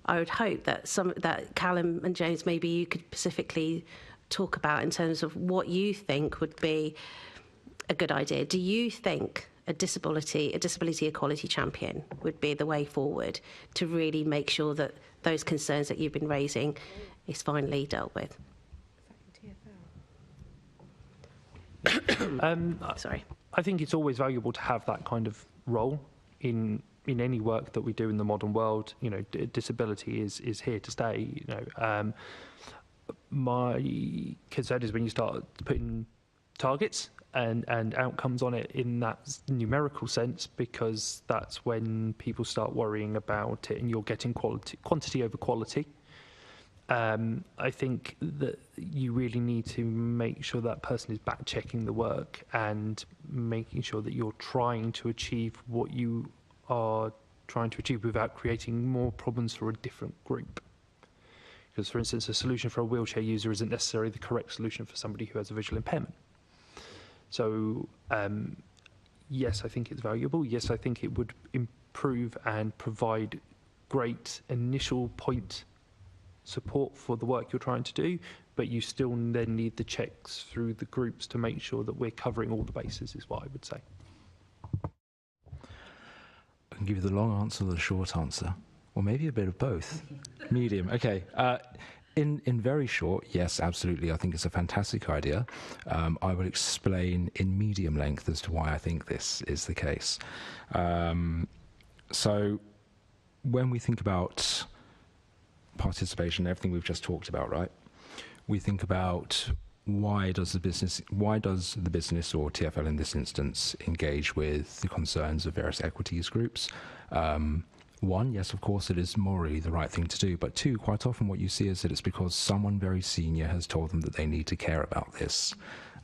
I would hope that Callum and James, maybe you could specifically talk about in terms of what you think would be a good idea. Do you think a disability equality champion would be the way forward to really make sure that those concerns that you've been raising is finally dealt with? Sorry. I think it's always valuable to have that kind of role in any work that we do in the modern world. You know, disability is here to stay. You know, my concern is when you start putting targets and outcomes on it in that numerical sense, because that's when people start worrying about it, and you're getting quantity over quality. I think that you really need to make sure that person is back checking the work and making sure that you're trying to achieve what you are trying to achieve without creating more problems for a different group. Because, for instance, a solution for a wheelchair user isn't necessarily the correct solution for somebody who has a visual impairment. So, yes, I think it's valuable. Yes, I think it would improve and provide great initial point support for the work you're trying to do, but you still then need the checks through the groups to make sure that we're covering all the bases, is what I would say. I can give you the long answer or the short answer, or maybe a bit of both. Medium. Okay. In very short, yes, absolutely. I think it's a fantastic idea. I will explain in medium length as to why I think this is the case. So when we think about participation, everything we've just talked about, right? We think about why does the business or TfL in this instance engage with the concerns of various equities groups? One, yes, of course, it is morally the right thing to do. But two, quite often what you see is that it's because someone very senior has told them that they need to care about this.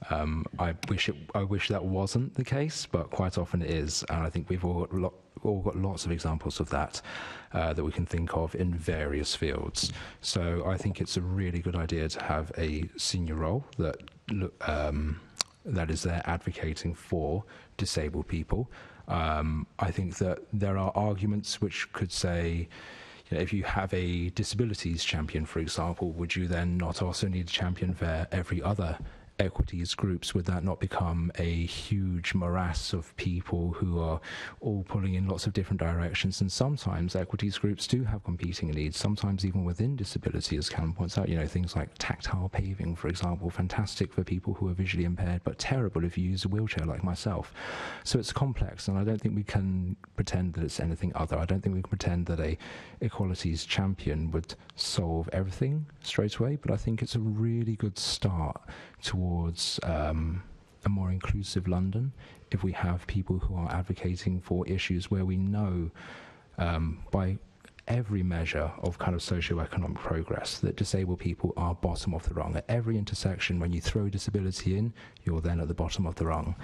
I wish that wasn't the case, but quite often it is. And I think we've all got lots of examples of that that we can think of in various fields. So I think it's a really good idea to have a senior role that is there advocating for disabled people. I think that there are arguments which could say, you know, if you have a disabilities champion, for example, would you then not also need a champion for every other equities groups? Would that not become a huge morass of people who are all pulling in lots of different directions? And sometimes equities groups do have competing needs, sometimes even within disability, as Callum points out. You know, things like tactile paving, for example, fantastic for people who are visually impaired, but terrible if you use a wheelchair like myself. So it's complex, and I don't think we can pretend that it's anything other. I don't think we can pretend that a equalities champion would solve everything straight away, but I think it's a really good start towards a more inclusive London if we have people who are advocating for issues where we know by every measure of kind of socio-economic progress that disabled people are bottom of the rung. At every intersection, when you throw disability in, you're then at the bottom of the rung.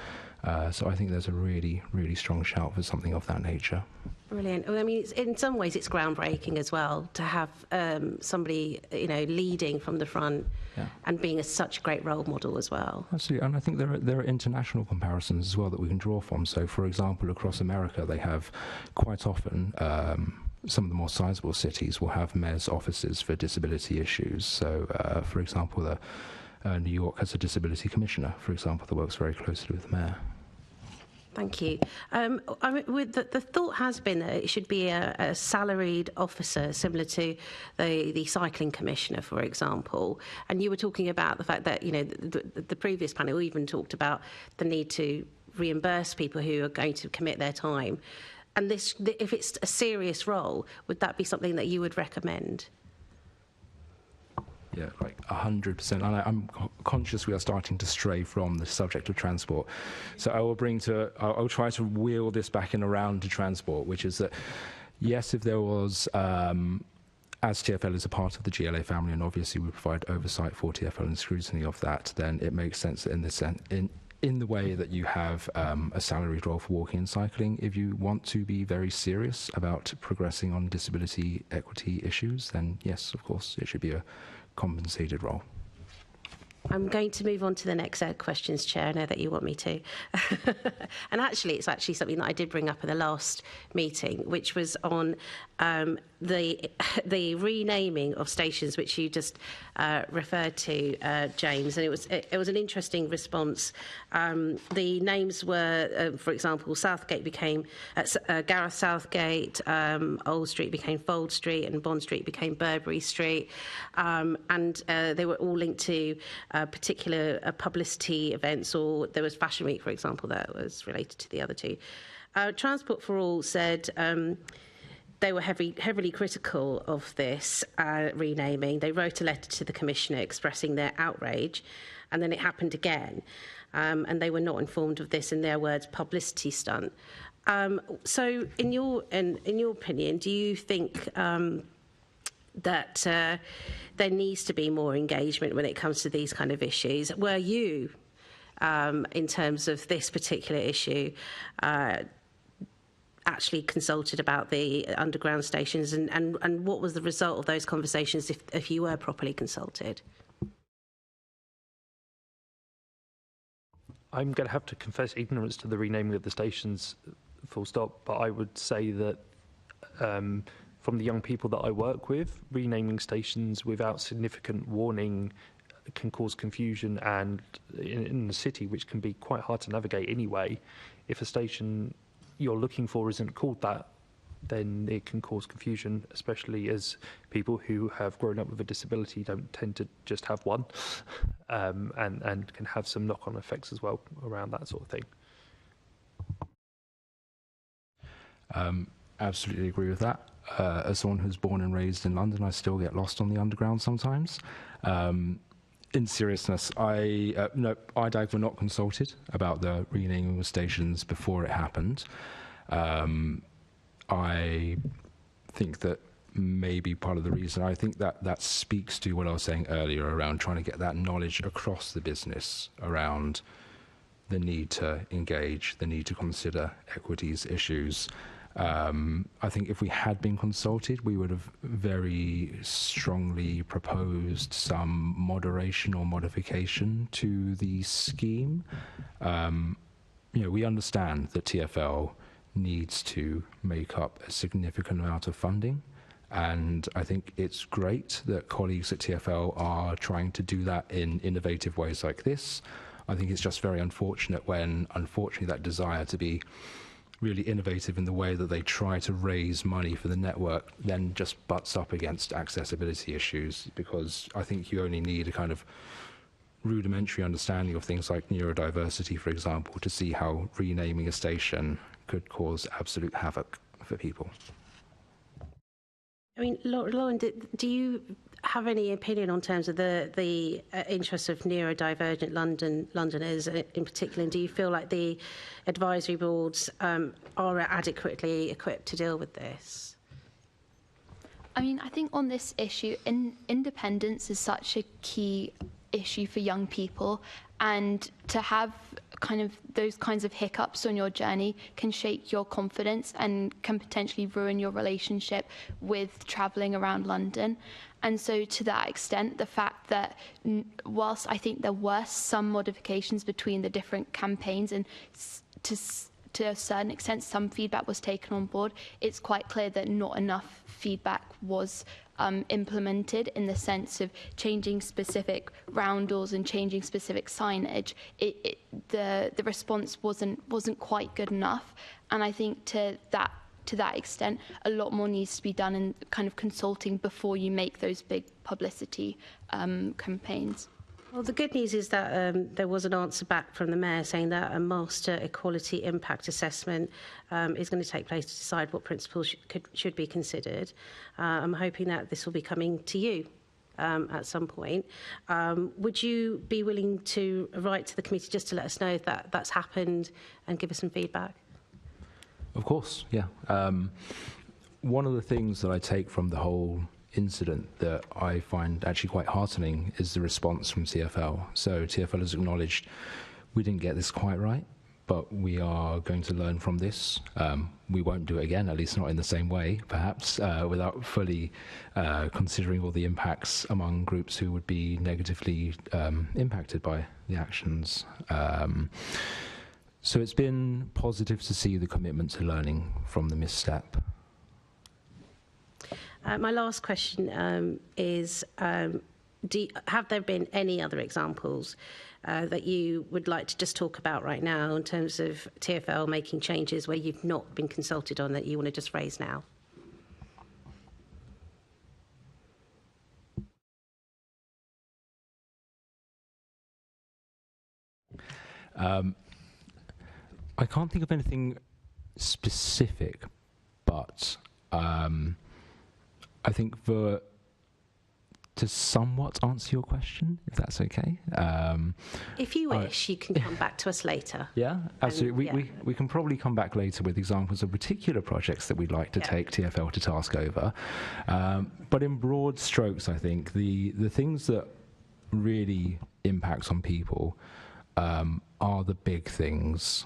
So I think there's a really, really strong shout for something of that nature. Brilliant. Well, I mean, in some ways, it's groundbreaking as well to have somebody, you know, leading from the front and being such a great role model as well. Absolutely, and I think there are international comparisons as well that we can draw from. So, for example, across America, they have quite often some of the more sizable cities will have mayor's offices for disability issues. So, for example, New York has a disability commissioner, for example, that works very closely with the mayor. Thank you. I mean, the thought has been that it should be a salaried officer similar to the cycling commissioner, for example. And you were talking about the fact that, you know, the previous panel even talked about the need reimburse people who are going to commit their time. And if it's a serious role, would that be something that you would recommend? Yeah, like 100%. And I'm conscious we are starting to stray from the subject of transport. So I'll try to wheel this back and around to transport, which is that, yes, if there was, as TfL is a part of the GLA family, and obviously we provide oversight for TfL and scrutiny of that, then it makes sense that in the way that you have a salaried role for walking and cycling. If you want to be very serious about progressing on disability equity issues, then yes, of course, it should be a compensated role. I'm going to move on to the next set of questions, Chair. I know that you want me to. And actually, it's actually something that I did bring up in the last meeting, which was on the renaming of stations, which you just referred to, James. And it was an interesting response. The names were, for example, Southgate became Gareth Southgate, Old Street became Fold Street, and Bond Street became Burberry Street. And they were all linked to particular publicity events, or there was Fashion Week, for example, that was related to the other two. Transport for All said they were heavily critical of this renaming. They wrote a letter to the Commissioner expressing their outrage, and then it happened again. And they were not informed of this, in their words, publicity stunt. So in your opinion, do you think that there needs to be more engagement when it comes to these kind of issues? Were you, in terms of this particular issue, actually consulted about the underground stations, and what was the result of those conversations if you were properly consulted? I'm going to have to confess ignorance to the renaming of the stations, full stop, but I would say that from the young people that I work with, renaming stations without significant warning can cause confusion, and in the city, which can be quite hard to navigate anyway, if a station you're looking for isn't called that, then it can cause confusion, especially as people who have grown up with a disability don't tend to just have one, and can have some knock-on effects as well around that sort of thing. Absolutely agree with that. As someone who's born and raised in London, I still get lost on the underground sometimes. In seriousness, IDAG were not consulted about the renaming of stations before it happened. I think that maybe part of the reason, I think that speaks to what I was saying earlier around trying to get that knowledge across the business around the need to engage, the need to consider equities issues. I think if we had been consulted, we would have very strongly proposed some moderation or modification to the scheme. We understand that TfL needs to make up a significant amount of funding, and I think it's great that colleagues at TfL are trying to do that in innovative ways like this. I think it's just very unfortunate when, unfortunately, that desire to be really innovative in the way that they try to raise money for the network then just butts up against accessibility issues, because I think you only need a kind of rudimentary understanding of things like neurodiversity, for example, to see how renaming a station could cause absolute havoc for people. I mean, Lauren, do you have any opinion on terms of the interests of neurodivergent Londoners in particular? And do you feel like the advisory boards are adequately equipped to deal with this? I mean, I think on this issue, independence is such a key issue for young people, and to have kind of those kinds of hiccups on your journey can shake your confidence and can potentially ruin your relationship with travelling around London. And so to that extent, the fact that whilst I think there were some modifications between the different campaigns, and to a certain extent some feedback was taken on board, it's quite clear that not enough feedback was implemented in the sense of changing specific roundels and changing specific signage. The response wasn't quite good enough, and I think to that extent, a lot more needs to be done in kind of consulting before you make those big publicity campaigns. Well, the good news is that there was an answer back from the Mayor saying that a master equality impact assessment is going to take place to decide what principles should be considered. I'm hoping that this will be coming to you at some point. Would you be willing to write to the committee just to let us know if that's happened and give us some feedback? Of course, yeah. One of the things that I take from the whole incident that I find actually quite heartening is the response from TfL. So TfL has acknowledged we didn't get this quite right, but we are going to learn from this. We won't do it again, at least not in the same way, perhaps, without fully considering all the impacts among groups who would be negatively impacted by the actions. So it's been positive to see the commitment to learning from the misstep. My last question is, have there been any other examples that you would like to just talk about right now in terms of TfL making changes where you've not been consulted on that you want to just raise now? I can't think of anything specific, but I think to somewhat answer your question, if that's okay. If you wish, you can come back to us later. Yeah, absolutely. We can probably come back later with examples of particular projects that we'd like to take TfL to task over. But in broad strokes, I think the things that really impact on people are the big things.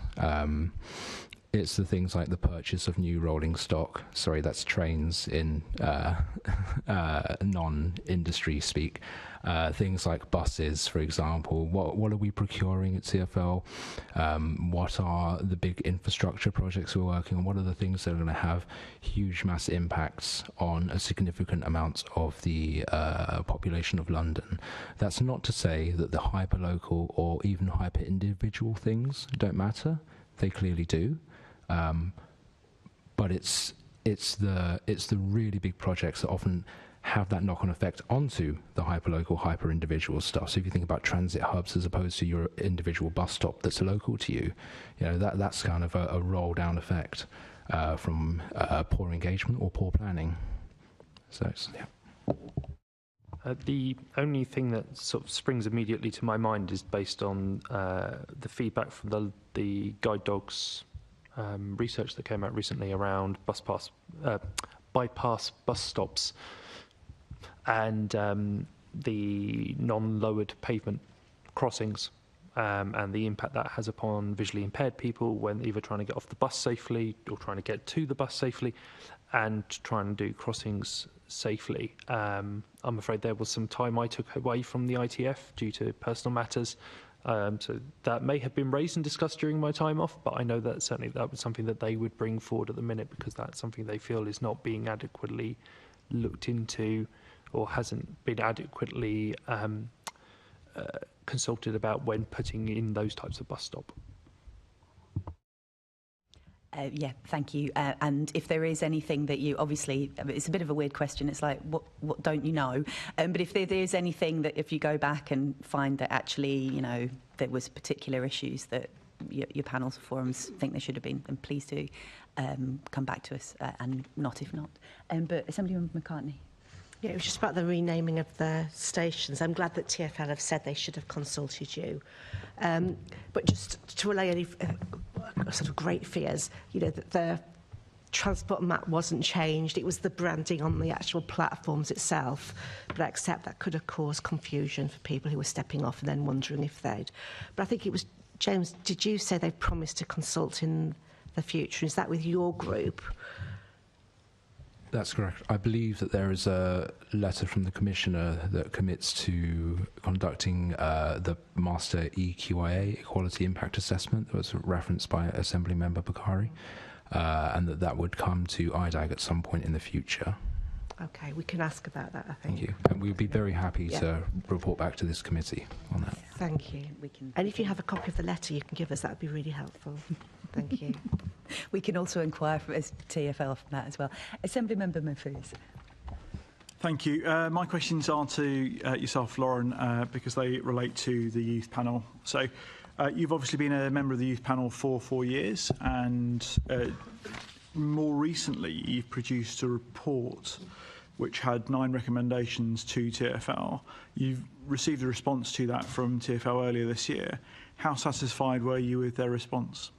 It's the things like the purchase of new rolling stock. Sorry, that's trains in non-industry speak. Things like buses, for example. What are we procuring at TfL? What are the big infrastructure projects we're working on? What are the things that are going to have huge mass impacts on a significant amount of the population of London? That's not to say that the hyper-local or even hyper-individual things don't matter. They clearly do. But it's the really big projects that often have that knock-on effect onto the hyper-local, hyper-individual stuff. So if you think about transit hubs as opposed to your individual bus stop that's local to you, that's kind of a roll-down effect from poor engagement or poor planning. So yeah. The only thing that sort of springs immediately to my mind is based on the feedback from the guide dogs research that came out recently around bypass bus stops and the non-lowered pavement crossings and the impact that has upon visually impaired people when either trying to get off the bus safely or trying to get to the bus safely and trying to do crossings safely. I'm afraid there was some time I took away from the ITF due to personal matters. So that may have been raised and discussed during my time off, but I know that certainly that was something that they would bring forward at the minute because that's something they feel is not being adequately looked into or hasn't been adequately consulted about when putting in those types of bus stop. Yeah, thank you. And if there is anything that you, obviously, it's a bit of a weird question. It's like, what don't you know? But if there is anything that, if you go back and find that actually, there was particular issues that your panels or forums think there should have been, then please do come back to us and not if not. But Assemblymember McCartney. Yeah, it was just about the renaming of the stations. I'm glad that TfL have said they should have consulted you. But just to relay any sort of great fears, that the transport map wasn't changed. It was the branding on the actual platforms itself. But I accept that could have caused confusion for people who were stepping off and then wondering if they'd. But I think it was, James, did you say they've promised to consult in the future? Is that with your group? That's correct. I believe that there is a letter from the Commissioner that commits to conducting the Master EQIA, Equality Impact Assessment, that was referenced by Assemblymember Bakari, and that would come to IDAG at some point in the future. Okay, we can ask about that, I think. Thank you. And we'd be very happy to report back to this committee on that. Thank you. And if you have a copy of the letter you can give us, that would be really helpful. Thank you. We can also inquire as TfL from that as well. Assemblymember Mahfouz. Thank you. My questions are to yourself, Lauren, because they relate to the youth panel. So you've obviously been a member of the youth panel for 4 years, and more recently you've produced a report which had 9 recommendations to TfL. You've received a response to that from TfL earlier this year. How satisfied were you with their response?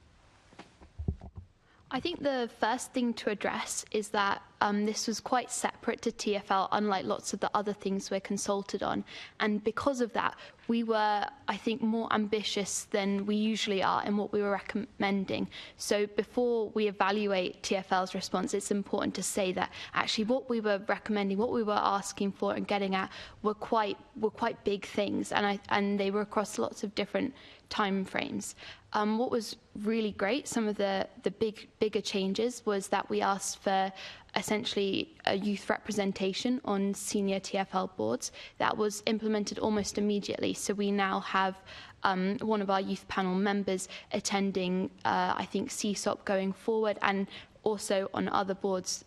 I think the first thing to address is that this was quite separate to TfL, unlike lots of the other things we're consulted on. And because of that, we were, I think, more ambitious than we usually are in what we were recommending. So before we evaluate TfL's response, it's important to say that actually what we were recommending, what we were asking for and getting at were quite big things, and they were across lots of different time frames. What was really great, some of the bigger changes, was that we asked for essentially a youth representation on senior TfL boards. That was implemented almost immediately. So we now have one of our youth panel members attending, I think, CSOP going forward, and also on other boards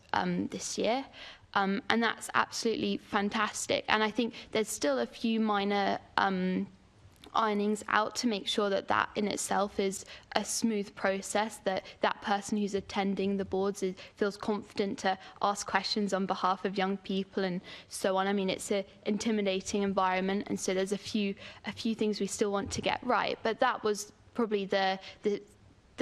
this year. And that's absolutely fantastic. And I think there's still a few minor ironings out to make sure that that in itself is a smooth process, that that person who's attending the boards feels confident to ask questions on behalf of young people and so on. I mean, it's an intimidating environment, and so there's a few things we still want to get right. But that was probably the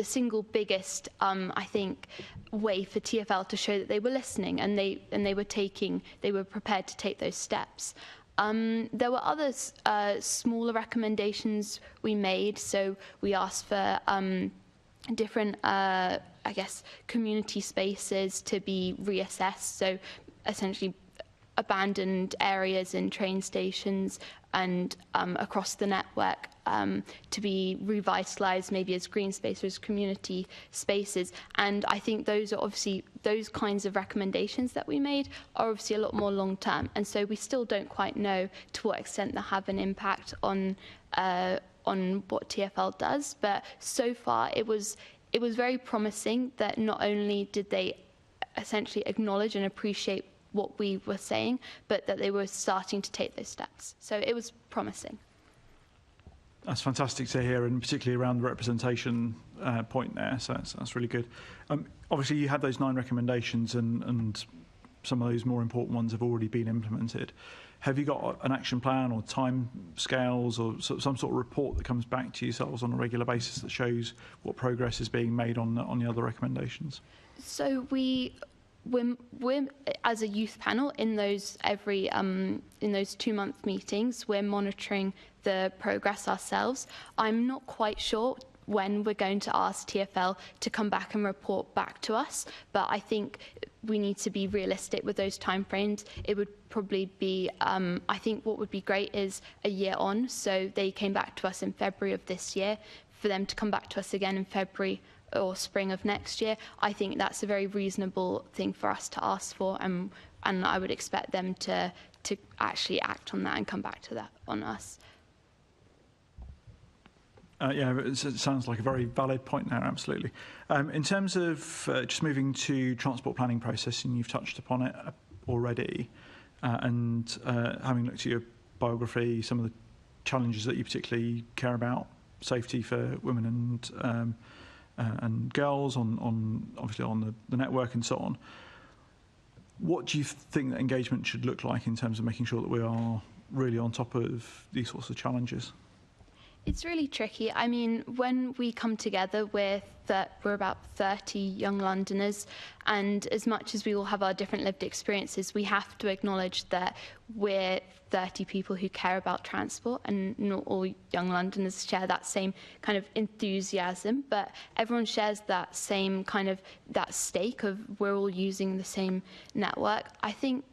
single biggest, I think, way for TfL to show that they were listening and they were prepared to take those steps. There were other smaller recommendations we made. So we asked for different, I guess, community spaces to be reassessed. So essentially abandoned areas in train stations and across the network to be revitalised, maybe as green spaces, community spaces. And I think those are obviously, those kinds of recommendations that we made are obviously a lot more long term. And so we still don't quite know to what extent they have an impact on what TfL does. But so far it was very promising that not only did they essentially acknowledge and appreciate what we were saying, but that they were starting to take those steps. So it was promising. That's fantastic to hear, and particularly around the representation point there, so that's really good. Obviously, you had those 9 recommendations, and some of those more important ones have already been implemented. Have you got an action plan or time scales or some sort of report that comes back to yourselves on a regular basis that shows what progress is being made on the other recommendations? So we're as a youth panel in those in those 2-month meetings, we're monitoring the progress ourselves. I'm not quite sure when we're going to ask TfL to come back and report back to us, but I think we need to be realistic with those timeframes. It would probably be, I think what would be great is a year on, so they came back to us in February of this year, for them to come back to us again in February or spring of next year. I think that's a very reasonable thing for us to ask for, and I would expect them to actually act on that and come back to that on us. Yeah, it sounds like a very valid point there, absolutely. In terms of just moving to transport planning process, and you've touched upon it already, and having looked at your biography, some of the challenges that you particularly care about, safety for women and girls obviously on the network and so on. What do you think that engagement should look like in terms of making sure that we are really on top of these sorts of challenges? It's really tricky. I mean, when we come together we're about 30 young Londoners, and as much as we all have our different lived experiences, we have to acknowledge that we're 30 people who care about transport, and not all young Londoners share that same kind of enthusiasm, but everyone shares that same kind of that stake of we're all using the same network. I think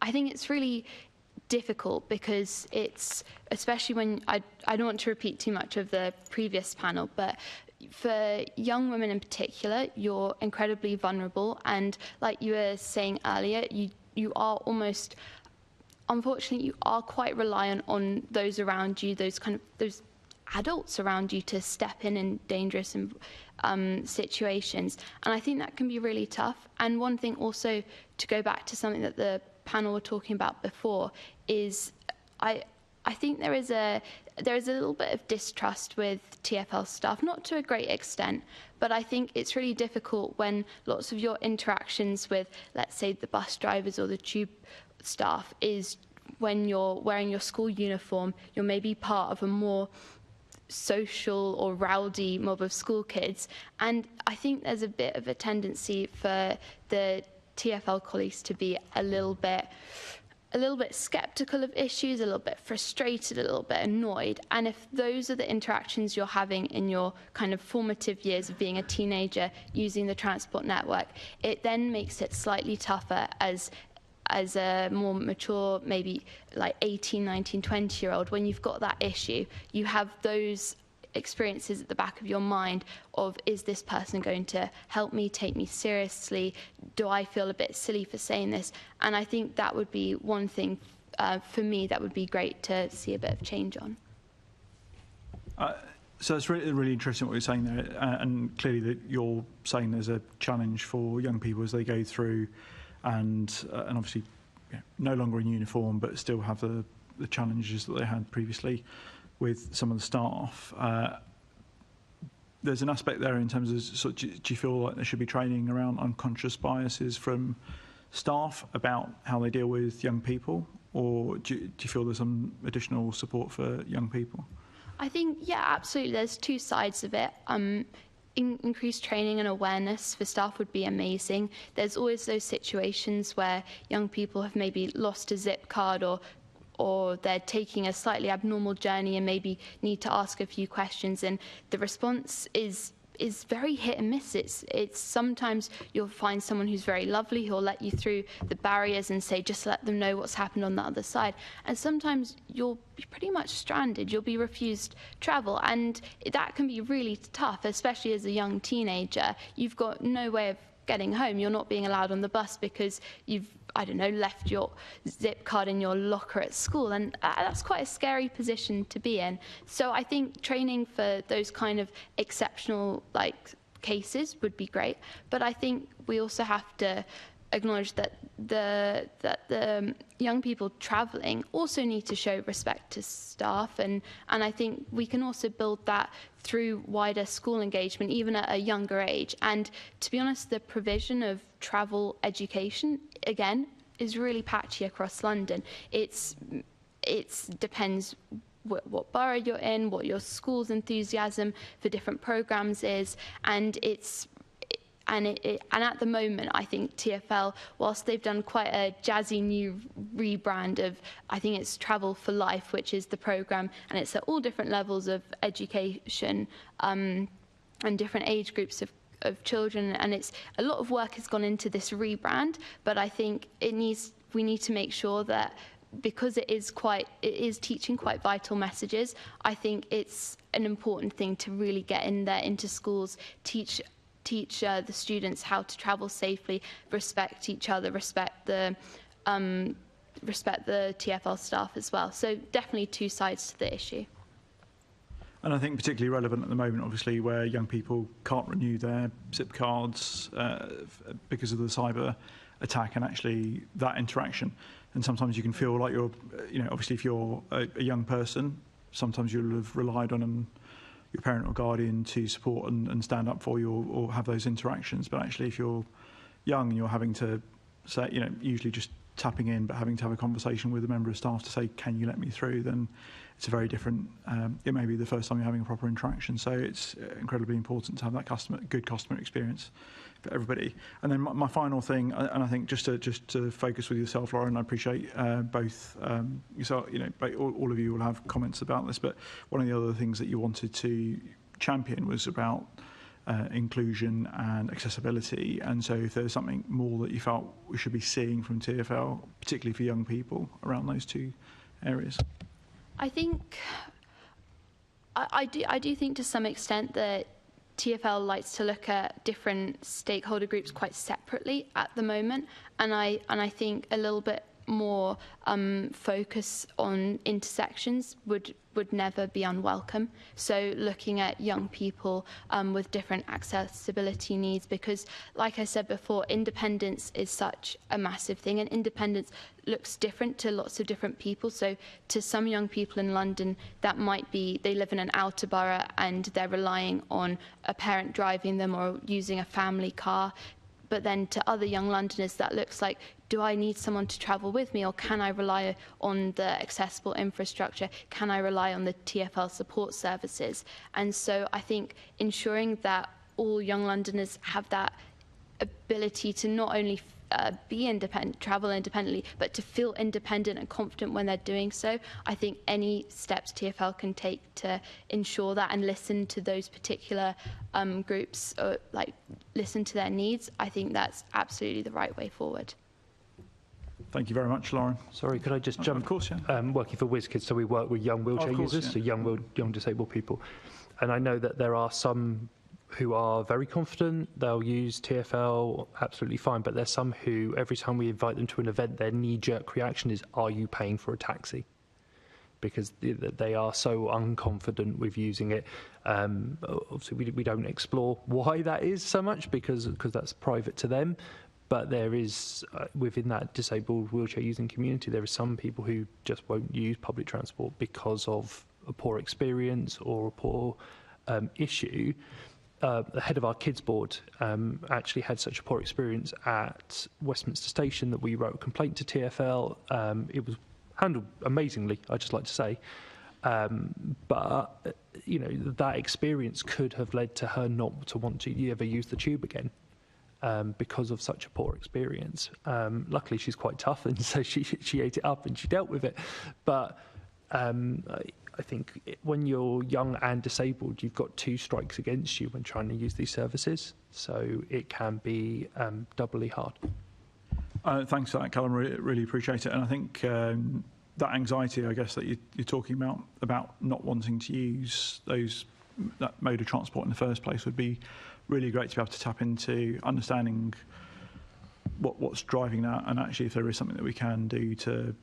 it's really difficult because it's, especially when I don't want to repeat too much of the previous panel, but for young women in particular, you're incredibly vulnerable, and like you were saying earlier, you are almost, unfortunately, you are quite reliant on those around you, those adults around you to step in dangerous situations. And I think that can be really tough. And one thing also, to go back to something that the panel were talking about before, is I think there is a little bit of distrust with TfL staff, not to a great extent, but I think it's really difficult when lots of your interactions with, let's say, the bus drivers or the tube staff is when you're wearing your school uniform, you're maybe part of a more social or rowdy mob of school kids. And I think there's a bit of a tendency for the TfL colleagues to be a little bit skeptical of issues, a little bit frustrated, a little bit annoyed. And if those are the interactions you're having in your kind of formative years of being a teenager using the transport network, it then makes it slightly tougher as a more mature, maybe like 18, 19, 20-year-old. When you've got that issue, you have those experiences at the back of your mind of, is this person going to help me, take me seriously? Do I feel a bit silly for saying this? And I think that would be one thing for me that would be great to see a bit of change on. So it's really interesting what you're saying there, and clearly that you're saying there's a challenge for young people as they go through and obviously no longer in uniform but still have the challenges that they had previously with some of the staff. There's an aspect there in terms of, sort of, do you feel like there should be training around unconscious biases from staff about how they deal with young people, or do you feel there's some additional support for young people? I think, yeah, absolutely. There's two sides of it. Increased training and awareness for staff would be amazing. There's always those situations where young people have maybe lost a zip card or they're taking a slightly abnormal journey and maybe need to ask a few questions, and the response is very hit and miss. It's sometimes you'll find someone who's very lovely who'll let you through the barriers and say, just let them know what's happened on the other side. And sometimes you'll be pretty much stranded. You'll be refused travel, and that can be really tough, especially as a young teenager. You've got no way of getting home. You're not being allowed on the bus because you've, I don't know, left your zip card in your locker at school, and that's quite a scary position to be in. So I think training for those kind of exceptional cases would be great, but I think we also have to acknowledge that the young people travelling also need to show respect to staff, and I think we can also build that through wider school engagement, even at a younger age. And to be honest, the provision of travel education, again, is really patchy across London. It depends what borough you're in, what your school's enthusiasm for different programmes is, and at the moment, I think TfL, whilst they've done quite a jazzy new rebrand of, I think it's Travel for Life, which is the programme, and it's at all different levels of education and different age groups of children, and it's a lot of work has gone into this rebrand, but I think we need to make sure that, because it is teaching quite vital messages, I think it's an important thing to really get in there into schools, teach the students how to travel safely, respect each other, respect the TfL staff as well. So definitely two sides to the issue. And I think particularly relevant at the moment, obviously, where young people can't renew their zip cards because of the cyber attack and actually that interaction. And sometimes you can feel like you're, obviously if you're a young person, sometimes you'll have relied on your parent or guardian to support and stand up for you or have those interactions. But actually, if you're young and you're having to say, usually just tapping in, but having to have a conversation with a member of staff to say, can you let me through, then it's a very different, it may be the first time you're having a proper interaction. So it's incredibly important to have that good customer experience for everybody. And then my final thing, and I think just to focus with yourself, Lauren, I appreciate both yourself, all of you will have comments about this, but one of the other things that you wanted to champion was about inclusion and accessibility. And so if there's something more that you felt we should be seeing from TfL, particularly for young people, around those two areas. I think I do think to some extent that TfL likes to look at different stakeholder groups quite separately at the moment, and I think a little bit more focus on intersections would never be unwelcome. So looking at young people with different accessibility needs, because like I said before, independence is such a massive thing, and independence looks different to lots of different people. So to some young people in London, that might be they live in an outer borough and they're relying on a parent driving them or using a family car. But then to other young Londoners, that looks like, do I need someone to travel with me, or can I rely on the accessible infrastructure? Can I rely on the TfL support services? And so I think ensuring that all young Londoners have that ability to not only be independent, travel independently, but to feel independent and confident when they're doing so. I think any steps TfL can take to ensure that and listen to those particular groups, or like listen to their needs, I think that's absolutely the right way forward. Thank you very much, Lauren. Sorry, could I just jump? Of course, yeah. Working for WizKids, so we work with young wheelchair users, so young disabled people. And I know that there are some who are very confident, they'll use TfL absolutely fine, but there's some who, every time we invite them to an event, their knee-jerk reaction is, are you paying for a taxi? Because they are so unconfident with using it. Obviously, we don't explore why that is so much, because that's private to them. But there is, within that disabled wheelchair using community, there are some people who just won't use public transport because of a poor experience or a poor issue. The head of our kids board actually had such a poor experience at Westminster Station that we wrote a complaint to TfL. It was handled amazingly, I'd just like to say. But, you know, that experience could have led to her not to want to ever use the tube again. Because of such a poor experience. Luckily, she's quite tough, and so she ate it up and she dealt with it. But I think when you're young and disabled, you've got two strikes against you when trying to use these services. So it can be doubly hard. Thanks for that, Callum. Really appreciate it. And I think that anxiety, I guess, that you're talking about not wanting to use that mode of transport in the first place would be really great to be able to tap into understanding what's driving that, and actually if there is something that we can do to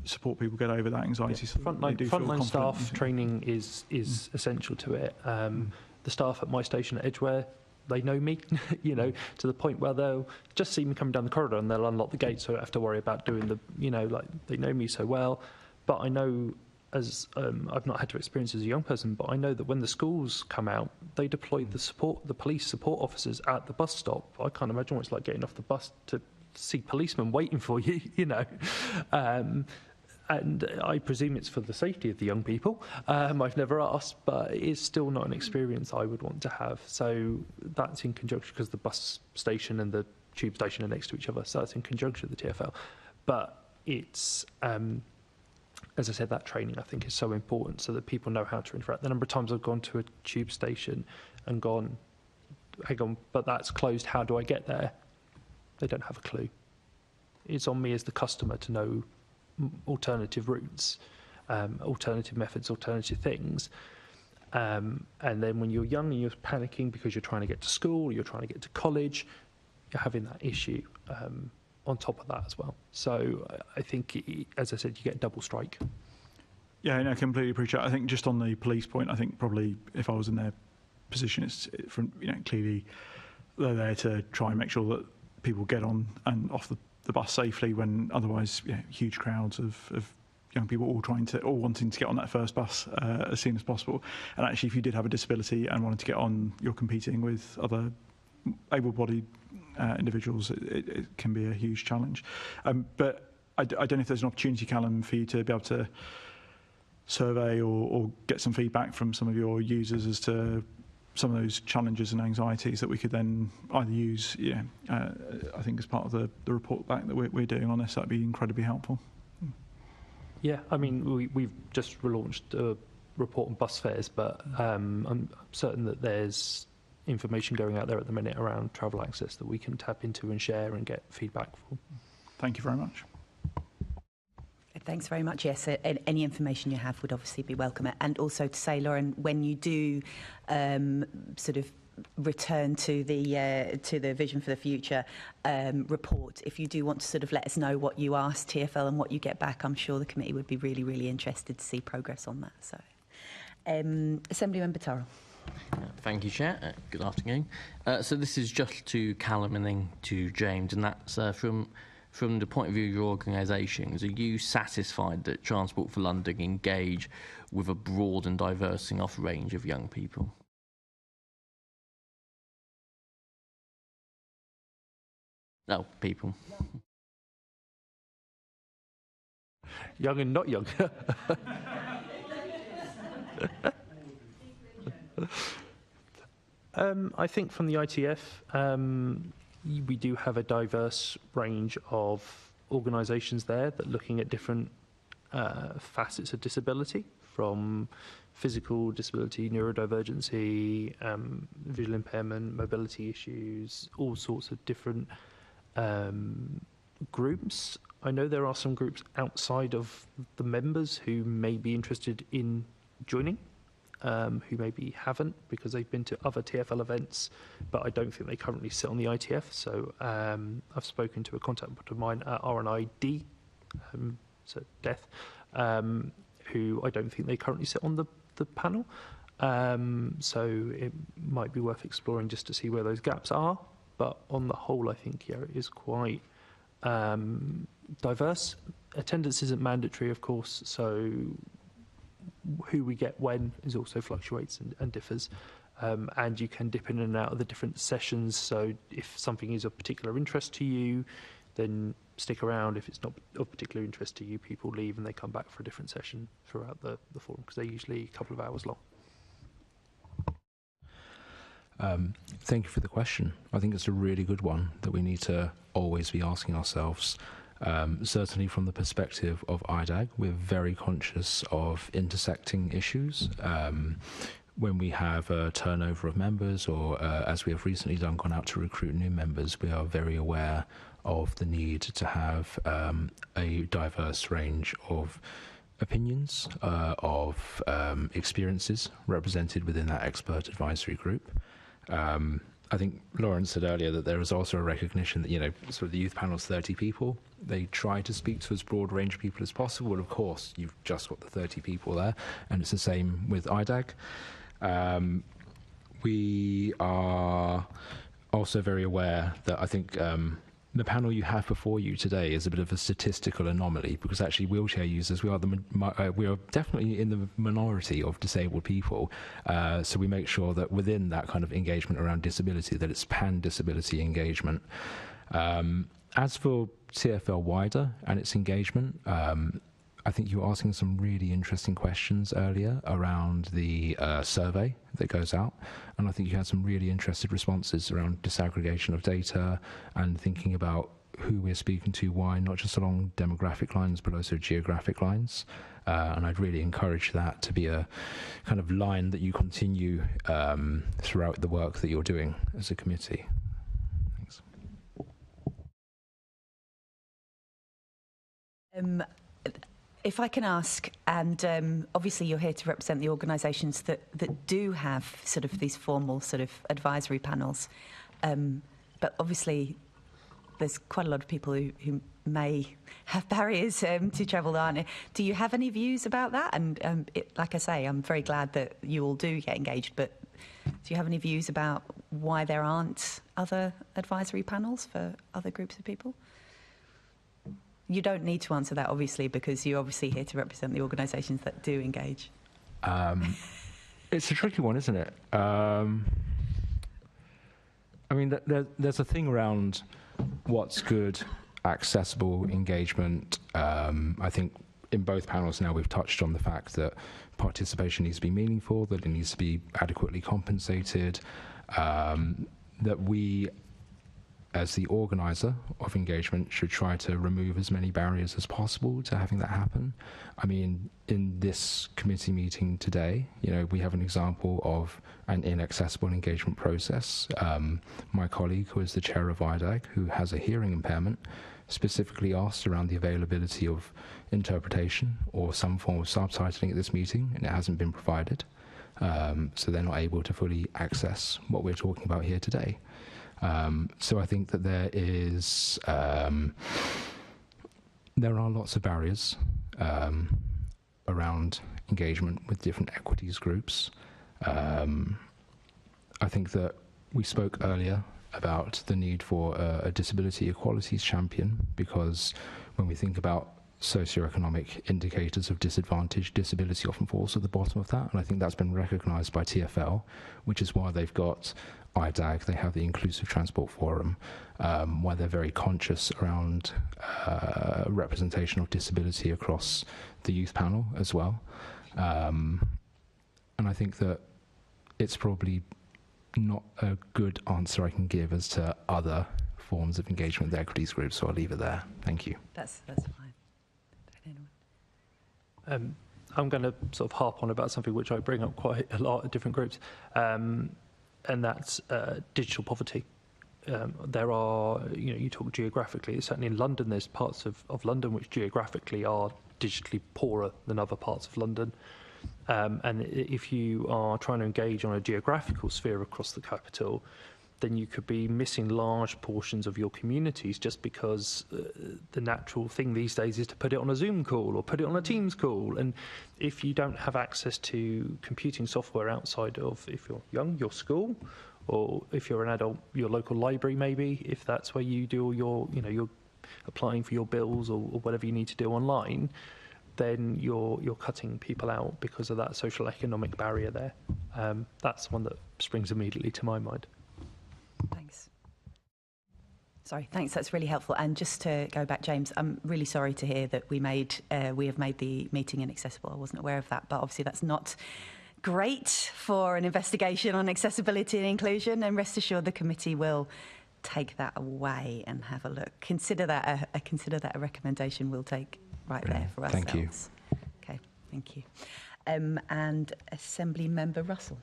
support people get over that anxiety. Yeah. Frontline staff training is essential to it. The staff at my station at Edgware, they know me, you know, to the point where they'll just see me coming down the corridor and they'll unlock the gate, so I don't have to worry about doing like they know me so well. But I know, as I've not had to experience as a young person, but I know that when the schools come out, they deploy the police support officers at the bus stop. I can't imagine what it's like getting off the bus to see policemen waiting for you, you know. And I presume it's for the safety of the young people. I've never asked, but it's still not an experience I would want to have. So that's in conjunction, because the bus station and the tube station are next to each other, so that's in conjunction with the TfL. But it's... as I said, that training, I think, is so important so that people know how to interact. The number of times I've gone to a tube station and gone, hang on, but that's closed, how do I get there? They don't have a clue. It's on me as the customer to know alternative routes, alternative methods, alternative things. And then when you're young and you're panicking because you're trying to get to school, you're trying to get to college, you're having that issue. On top of that as well. So I think, as I said, you get a double strike. Yeah, I completely appreciate it. I think just on the police point, I think probably if I was in their position, clearly they're there to try and make sure that people get on and off the bus safely, when otherwise huge crowds of young people all wanting to get on that first bus as soon as possible. And actually, if you did have a disability and wanted to get on, you're competing with other able-bodied individuals. It can be a huge challenge. But I don't know if there's an opportunity, Callum, for you to be able to survey or get some feedback from some of your users as to some of those challenges and anxieties that we could then either use, I think as part of the report back that we're doing on this. That'd be incredibly helpful. Yeah, I mean, we've just relaunched a report on bus fares, but I'm certain that there's information going out there at the minute around travel access that we can tap into and share and get feedback for. Thank you very much. Thanks very much. Yes, any information you have would obviously be welcome. And also to say, Lauren, when you do sort of return to the Vision for the Future report. If you do want to sort of let us know what you asked TfL and what you get back, I'm sure the committee would be really, really interested to see progress on that. So, Assemblymember Turrell. Thank you, Chair. Good afternoon. So this is just to Callum and then to James, and that's from the point of view of your organisations. Are you satisfied that Transport for London engage with a broad and diverse enough range of young people? No, people. Young and not young. I think from the ITF, we do have a diverse range of organisations there that are looking at different facets of disability, from physical disability, neurodivergency, visual impairment, mobility issues, all sorts of different groups. I know there are some groups outside of the members who may be interested in joining, who maybe haven't because they've been to other TfL events, but I don't think they currently sit on the ITF. So I've spoken to a contact of mine at RNID, so Death, who I don't think they currently sit on the panel. So it might be worth exploring just to see where those gaps are. But on the whole, I think, yeah, it is quite diverse. Attendance isn't mandatory, of course, so who we get when is also fluctuates and differs. And you can dip in and out of the different sessions. So if something is of particular interest to you, then stick around. If it's not of particular interest to you, people leave and they come back for a different session throughout the forum, because they're usually a couple of hours long. Thank you for the question. I think it's a really good one that we need to always be asking ourselves. Certainly from the perspective of IDAG, we're very conscious of intersecting issues. When we have a turnover of members, or as we have recently done, gone out to recruit new members, we are very aware of the need to have a diverse range of opinions, of experiences represented within that expert advisory group. I think Lawrence said earlier that there is also a recognition that, sort of the youth panel is 30 people. They try to speak to as broad a range of people as possible. Of course, you've just got the 30 people there, and it's the same with IDAG. We are also very aware that I think the panel you have before you today is a bit of a statistical anomaly, because actually wheelchair users, we are definitely in the minority of disabled people. So we make sure that within that kind of engagement around disability, that it's pan-disability engagement. As for TfL wider and its engagement, I think you were asking some really interesting questions earlier around the survey that goes out, and I think you had some really interesting responses around disaggregation of data and thinking about who we're speaking to, why, not just along demographic lines but also geographic lines. And I'd really encourage that to be a kind of line that you continue throughout the work that you're doing as a committee. Thanks. If I can ask, and obviously you're here to represent the organisations that do have sort of these formal sort of advisory panels, but obviously there's quite a lot of people who may have barriers to travel on. Do you have any views about that? And like I say, I'm very glad that you all do get engaged, but do you have any views about why there aren't other advisory panels for other groups of people? You don't need to answer that, obviously, because you're obviously here to represent the organisations that do engage. It's a tricky one, isn't it? I mean, there's a thing around what's good, accessible engagement. I think in both panels now we've touched on the fact that participation needs to be meaningful, that it needs to be adequately compensated, that we, as the organiser of engagement, should try to remove as many barriers as possible to having that happen. I mean, in this committee meeting today, we have an example of an inaccessible engagement process. My colleague, who is the chair of IDAG, who has a hearing impairment, specifically asked around the availability of interpretation or some form of subtitling at this meeting, and it hasn't been provided. so they're not able to fully access what we're talking about here today. So I think that there are lots of barriers around engagement with different equities groups. I think that we spoke earlier about the need for a disability equalities champion, because when we think about socioeconomic indicators of disadvantage, disability often falls at the bottom of that, and I think that's been recognised by TfL, which is why they've got IDAG, they have the Inclusive Transport Forum, why they're very conscious around representation of disability across the youth panel as well. And I think that it's probably not a good answer I can give as to other forms of engagement with equities groups, so I'll leave it there. Thank you. That's fine. I'm going to sort of harp on about something which I bring up quite a lot at different groups, and that's digital poverty. There are, you talk geographically, certainly in London, there's parts of London which geographically are digitally poorer than other parts of London. And if you are trying to engage on a geographical sphere across the capital, then you could be missing large portions of your communities just because the natural thing these days is to put it on a Zoom call or put it on a Teams call. And if you don't have access to computing software outside of, if you're young, your school, or if you're an adult, your local library maybe, if that's where you do all your, you're applying for your bills or whatever you need to do online, then you're cutting people out because of that social economic barrier there. That's one that springs immediately to my mind. Thanks. Sorry, thanks. That's really helpful. And just to go back, James, I'm really sorry to hear that we have made the meeting inaccessible. I wasn't aware of that, but obviously that's not great for an investigation on accessibility and inclusion. And rest assured, the committee will take that away and have a look. Consider that a recommendation we'll take right there for ourselves. Thank you. Okay, thank you. And Assembly Member Russell.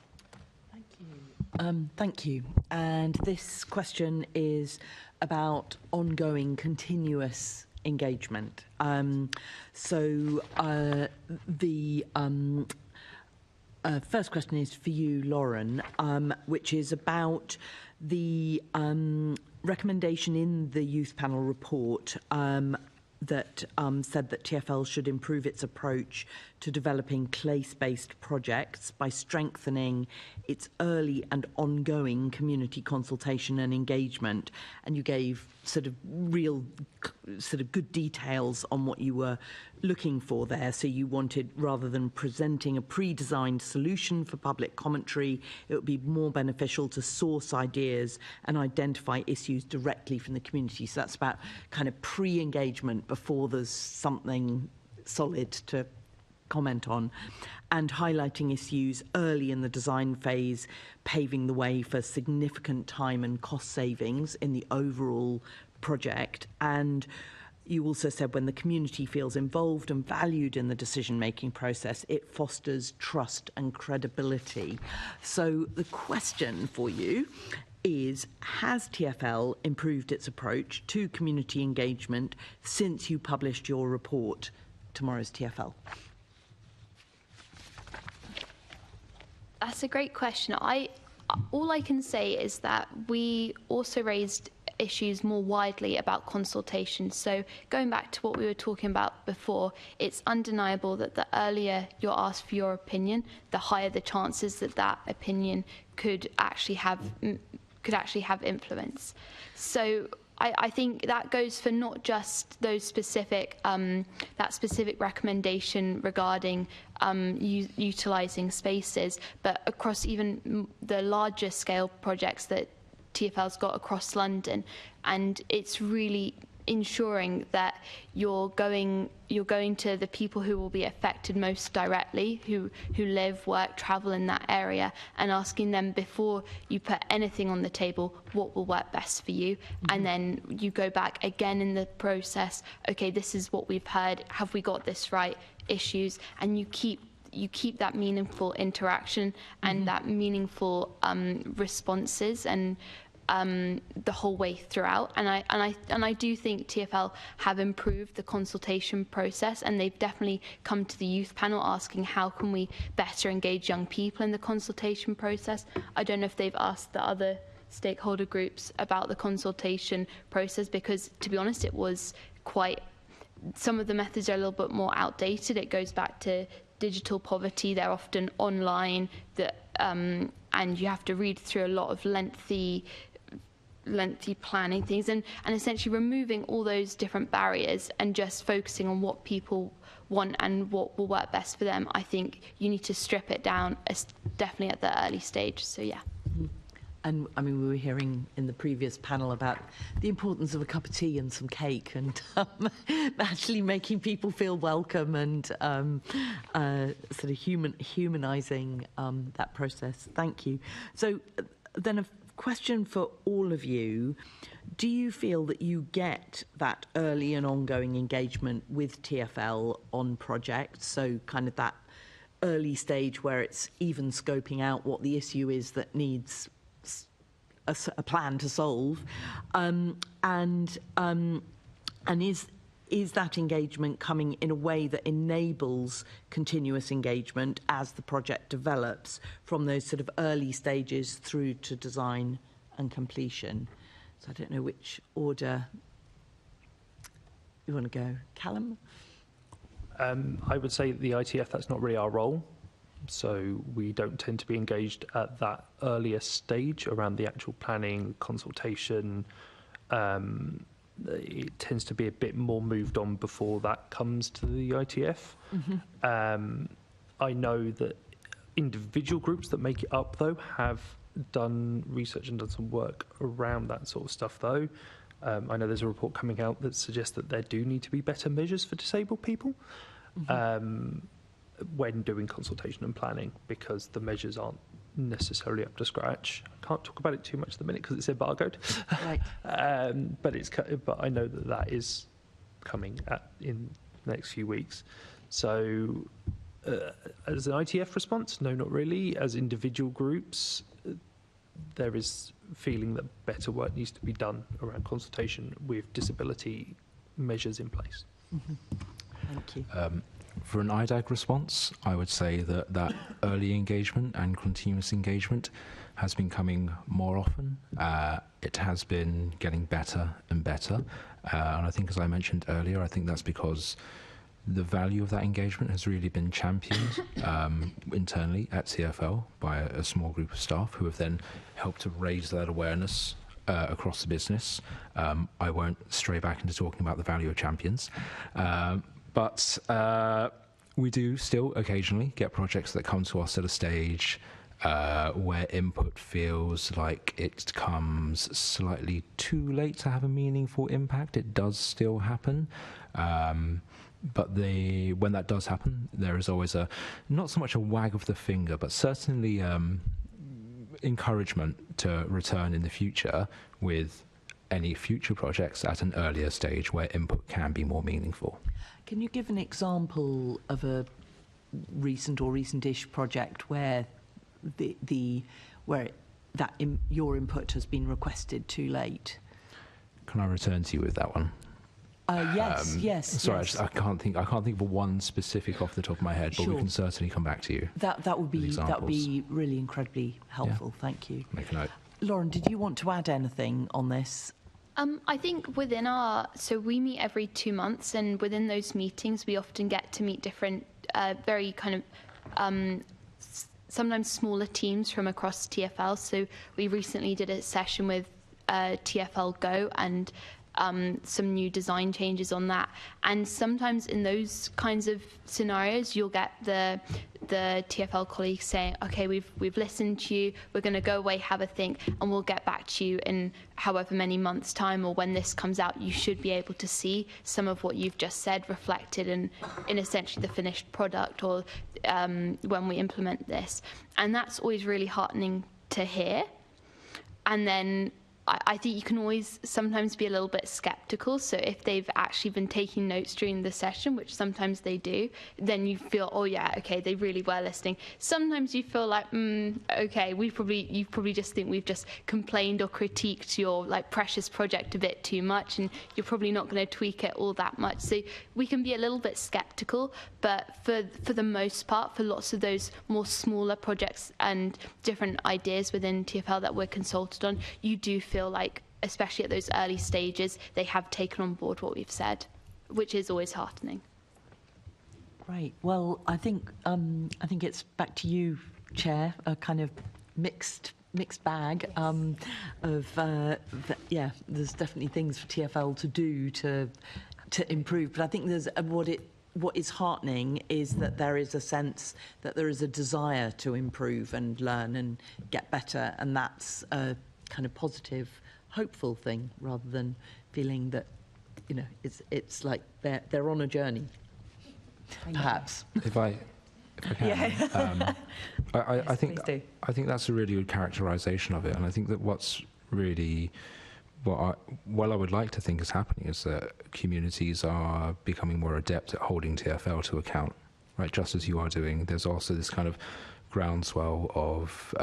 Thank you. And this question is about ongoing, continuous engagement. The first question is for you, Lauren, which is about the recommendation in the Youth Panel report that said that TfL should improve its approach to developing place-based projects by strengthening its early and ongoing community consultation and engagement. And you gave sort of good details on what you were looking for there. So you wanted, rather than presenting a pre-designed solution for public commentary, it would be more beneficial to source ideas and identify issues directly from the community. So that's about kind of pre-engagement before there's something solid to comment on, and highlighting issues early in the design phase, paving the way for significant time and cost savings in the overall project. And you also said when the community feels involved and valued in the decision-making process, it fosters trust and credibility. So the question for you is, has TfL improved its approach to community engagement since you published your report, Tomorrow's TfL? That's a great question. All I can say is that we also raised issues more widely about consultation. So going back to what we were talking about before, it's undeniable that the earlier you're asked for your opinion, the higher the chances that that opinion could actually have influence. So I think that goes for not just those specific that specific recommendation regarding utilising spaces, but across even the larger scale projects that TfL's got across London. And it's really ensuring that you're going to the people who will be affected most directly, who live, work, travel in that area, and asking them before you put anything on the table what will work best for you. And then you go back again in the process, okay, this is what we've heard, have we got this right, issues, and you keep that meaningful interaction and that meaningful responses and the whole way throughout, and I do think TfL have improved the consultation process, and they've definitely come to the youth panel asking how can we better engage young people in the consultation process. I don't know if they've asked the other stakeholder groups about the consultation process, because to be honest, it was quite, some of the methods are a little bit more outdated. It goes back to digital poverty. They're often online, and you have to read through a lot of lengthy planning things, and essentially removing all those different barriers and just focusing on what people want and what will work best for them. I think you need to strip it down, definitely at the early stage. So yeah. And I mean, we were hearing in the previous panel about the importance of a cup of tea and some cake, and actually making people feel welcome and sort of humanising that process. Thank you. So then a question for all of you. Do you feel that you get that early and ongoing engagement with TfL on projects? So kind of that early stage where it's even scoping out what the issue is that needs a plan to solve, and is that engagement coming in a way that enables continuous engagement as the project develops from those sort of early stages through to design and completion? So I don't know which order you want to go. Callum? I would say the ITF, that's not really our role. So we don't tend to be engaged at that earlier stage around the actual planning, consultation. It tends to be a bit more moved on before that comes to the ITF. Mm-hmm. I know that individual groups that make it up, though, have done research and done some work around that sort of stuff, though. I know there's a report coming out that suggests that there do need to be better measures for disabled people. Mm-hmm. When doing consultation and planning, because the measures aren't necessarily up to scratch. I can't talk about it too much at the minute because it's embargoed. Right. But I know that is coming in the next few weeks. So as an ITF response, no, not really. As individual groups, there is feeling that better work needs to be done around consultation with disability measures in place. Mm-hmm. Thank you. For an IDAG response, I would say that early engagement and continuous engagement has been coming more often. It has been getting better and better. And I think, as I mentioned earlier, I think that's because the value of that engagement has really been championed internally at TfL by a small group of staff who have then helped to raise that awareness across the business. I won't stray back into talking about the value of champions. But we do still occasionally get projects that come to us at a stage where input feels like it comes slightly too late to have a meaningful impact. It does still happen. But when that does happen, there is always not so much a wag of the finger, but certainly encouragement to return in the future with any future projects at an earlier stage where input can be more meaningful. Can you give an example of a recent or recent-ish project where your input has been requested too late? Can I return to you with that one? Yes. Sorry, yes. I can't think of one specific off the top of my head, but Sure. We can certainly come back to you. That would be really incredibly helpful. Yeah. Thank you. Make a note. Lauren, did you want to add anything on this? I think so we meet every 2 months, and within those meetings we often get to meet different, very kind of, sometimes smaller teams from across TfL. So we recently did a session with TfL Go and some new design changes on that. And sometimes in those kinds of scenarios, you'll get the TfL colleagues saying, okay, we've listened to you, we're going to go away, have a think, and we'll get back to you in however many months' time, or when this comes out, you should be able to see some of what you've just said reflected in essentially the finished product, or when we implement this. And that's always really heartening to hear. And then I think you can always sometimes be a little bit skeptical. So if they've actually been taking notes during the session, which sometimes they do, then you feel, oh yeah, okay, they really were listening. Sometimes you feel like, okay, you probably just think we've just complained or critiqued your like precious project a bit too much, and you're probably not going to tweak it all that much. So we can be a little bit skeptical, but for the most part, for lots of those more smaller projects and different ideas within TfL that we're consulted on, you do feel like, especially at those early stages, they have taken on board what we've said, which is always heartening. Great. Well, I think it's back to you, Chair. A kind of mixed bag there's definitely things for TfL to do to improve. But I think there's what is heartening is that there is a sense that there is a desire to improve and learn and get better, and that's a kind of positive, hopeful thing, rather than feeling that, it's like they're on a journey. Perhaps. If I can, I think that's a really good characterisation of it, and I think that what's really I would like to think is happening is that communities are becoming more adept at holding TfL to account, right? Just as you are doing. There's also this kind of groundswell of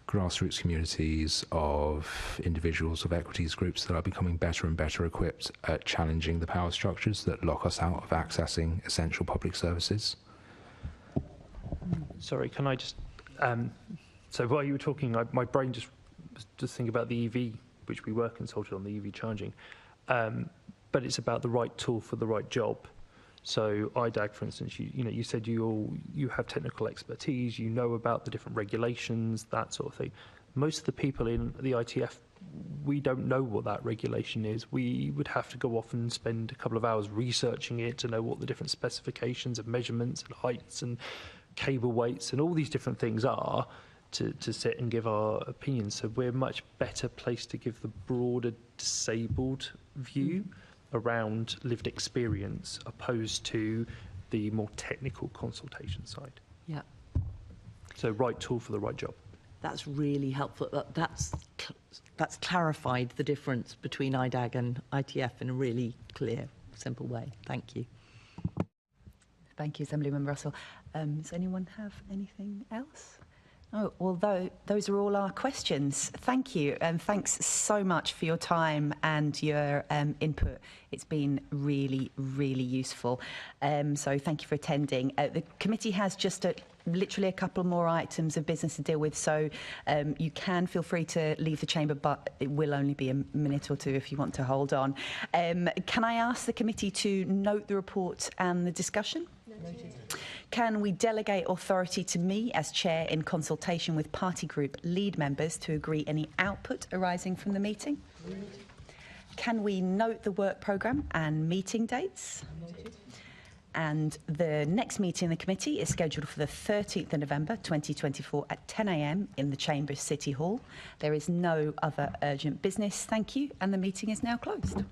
grassroots communities, of individuals, of equities groups that are becoming better and better equipped at challenging the power structures that lock us out of accessing essential public services. Sorry, can I just... so while you were talking, my brain just thinking about the EV, which we were consulted on, the EV charging. But it's about the right tool for the right job. So IDAG, for instance, you said you have technical expertise, you know about the different regulations, that sort of thing. Most of the people in the ITF, we don't know what that regulation is. We would have to go off and spend a couple of hours researching it to know what the different specifications of measurements and heights and cable weights and all these different things are to sit and give our opinions. So we're much better placed to give the broader disabled view around lived experience opposed to the more technical consultation side. Yeah. So right tool for the right job. That's really helpful. That's clarified the difference between IDAG and ITF in a really clear, simple way. Thank you. Thank you, Assemblymember Russell. Does anyone have anything else? Oh, well, those are all our questions. Thank you, and thanks so much for your time and your input. It's been really, really useful. So thank you for attending. The committee has just literally a couple more items of business to deal with, so you can feel free to leave the chamber, but it will only be a minute or two if you want to hold on. Can I ask the committee to note the report and the discussion? Noted. Can we delegate authority to me as chair in consultation with party group lead members to agree any output arising from the meeting? Noted. Can we note the work programme and meeting dates? Noted. And the next meeting in the committee is scheduled for the 13th of November 2024 at 10 a.m. in the Chambers City Hall. There is no other urgent business. Thank you, and the meeting is now closed.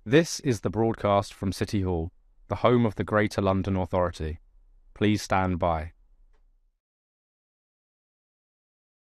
This is the broadcast from City Hall, the home of the Greater London Authority. Please stand by.